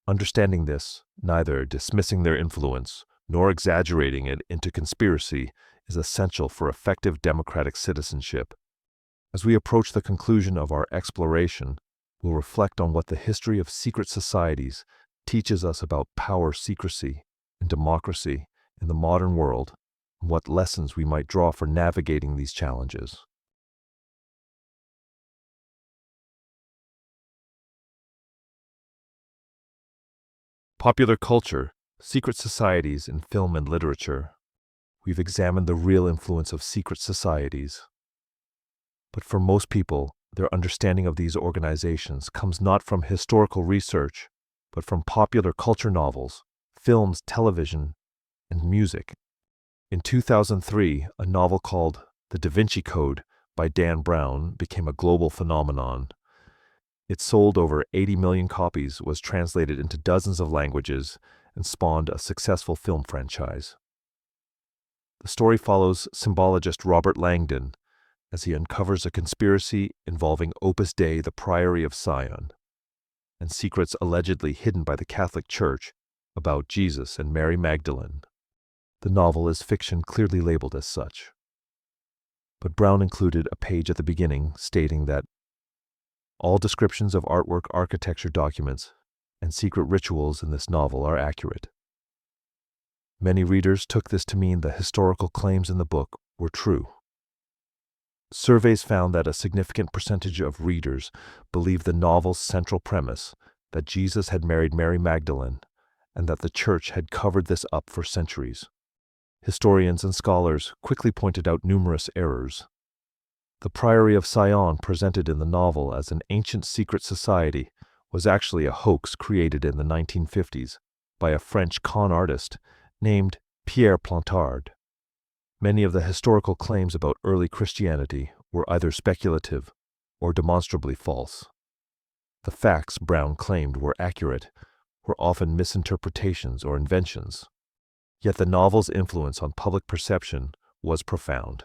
A: Understanding this, neither dismissing their influence nor exaggerating it into conspiracy, is essential for effective democratic citizenship. As we approach the conclusion of our exploration, we'll reflect on what the history of secret societies teaches us about power, secrecy, and democracy in the modern world, and what lessons we might draw for navigating these challenges. Popular culture, secret societies in film and literature. We've examined the real influence of secret societies. But for most people, their understanding of these organizations comes not from historical research, but from popular culture novels, films, television, and music. In 2003, a novel called The Da Vinci Code by Dan Brown became a global phenomenon. It sold over 80 million copies, was translated into dozens of languages, and spawned a successful film franchise. The story follows symbologist Robert Langdon as he uncovers a conspiracy involving Opus Dei, the Priory of Sion, and secrets allegedly hidden by the Catholic Church about Jesus and Mary Magdalene. The novel is fiction clearly labeled as such. But Brown included a page at the beginning stating that all descriptions of artwork, architecture, documents, and secret rituals in this novel are accurate. Many readers took this to mean the historical claims in the book were true. Surveys found that a significant percentage of readers believed the novel's central premise, that Jesus had married Mary Magdalene, and that the Church had covered this up for centuries. Historians and scholars quickly pointed out numerous errors. The Priory of Sion, presented in the novel as an ancient secret society, was actually a hoax created in the 1950s by a French con artist named Pierre Plantard. Many of the historical claims about early Christianity were either speculative or demonstrably false. The facts Brown claimed were accurate were often misinterpretations or inventions. Yet the novel's influence on public perception was profound.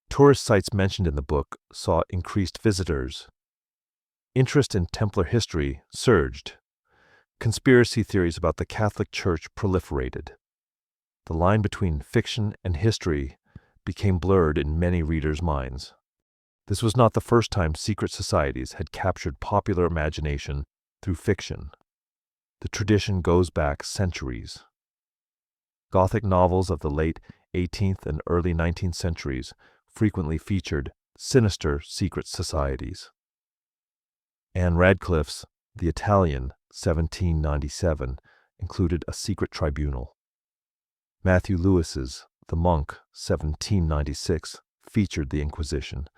A: Tourist sites mentioned in the book saw increased visitors. Interest in Templar history surged. Conspiracy theories about the Catholic Church proliferated. The line between fiction and history became blurred in many readers' minds. This was not the first time secret societies had captured popular imagination through fiction. The tradition goes back centuries. Gothic novels of the late 18th and early 19th centuries frequently featured sinister secret societies. Anne Radcliffe's The Italian, 1797, included a secret tribunal. Matthew Lewis's The Monk, 1796, featured the Inquisition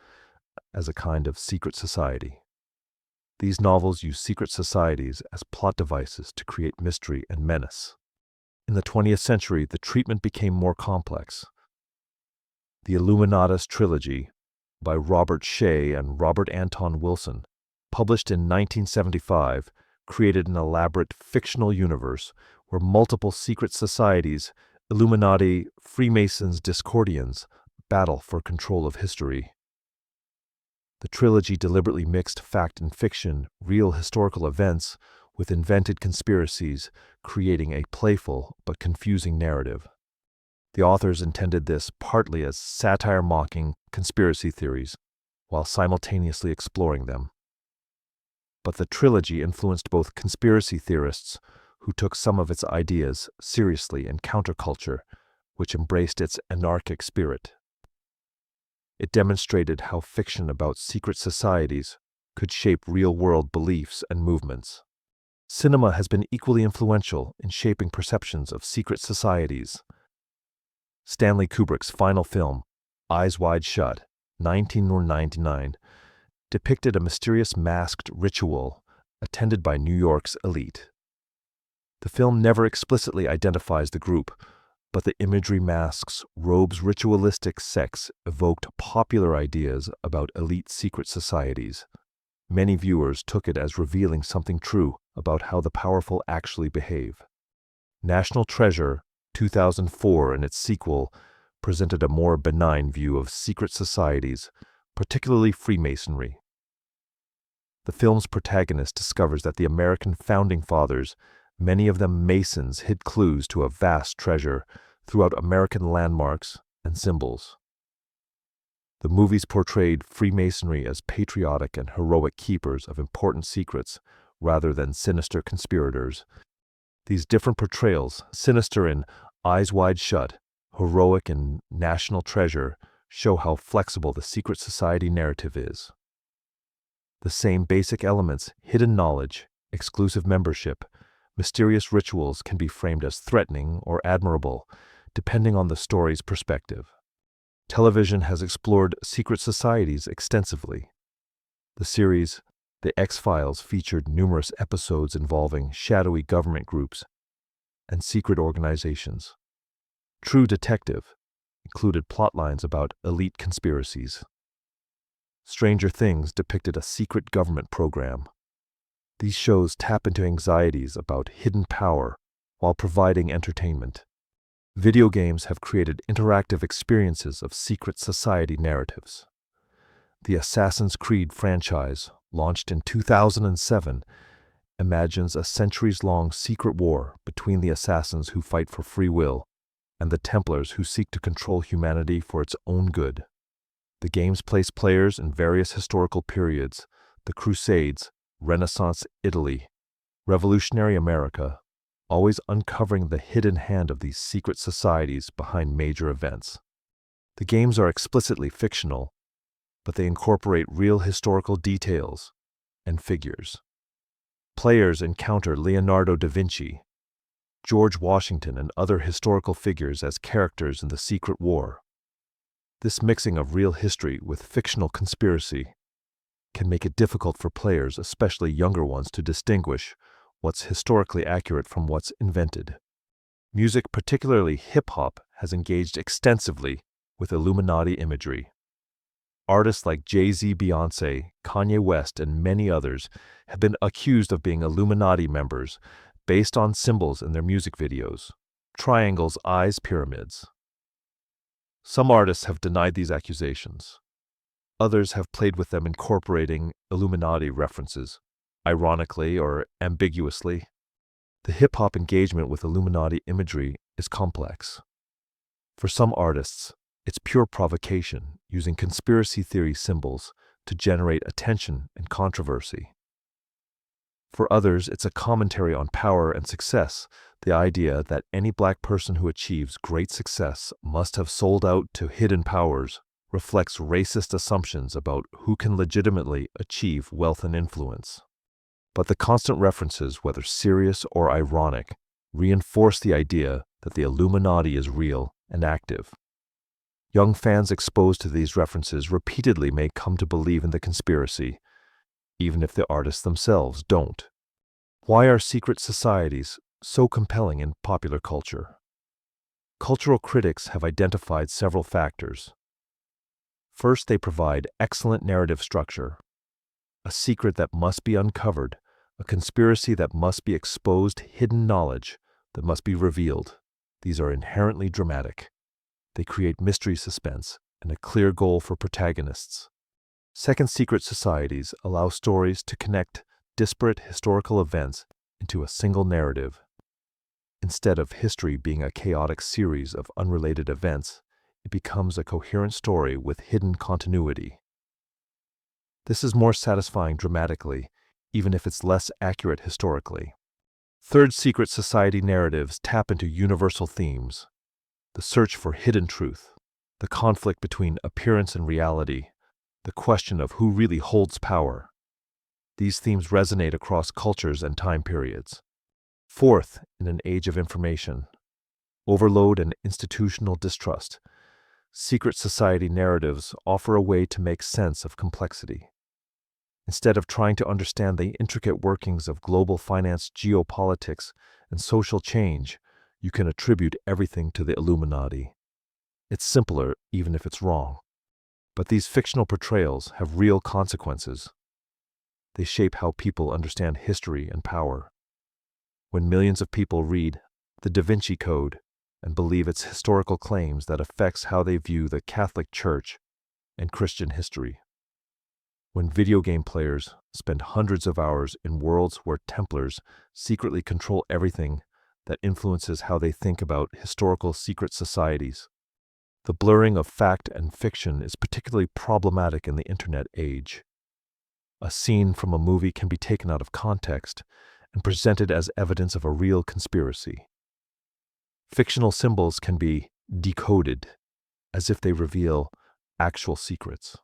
A: as a kind of secret society. These novels use secret societies as plot devices to create mystery and menace. In the 20th century, the treatment became more complex. The Illuminatus trilogy by Robert Shea and Robert Anton Wilson, published in 1975, created an elaborate fictional universe where multiple secret societies, Illuminati, Freemasons, Discordians, battle for control of history. The trilogy deliberately mixed fact and fiction, real historical events, with invented conspiracies, creating a playful but confusing narrative. The authors intended this partly as satire mocking conspiracy theories, while simultaneously exploring them. But the trilogy influenced both conspiracy theorists, who took some of its ideas seriously, and counterculture, which embraced its anarchic spirit. It demonstrated how fiction about secret societies could shape real-world beliefs and movements. Cinema has been equally influential in shaping perceptions of secret societies. Stanley Kubrick's final film, Eyes Wide Shut, 1999, depicted a mysterious masked ritual attended by New York's elite. The film never explicitly identifies the group, but the imagery masks robes' ritualistic sex evoked popular ideas about elite secret societies. Many viewers took it as revealing something true about how the powerful actually behave. National Treasure, 2004, and its sequel, presented a more benign view of secret societies, particularly Freemasonry. The film's protagonist discovers that the American founding fathers, many of them Masons, hid clues to a vast treasure throughout American landmarks and symbols. The movies portrayed Freemasonry as patriotic and heroic keepers of important secrets rather than sinister conspirators. These different portrayals, sinister in Eyes Wide Shut, heroic in National Treasure, show how flexible the secret society narrative is. The same basic elements, hidden knowledge, exclusive membership, mysterious rituals, can be framed as threatening or admirable, depending on the story's perspective. Television has explored secret societies extensively. The series The X-Files featured numerous episodes involving shadowy government groups and secret organizations. True Detective included plotlines about elite conspiracies. Stranger Things depicted a secret government program. These shows tap into anxieties about hidden power while providing entertainment. Video games have created interactive experiences of secret society narratives. The Assassin's Creed franchise, launched in 2007, imagines a centuries-long secret war between the assassins who fight for free will and the Templars who seek to control humanity for its own good. The games place players in various historical periods: the Crusades, Renaissance Italy, Revolutionary America, always uncovering the hidden hand of these secret societies behind major events. The games are explicitly fictional, but they incorporate real historical details and figures. Players encounter Leonardo da Vinci, George Washington, and other historical figures as characters in the secret war. This mixing of real history with fictional conspiracy can make it difficult for players, especially younger ones, to distinguish what's historically accurate from what's invented. Music, particularly hip-hop, has engaged extensively with Illuminati imagery. Artists like Jay-Z, Beyoncé, Kanye West, and many others have been accused of being Illuminati members based on symbols in their music videos: triangles, eyes, pyramids. Some artists have denied these accusations. Others have played with them, incorporating Illuminati references, ironically or ambiguously. The hip-hop engagement with Illuminati imagery is complex. For some artists, it's pure provocation, using conspiracy theory symbols to generate attention and controversy. For others, it's a commentary on power and success, the idea that any black person who achieves great success must have sold out to hidden powers reflects racist assumptions about who can legitimately achieve wealth and influence. But the constant references, whether serious or ironic, reinforce the idea that the Illuminati is real and active. Young fans exposed to these references repeatedly may come to believe in the conspiracy, even if the artists themselves don't. Why are secret societies so compelling in popular culture? Cultural critics have identified several factors. First, they provide excellent narrative structure. A secret that must be uncovered, a conspiracy that must be exposed, hidden knowledge that must be revealed. These are inherently dramatic. They create mystery, suspense, and a clear goal for protagonists. Second, secret societies allow stories to connect disparate historical events into a single narrative. Instead of history being a chaotic series of unrelated events, it becomes a coherent story with hidden continuity. This is more satisfying dramatically, even if it's less accurate historically. Third, secret society narratives tap into universal themes: the search for hidden truth, the conflict between appearance and reality, the question of who really holds power. These themes resonate across cultures and time periods. Fourth, in an age of information, overload, and institutional distrust, secret society narratives offer a way to make sense of complexity. Instead of trying to understand the intricate workings of global finance, geopolitics, and social change, you can attribute everything to the Illuminati. It's simpler, even if it's wrong. But these fictional portrayals have real consequences. They shape how people understand history and power. When millions of people read the Da Vinci Code and believe its historical claims, that affects how they view the Catholic Church and Christian history. When video game players spend hundreds of hours in worlds where Templars secretly control everything, that influences how they think about historical secret societies. The blurring of fact and fiction is particularly problematic in the internet age. A scene from a movie can be taken out of context and presented as evidence of a real conspiracy. Fictional symbols can be decoded as if they reveal actual secrets.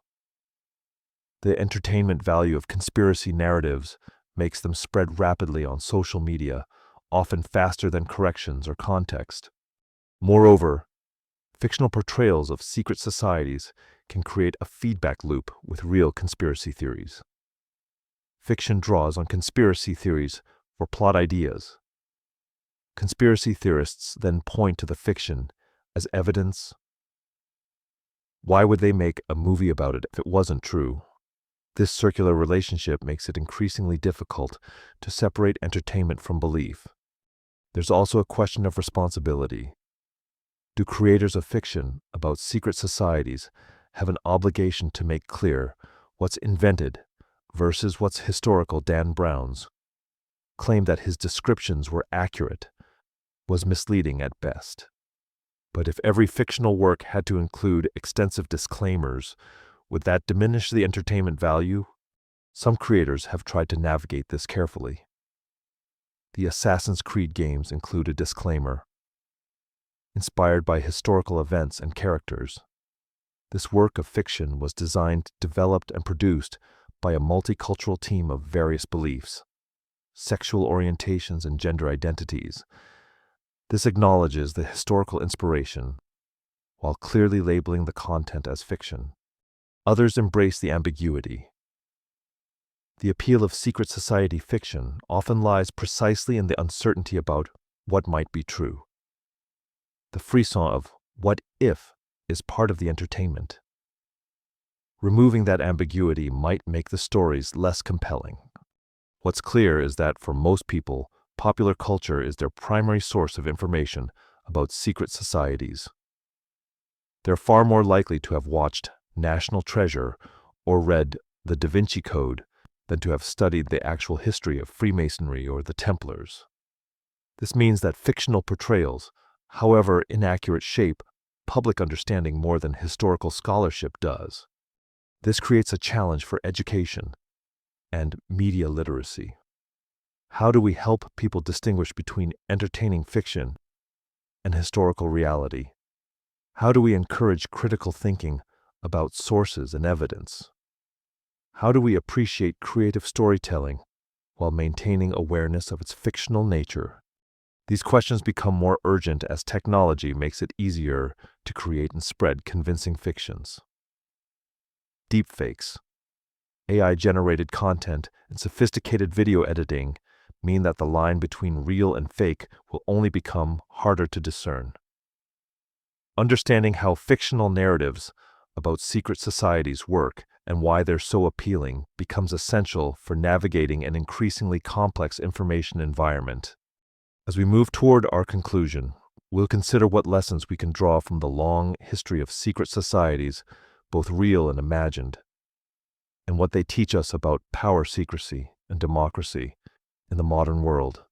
A: The entertainment value of conspiracy narratives makes them spread rapidly on social media, often faster than corrections or context. Moreover, fictional portrayals of secret societies can create a feedback loop with real conspiracy theories. Fiction draws on conspiracy theories for plot ideas. Conspiracy theorists then point to the fiction as evidence. Why would they make a movie about it if it wasn't true? This circular relationship makes it increasingly difficult to separate entertainment from belief. There's also a question of responsibility. Do creators of fiction about secret societies have an obligation to make clear what's invented versus what's historical? Dan Brown's claim that his descriptions were accurate was misleading at best. But if every fictional work had to include extensive disclaimers, would that diminish the entertainment value? Some creators have tried to navigate this carefully. The Assassin's Creed games include a disclaimer, inspired by historical events and characters. This work of fiction was designed, developed, and produced by a multicultural team of various beliefs, sexual orientations, and gender identities. This acknowledges the historical inspiration, while clearly labeling the content as fiction. Others embrace the ambiguity. The appeal of secret society fiction often lies precisely in the uncertainty about what might be true. The frisson of what if is part of the entertainment. Removing that ambiguity might make the stories less compelling. What's clear is that for most people, popular culture is their primary source of information about secret societies. They're far more likely to have watched National Treasure or read The Da Vinci Code than to have studied the actual history of Freemasonry or the Templars. This means that fictional portrayals, however inaccurate shape, public understanding more than historical scholarship does. This creates a challenge for education and media literacy. How do we help people distinguish between entertaining fiction and historical reality? How do we encourage critical thinking about sources and evidence? How do we appreciate creative storytelling while maintaining awareness of its fictional nature? These questions become more urgent as technology makes it easier to create and spread convincing fictions. Deepfakes, AI-generated content, and sophisticated video editing mean that the line between real and fake will only become harder to discern. Understanding how fictional narratives about secret societies work and why they're so appealing becomes essential for navigating an increasingly complex information environment. As we move toward our conclusion, we'll consider what lessons we can draw from the long history of secret societies, both real and imagined, and what they teach us about power secrecy and democracy in the modern world.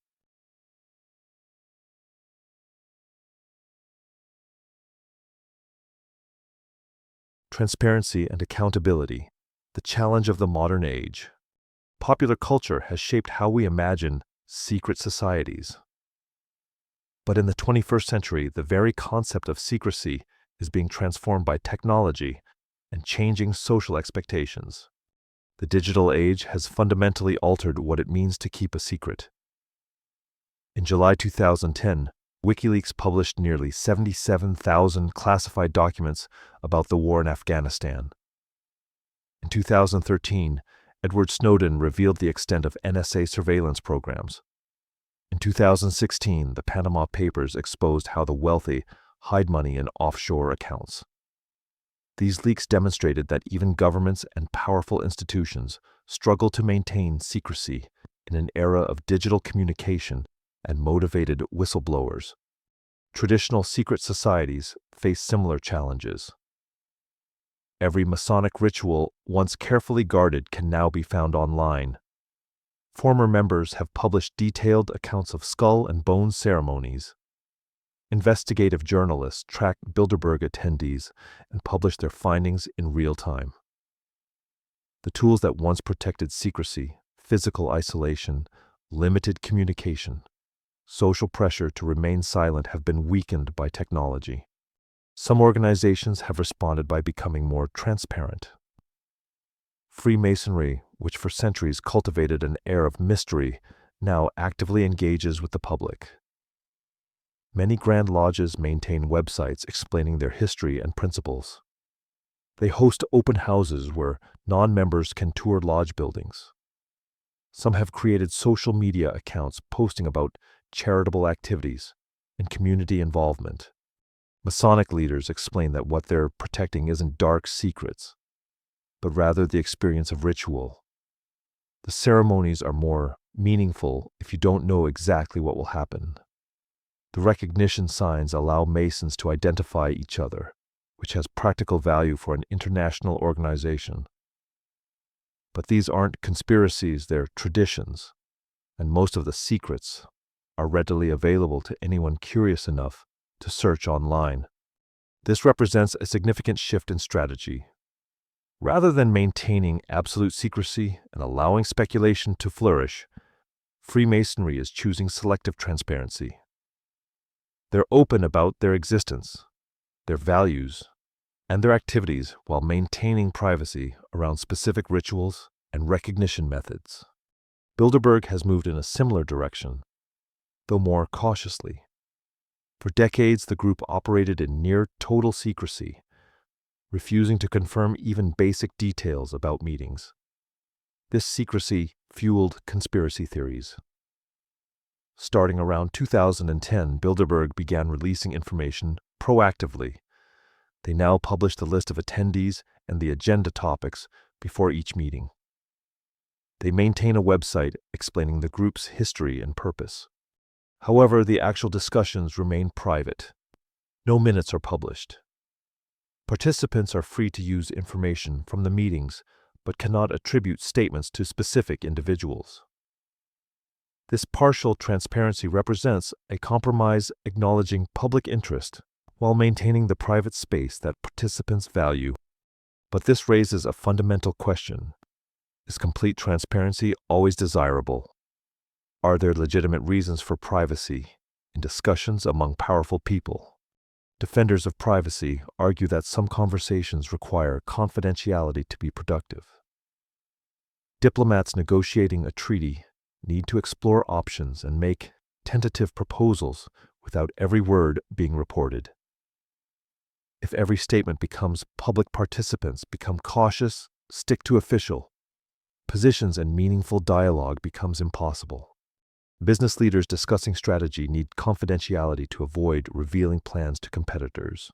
A: Transparency and accountability, the challenge of the modern age. Popular culture has shaped how we imagine secret societies. But in the 21st century, the very concept of secrecy is being transformed by technology and changing social expectations. The digital age has fundamentally altered what it means to keep a secret. In July 2010, WikiLeaks published nearly 77,000 classified documents about the war in Afghanistan. In 2013, Edward Snowden revealed the extent of NSA surveillance programs. In 2016, the Panama Papers exposed how the wealthy hide money in offshore accounts. These leaks demonstrated that even governments and powerful institutions struggle to maintain secrecy in an era of digital communication and motivated whistleblowers. Traditional secret societies face similar challenges. Every Masonic ritual, once carefully guarded, can now be found online. Former members have published detailed accounts of skull and bone ceremonies. Investigative journalists track Bilderberg attendees and publish their findings in real time. The tools that once protected secrecy, physical isolation, limited communication, social pressure to remain silent have been weakened by technology. Some organizations have responded by becoming more transparent. Freemasonry, which for centuries cultivated an air of mystery, now actively engages with the public. Many Grand Lodges maintain websites explaining their history and principles. They host open houses where non-members can tour lodge buildings. Some have created social media accounts posting about charitable activities and community involvement. Masonic leaders explain that what they're protecting isn't dark secrets, but rather the experience of ritual. The ceremonies are more meaningful if you don't know exactly what will happen. The recognition signs allow Masons to identify each other, which has practical value for an international organization. But these aren't conspiracies, they're traditions, and most of the secrets are readily available to anyone curious enough to search online. This represents a significant shift in strategy. Rather than maintaining absolute secrecy and allowing speculation to flourish, Freemasonry is choosing selective transparency. They're open about their existence, their values, and their activities while maintaining privacy around specific rituals and recognition methods. Bilderberg has moved in a similar direction, though more cautiously. For decades, the group operated in near total secrecy, refusing to confirm even basic details about meetings. This secrecy fueled conspiracy theories. Starting around 2010, Bilderberg began releasing information proactively. They now publish the list of attendees and the agenda topics before each meeting. They maintain a website explaining the group's history and purpose. However, the actual discussions remain private. No minutes are published. Participants are free to use information from the meetings, but cannot attribute statements to specific individuals. This partial transparency represents a compromise acknowledging public interest while maintaining the private space that participants value. But this raises a fundamental question. Is complete transparency always desirable? Are there legitimate reasons for privacy in discussions among powerful people? Defenders of privacy argue that some conversations require confidentiality to be productive. Diplomats negotiating a treaty need to explore options and make tentative proposals without every word being reported. If every statement becomes public, participants become cautious, stick to official positions, and meaningful dialogue becomes impossible. Business leaders discussing strategy need confidentiality to avoid revealing plans to competitors.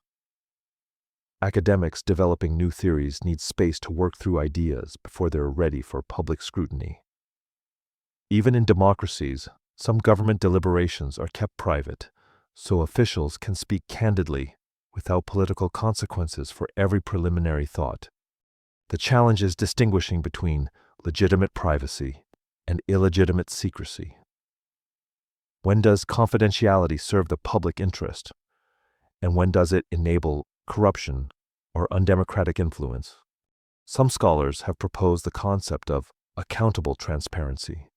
A: Academics developing new theories need space to work through ideas before they're ready for public scrutiny. Even in democracies, some government deliberations are kept private, so officials can speak candidly without political consequences for every preliminary thought. The challenge is distinguishing between legitimate privacy and illegitimate secrecy. When does confidentiality serve the public interest? And when does it enable corruption or undemocratic influence? Some scholars have proposed the concept of accountable transparency,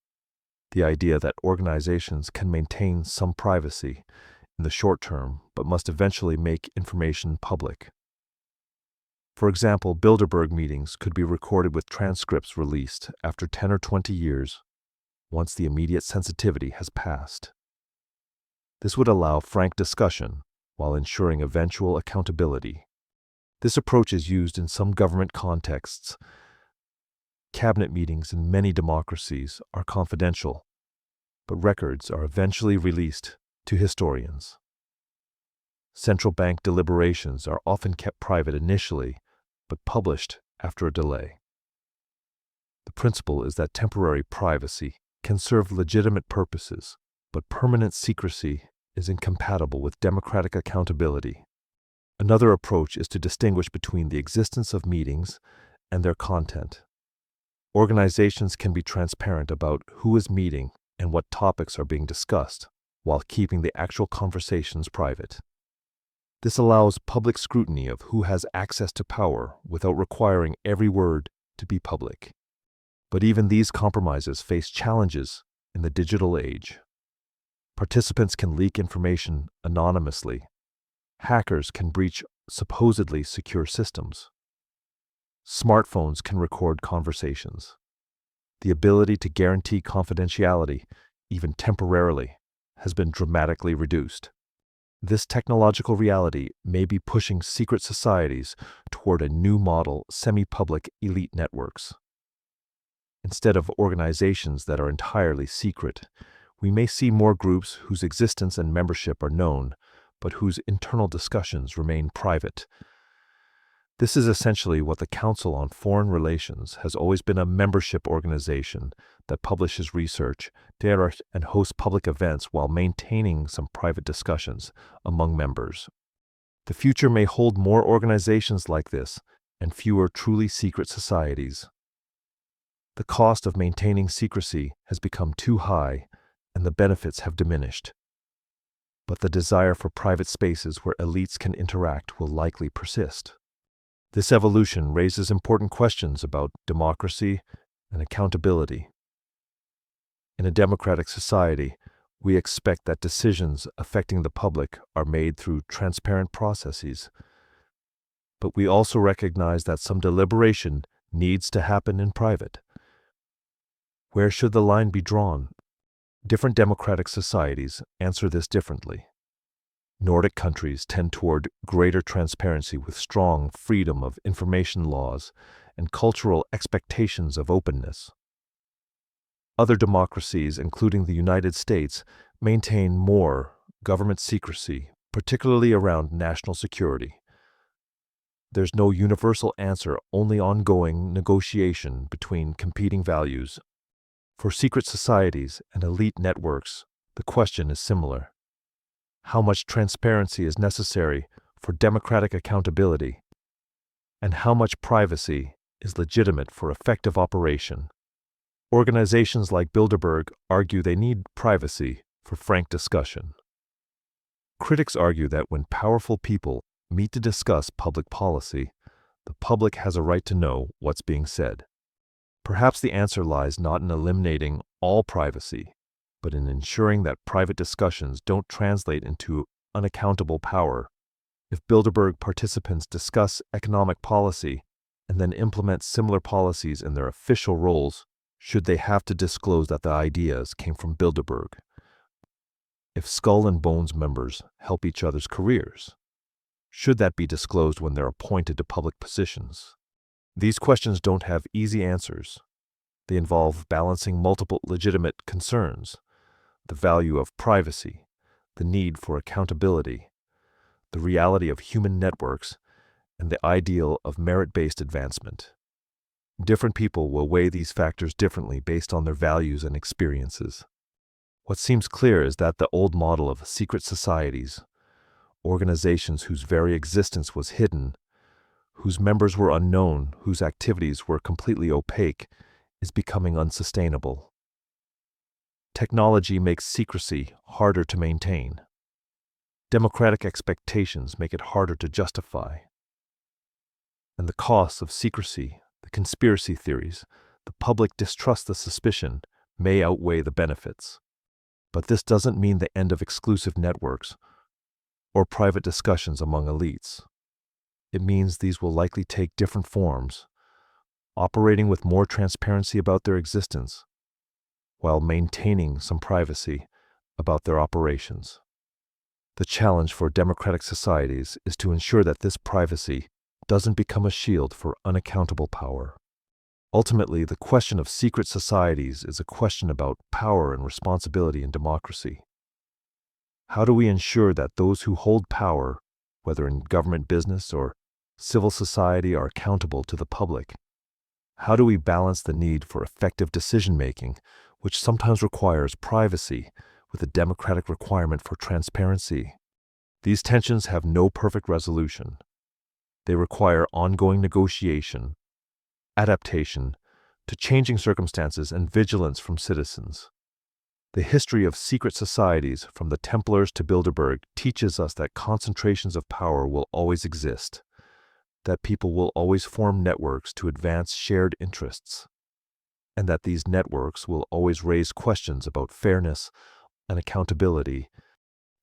A: the idea that organizations can maintain some privacy in the short term but must eventually make information public. For example, Bilderberg meetings could be recorded with transcripts released after 10 or 20 years once the immediate sensitivity has passed. This would allow frank discussion while ensuring eventual accountability. This approach is used in some government contexts. Cabinet meetings in many democracies are confidential, but records are eventually released to historians. Central bank deliberations are often kept private initially, but published after a delay. The principle is that temporary privacy can serve legitimate purposes, but permanent secrecy is incompatible with democratic accountability. Another approach is to distinguish between the existence of meetings and their content. Organizations can be transparent about who is meeting and what topics are being discussed, while keeping the actual conversations private. This allows public scrutiny of who has access to power without requiring every word to be public. But even these compromises face challenges in the digital age. Participants can leak information anonymously. Hackers can breach supposedly secure systems. Smartphones can record conversations. The ability to guarantee confidentiality, even temporarily, has been dramatically reduced. This technological reality may be pushing secret societies toward a new model semi-public elite networks. Instead of organizations that are entirely secret, we may see more groups whose existence and membership are known, but whose internal discussions remain private. This is essentially what the Council on Foreign Relations has always been: a membership organization that publishes research, data, and hosts public events while maintaining some private discussions among members. The future may hold more organizations like this and fewer truly secret societies. The cost of maintaining secrecy has become too high, and the benefits have diminished. But the desire for private spaces where elites can interact will likely persist. This evolution raises important questions about democracy and accountability. In a democratic society, we expect that decisions affecting the public are made through transparent processes. But we also recognize that some deliberation needs to happen in private. Where should the line be drawn? Different democratic societies answer this differently. Nordic countries tend toward greater transparency with strong freedom of information laws and cultural expectations of openness. Other democracies, including the United States, maintain more government secrecy, particularly around national security. There's no universal answer, only ongoing negotiation between competing values. For secret societies and elite networks, the question is similar. How much transparency is necessary for democratic accountability, and how much privacy is legitimate for effective operation? Organizations like Bilderberg argue they need privacy for frank discussion. Critics argue that when powerful people meet to discuss public policy, the public has a right to know what's being said. Perhaps the answer lies not in eliminating all privacy, but in ensuring that private discussions don't translate into unaccountable power. If Bilderberg participants discuss economic policy and then implement similar policies in their official roles, should they have to disclose that the ideas came from Bilderberg? If Skull and Bones members help each other's careers, should that be disclosed when they're appointed to public positions? These questions don't have easy answers. They involve balancing multiple legitimate concerns: the value of privacy, the need for accountability, the reality of human networks, and the ideal of merit-based advancement. Different people will weigh these factors differently based on their values and experiences. What seems clear is that the old model of secret societies, organizations whose very existence was hidden, whose members were unknown, whose activities were completely opaque, is becoming unsustainable. Technology makes secrecy harder to maintain. Democratic expectations make it harder to justify. And the costs of secrecy, the conspiracy theories, the public distrust, the suspicion, may outweigh the benefits. But this doesn't mean the end of exclusive networks or private discussions among elites. It means these will likely take different forms, operating with more transparency about their existence, while maintaining some privacy about their operations. The challenge for democratic societies is to ensure that this privacy doesn't become a shield for unaccountable power. Ultimately, the question of secret societies is a question about power and responsibility in democracy. How do we ensure that those who hold power, whether in government, business, or civil society, are accountable to the public? How do we balance the need for effective decision-making, which sometimes requires privacy, with the democratic requirement for transparency? These tensions have no perfect resolution. They require ongoing negotiation, adaptation to changing circumstances, and vigilance from citizens. The history of secret societies, from the Templars to Bilderberg, teaches us that concentrations of power will always exist, that people will always form networks to advance shared interests, and that these networks will always raise questions about fairness and accountability.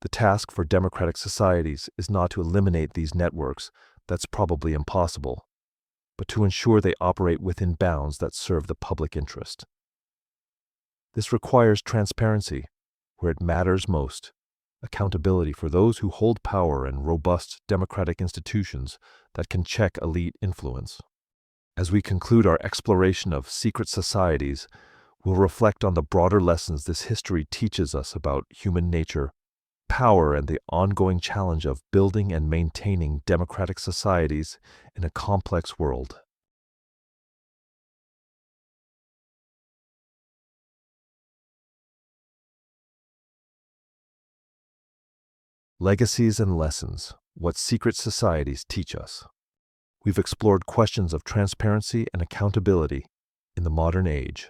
A: The task for democratic societies is not to eliminate these networks, that's probably impossible, but to ensure they operate within bounds that serve the public interest. This requires transparency where it matters most, accountability for those who hold power, and robust democratic institutions that can check elite influence. As we conclude our exploration of secret societies, we'll reflect on the broader lessons this history teaches us about human nature, power and the ongoing challenge of building and maintaining democratic societies in a complex world. Legacies and lessons: what secret societies teach us. We've explored questions of transparency and accountability in the modern age.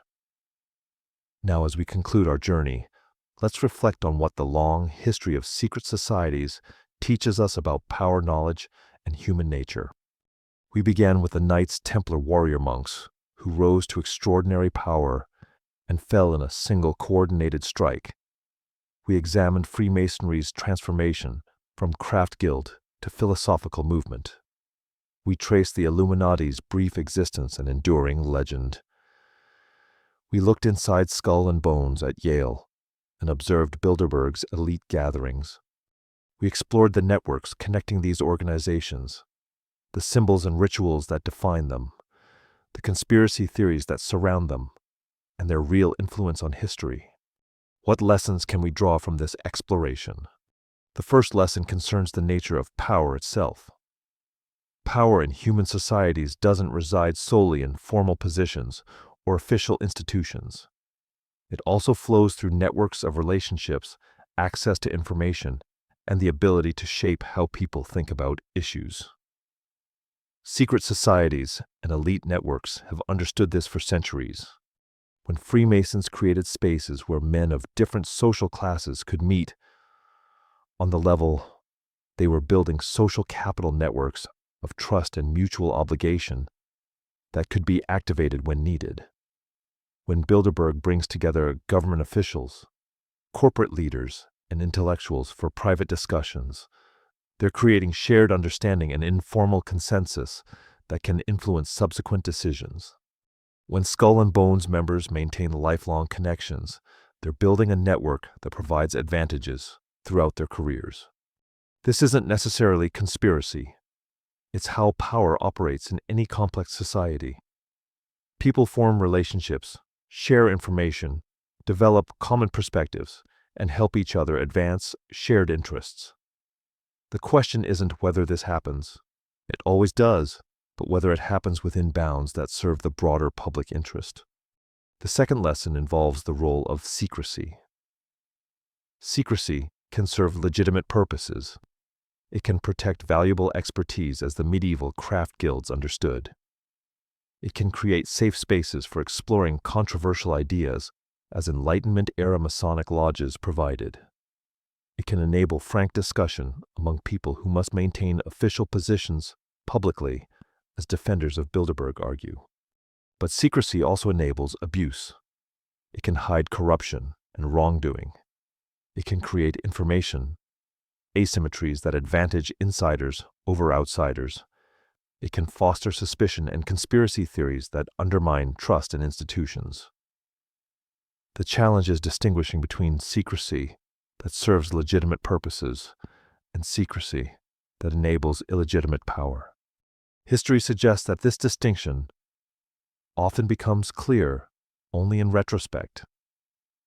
A: Now, as we conclude our journey, let's reflect on what the long history of secret societies teaches us about power, knowledge, and human nature. We began with the Knights Templar warrior monks, who rose to extraordinary power and fell in a single coordinated strike. We examined Freemasonry's transformation from craft guild to philosophical movement. We traced the Illuminati's brief existence and enduring legend. We looked inside Skull and Bones at Yale and observed Bilderberg's elite gatherings. We explored the networks connecting these organizations, the symbols and rituals that define them, the conspiracy theories that surround them, and their real influence on history. What lessons can we draw from this exploration? The first lesson concerns the nature of power itself. Power in human societies doesn't reside solely in formal positions or official institutions. It also flows through networks of relationships, access to information, and the ability to shape how people think about issues. Secret societies and elite networks have understood this for centuries. When Freemasons created spaces where men of different social classes could meet on the level, they were building social capital networks of trust and mutual obligation that could be activated when needed. When Bilderberg brings together government officials, corporate leaders, and intellectuals for private discussions, they're creating shared understanding and informal consensus that can influence subsequent decisions. When Skull and Bones members maintain lifelong connections, they're building a network that provides advantages throughout their careers. This isn't necessarily conspiracy. It's how power operates in any complex society. People form relationships, share information, develop common perspectives, and help each other advance shared interests. The question isn't whether this happens. It always does, but whether it happens within bounds that serve the broader public interest. The second lesson involves the role of secrecy. Secrecy can serve legitimate purposes. It can protect valuable expertise as the medieval craft guilds understood. It can create safe spaces for exploring controversial ideas as Enlightenment-era Masonic lodges provided. It can enable frank discussion among people who must maintain official positions publicly, as defenders of Bilderberg argue. But secrecy also enables abuse. It can hide corruption and wrongdoing. It can create information asymmetries that advantage insiders over outsiders. It can foster suspicion and conspiracy theories that undermine trust in institutions. The challenge is distinguishing between secrecy that serves legitimate purposes and secrecy that enables illegitimate power. History suggests that this distinction often becomes clear only in retrospect.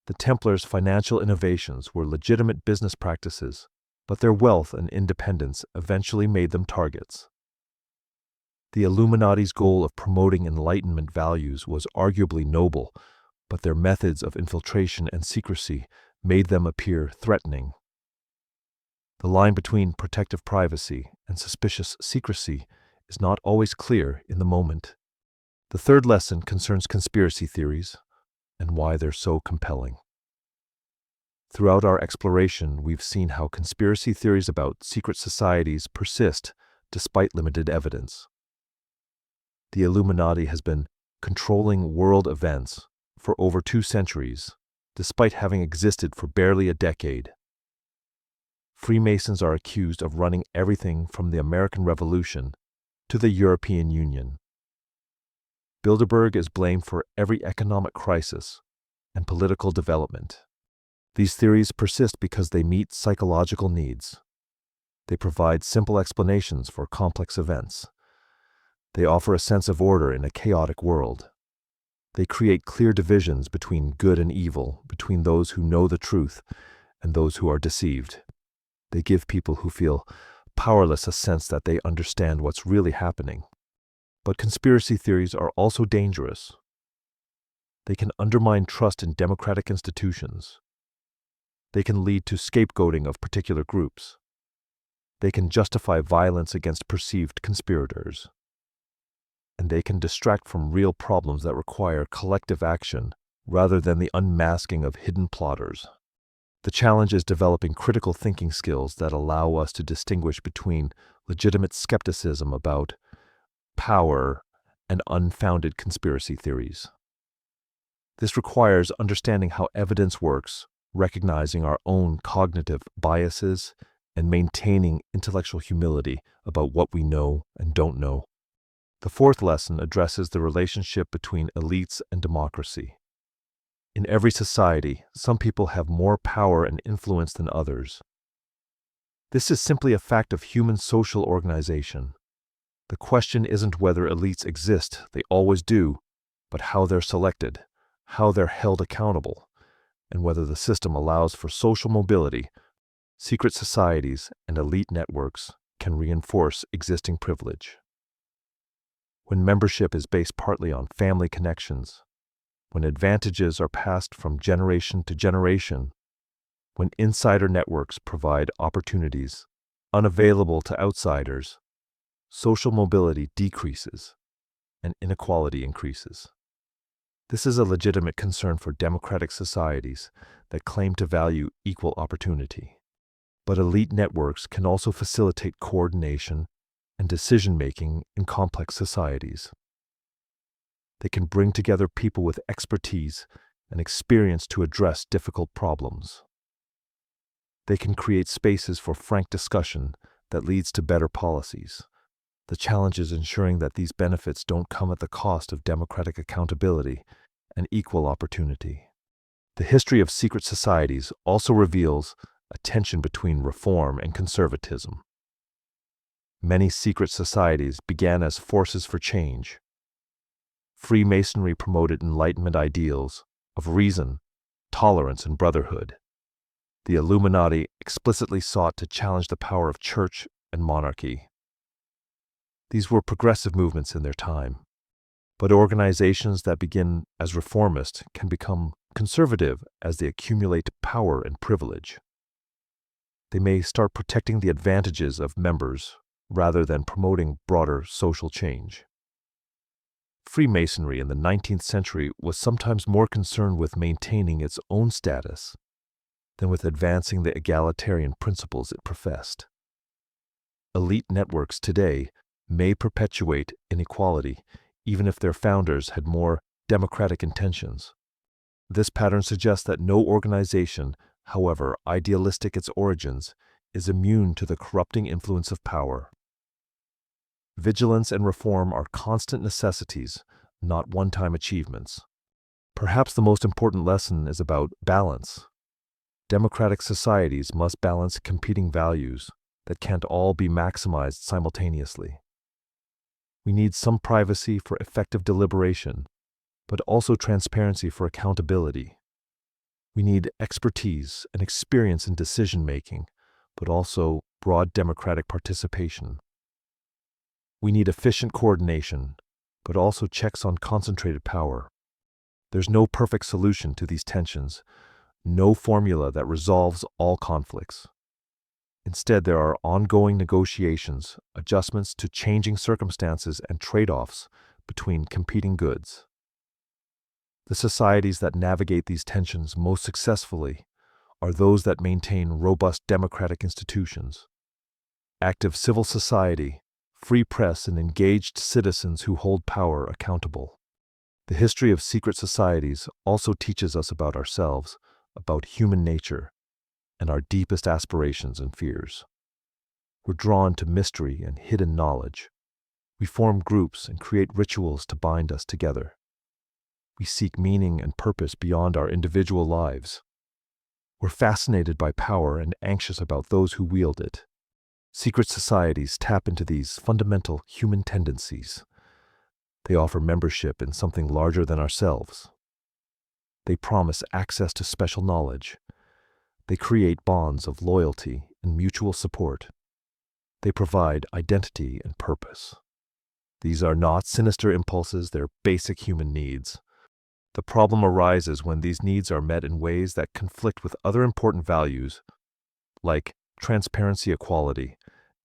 A: The Templars' financial innovations were legitimate business practices, but their wealth and independence eventually made them targets. The Illuminati's goal of promoting Enlightenment values was arguably noble, but their methods of infiltration and secrecy made them appear threatening. The line between protective privacy and suspicious secrecy is not always clear in the moment. The third lesson concerns conspiracy theories and why they're so compelling. Throughout our exploration, we've seen how conspiracy theories about secret societies persist despite limited evidence. The Illuminati has been controlling world events for over 2 centuries, despite having existed for barely a decade. Freemasons are accused of running everything from the American Revolution to the European Union. Bilderberg is blamed for every economic crisis and political development. These theories persist because they meet psychological needs. They provide simple explanations for complex events. They offer a sense of order in a chaotic world. They create clear divisions between good and evil, between those who know the truth and those who are deceived. They give people who feel powerless a sense that they understand what's really happening. But conspiracy theories are also dangerous. They can undermine trust in democratic institutions. They can lead to scapegoating of particular groups. They can justify violence against perceived conspirators. And they can distract from real problems that require collective action rather than the unmasking of hidden plotters. The challenge is developing critical thinking skills that allow us to distinguish between legitimate skepticism about power and unfounded conspiracy theories. This requires understanding how evidence works, recognizing our own cognitive biases, and maintaining intellectual humility about what we know and don't know. The fourth lesson addresses the relationship between elites and democracy. In every society, some people have more power and influence than others. This is simply a fact of human social organization. The question isn't whether elites exist, they always do, but how they're selected, how they're held accountable, and whether the system allows for social mobility. Secret societies and elite networks can reinforce existing privilege. When membership is based partly on family connections, when advantages are passed from generation to generation, when insider networks provide opportunities unavailable to outsiders, social mobility decreases and inequality increases. This is a legitimate concern for democratic societies that claim to value equal opportunity. But elite networks can also facilitate coordination and decision-making in complex societies. They can bring together people with expertise and experience to address difficult problems. They can create spaces for frank discussion that leads to better policies. The challenge is ensuring that these benefits don't come at the cost of democratic accountability and equal opportunity. The history of secret societies also reveals a tension between reform and conservatism. Many secret societies began as forces for change. Freemasonry promoted Enlightenment ideals of reason, tolerance, and brotherhood. The Illuminati explicitly sought to challenge the power of church and monarchy. These were progressive movements in their time, but organizations that begin as reformist can become conservative as they accumulate power and privilege. They may start protecting the advantages of members rather than promoting broader social change. Freemasonry in the 19th century was sometimes more concerned with maintaining its own status than with advancing the egalitarian principles it professed. Elite networks today may perpetuate inequality even if their founders had more democratic intentions. This pattern suggests that no organization, however idealistic its origins, is immune to the corrupting influence of power. Vigilance and reform are constant necessities, not one-time achievements. Perhaps the most important lesson is about balance. Democratic societies must balance competing values that can't all be maximized simultaneously. We need some privacy for effective deliberation, but also transparency for accountability. We need expertise and experience in decision-making, but also broad democratic participation. We need efficient coordination, but also checks on concentrated power. There's no perfect solution to these tensions, no formula that resolves all conflicts. Instead, there are ongoing negotiations, adjustments to changing circumstances, and trade-offs between competing goods. The societies that navigate these tensions most successfully are those that maintain robust democratic institutions, active civil society, free press, and engaged citizens who hold power accountable. The history of secret societies also teaches us about ourselves, about human nature, and our deepest aspirations and fears. We're drawn to mystery and hidden knowledge. We form groups and create rituals to bind us together. We seek meaning and purpose beyond our individual lives. We're fascinated by power and anxious about those who wield it. Secret societies tap into these fundamental human tendencies. They offer membership in something larger than ourselves. They promise access to special knowledge. They create bonds of loyalty, and mutual support. They provide identity and purpose. These are not sinister impulses, they're basic human needs. The problem arises when these needs are met in ways that conflict with other important values, like transparency, equality,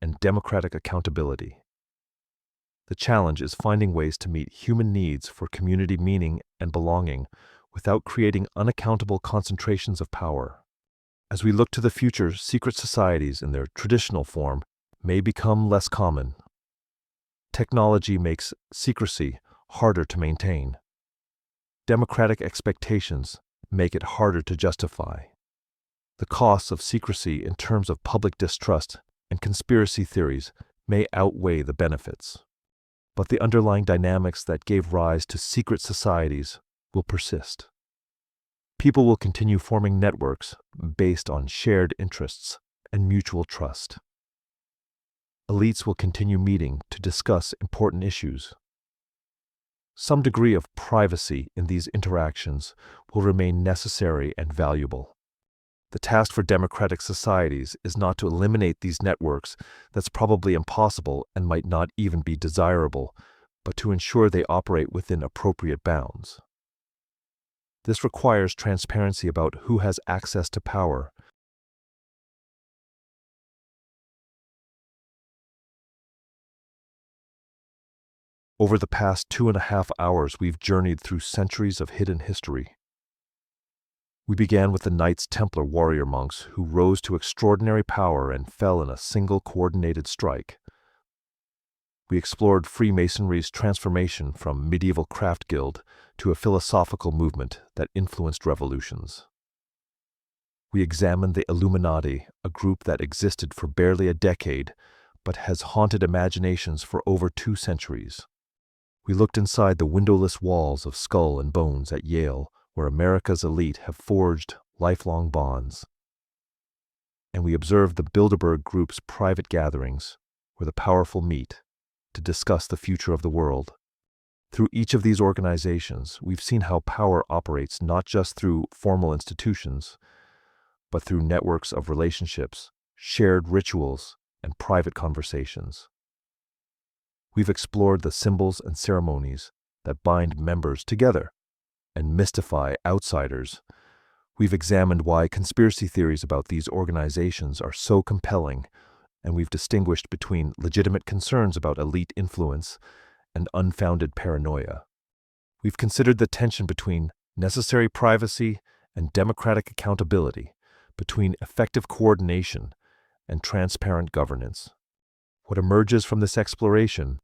A: and democratic accountability. The challenge is finding ways to meet human needs for community meaning and belonging without creating unaccountable concentrations of power. As we look to the future, secret societies in their traditional form may become less common. Technology makes secrecy harder to maintain. Democratic expectations make it harder to justify. The costs of secrecy in terms of public distrust and conspiracy theories may outweigh the benefits. But the underlying dynamics that gave rise to secret societies will persist. People will continue forming networks based on shared interests and mutual trust. Elites will continue meeting to discuss important issues. Some degree of privacy in these interactions will remain necessary and valuable. The task for democratic societies is not to eliminate these networks, that's probably impossible and might not even be desirable, but to ensure they operate within appropriate bounds. This requires transparency about who has access to power. Over the past 2.5 hours, we've journeyed through centuries of hidden history. We began with the Knights Templar warrior monks who rose to extraordinary power and fell in a single coordinated strike. We explored Freemasonry's transformation from medieval craft guild to a philosophical movement that influenced revolutions. We examined the Illuminati, a group that existed for barely a decade, but has haunted imaginations for over 2 centuries. We looked inside the windowless walls of Skull and Bones at Yale, where America's elite have forged lifelong bonds. And we observed the Bilderberg Group's private gatherings, where the powerful meet to discuss the future of the world. Through each of these organizations, we've seen how power operates not just through formal institutions, but through networks of relationships, shared rituals, and private conversations. We've explored the symbols and ceremonies that bind members together and mystify outsiders. We've examined why conspiracy theories about these organizations are so compelling, and we've distinguished between legitimate concerns about elite influence and unfounded paranoia. We've considered the tension between necessary privacy and democratic accountability, between effective coordination and transparent governance. What emerges from this exploration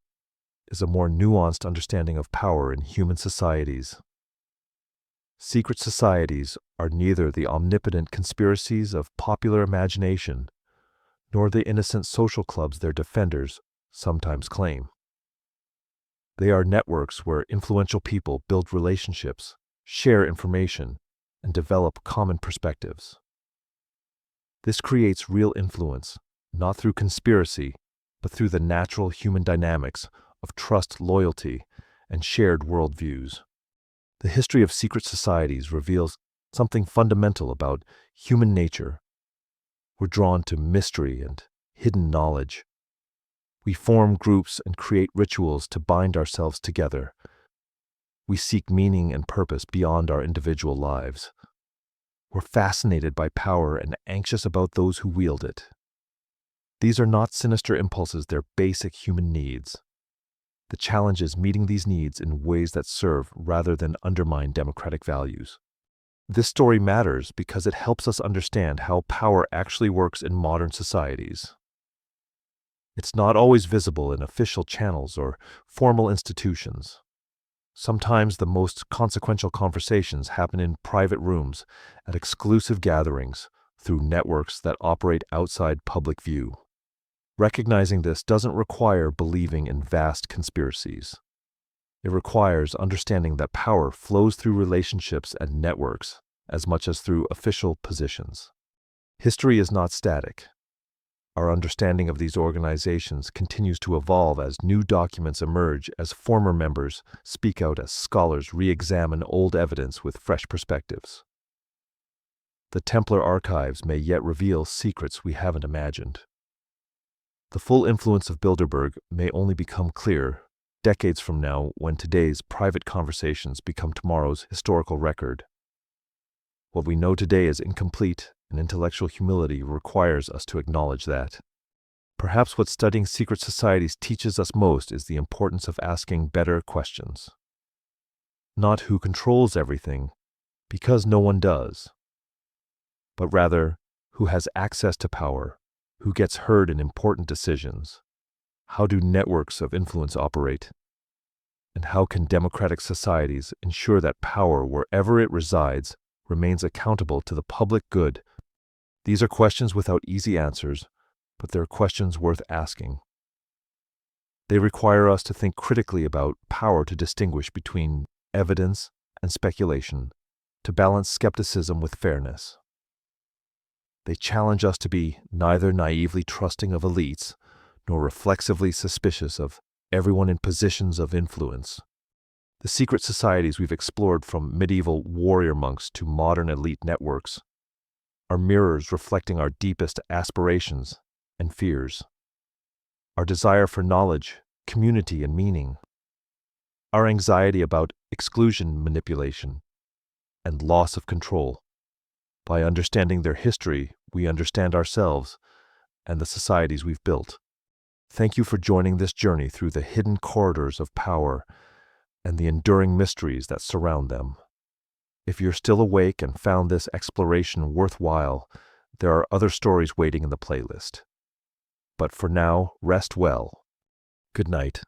A: is a more nuanced understanding of power in human societies. Secret societies are neither the omnipotent conspiracies of popular imagination, nor the innocent social clubs their defenders sometimes claim. They are networks where influential people build relationships, share information, and develop common perspectives. This creates real influence, not through conspiracy, but through the natural human dynamics of trust, loyalty, and shared worldviews. The history of secret societies reveals something fundamental about human nature. We're drawn to mystery and hidden knowledge. We form groups and create rituals to bind ourselves together. We seek meaning and purpose beyond our individual lives. We're fascinated by power and anxious about those who wield it. These are not sinister impulses, they're basic human needs. The challenge is meeting these needs in ways that serve rather than undermine democratic values. This story matters because it helps us understand how power actually works in modern societies. It's not always visible in official channels or formal institutions. Sometimes the most consequential conversations happen in private rooms, at exclusive gatherings, through networks that operate outside public view. Recognizing this doesn't require believing in vast conspiracies. It requires understanding that power flows through relationships and networks as much as through official positions. History is not static. Our understanding of these organizations continues to evolve as new documents emerge, as former members speak out, as scholars re-examine old evidence with fresh perspectives. The Templar archives may yet reveal secrets we haven't imagined. The full influence of Bilderberg may only become clear decades from now when today's private conversations become tomorrow's historical record. What we know today is incomplete, and intellectual humility requires us to acknowledge that. Perhaps what studying secret societies teaches us most is the importance of asking better questions. Not who controls everything, because no one does, but rather who has access to power, who gets heard in important decisions. How do networks of influence operate? And how can democratic societies ensure that power, wherever it resides, remains accountable to the public good? These are questions without easy answers, but they're questions worth asking. They require us to think critically about power, to distinguish between evidence and speculation, to balance skepticism with fairness. They challenge us to be neither naively trusting of elites nor reflexively suspicious of everyone in positions of influence. The secret societies we've explored, from medieval warrior monks to modern elite networks, are mirrors reflecting our deepest aspirations and fears, our desire for knowledge, community, and meaning, our anxiety about exclusion, manipulation, and loss of control. By understanding their history, we understand ourselves and the societies we've built. Thank you for joining this journey through the hidden corridors of power and the enduring mysteries that surround them. If you're still awake and found this exploration worthwhile, there are other stories waiting in the playlist. But for now, rest well. Good night.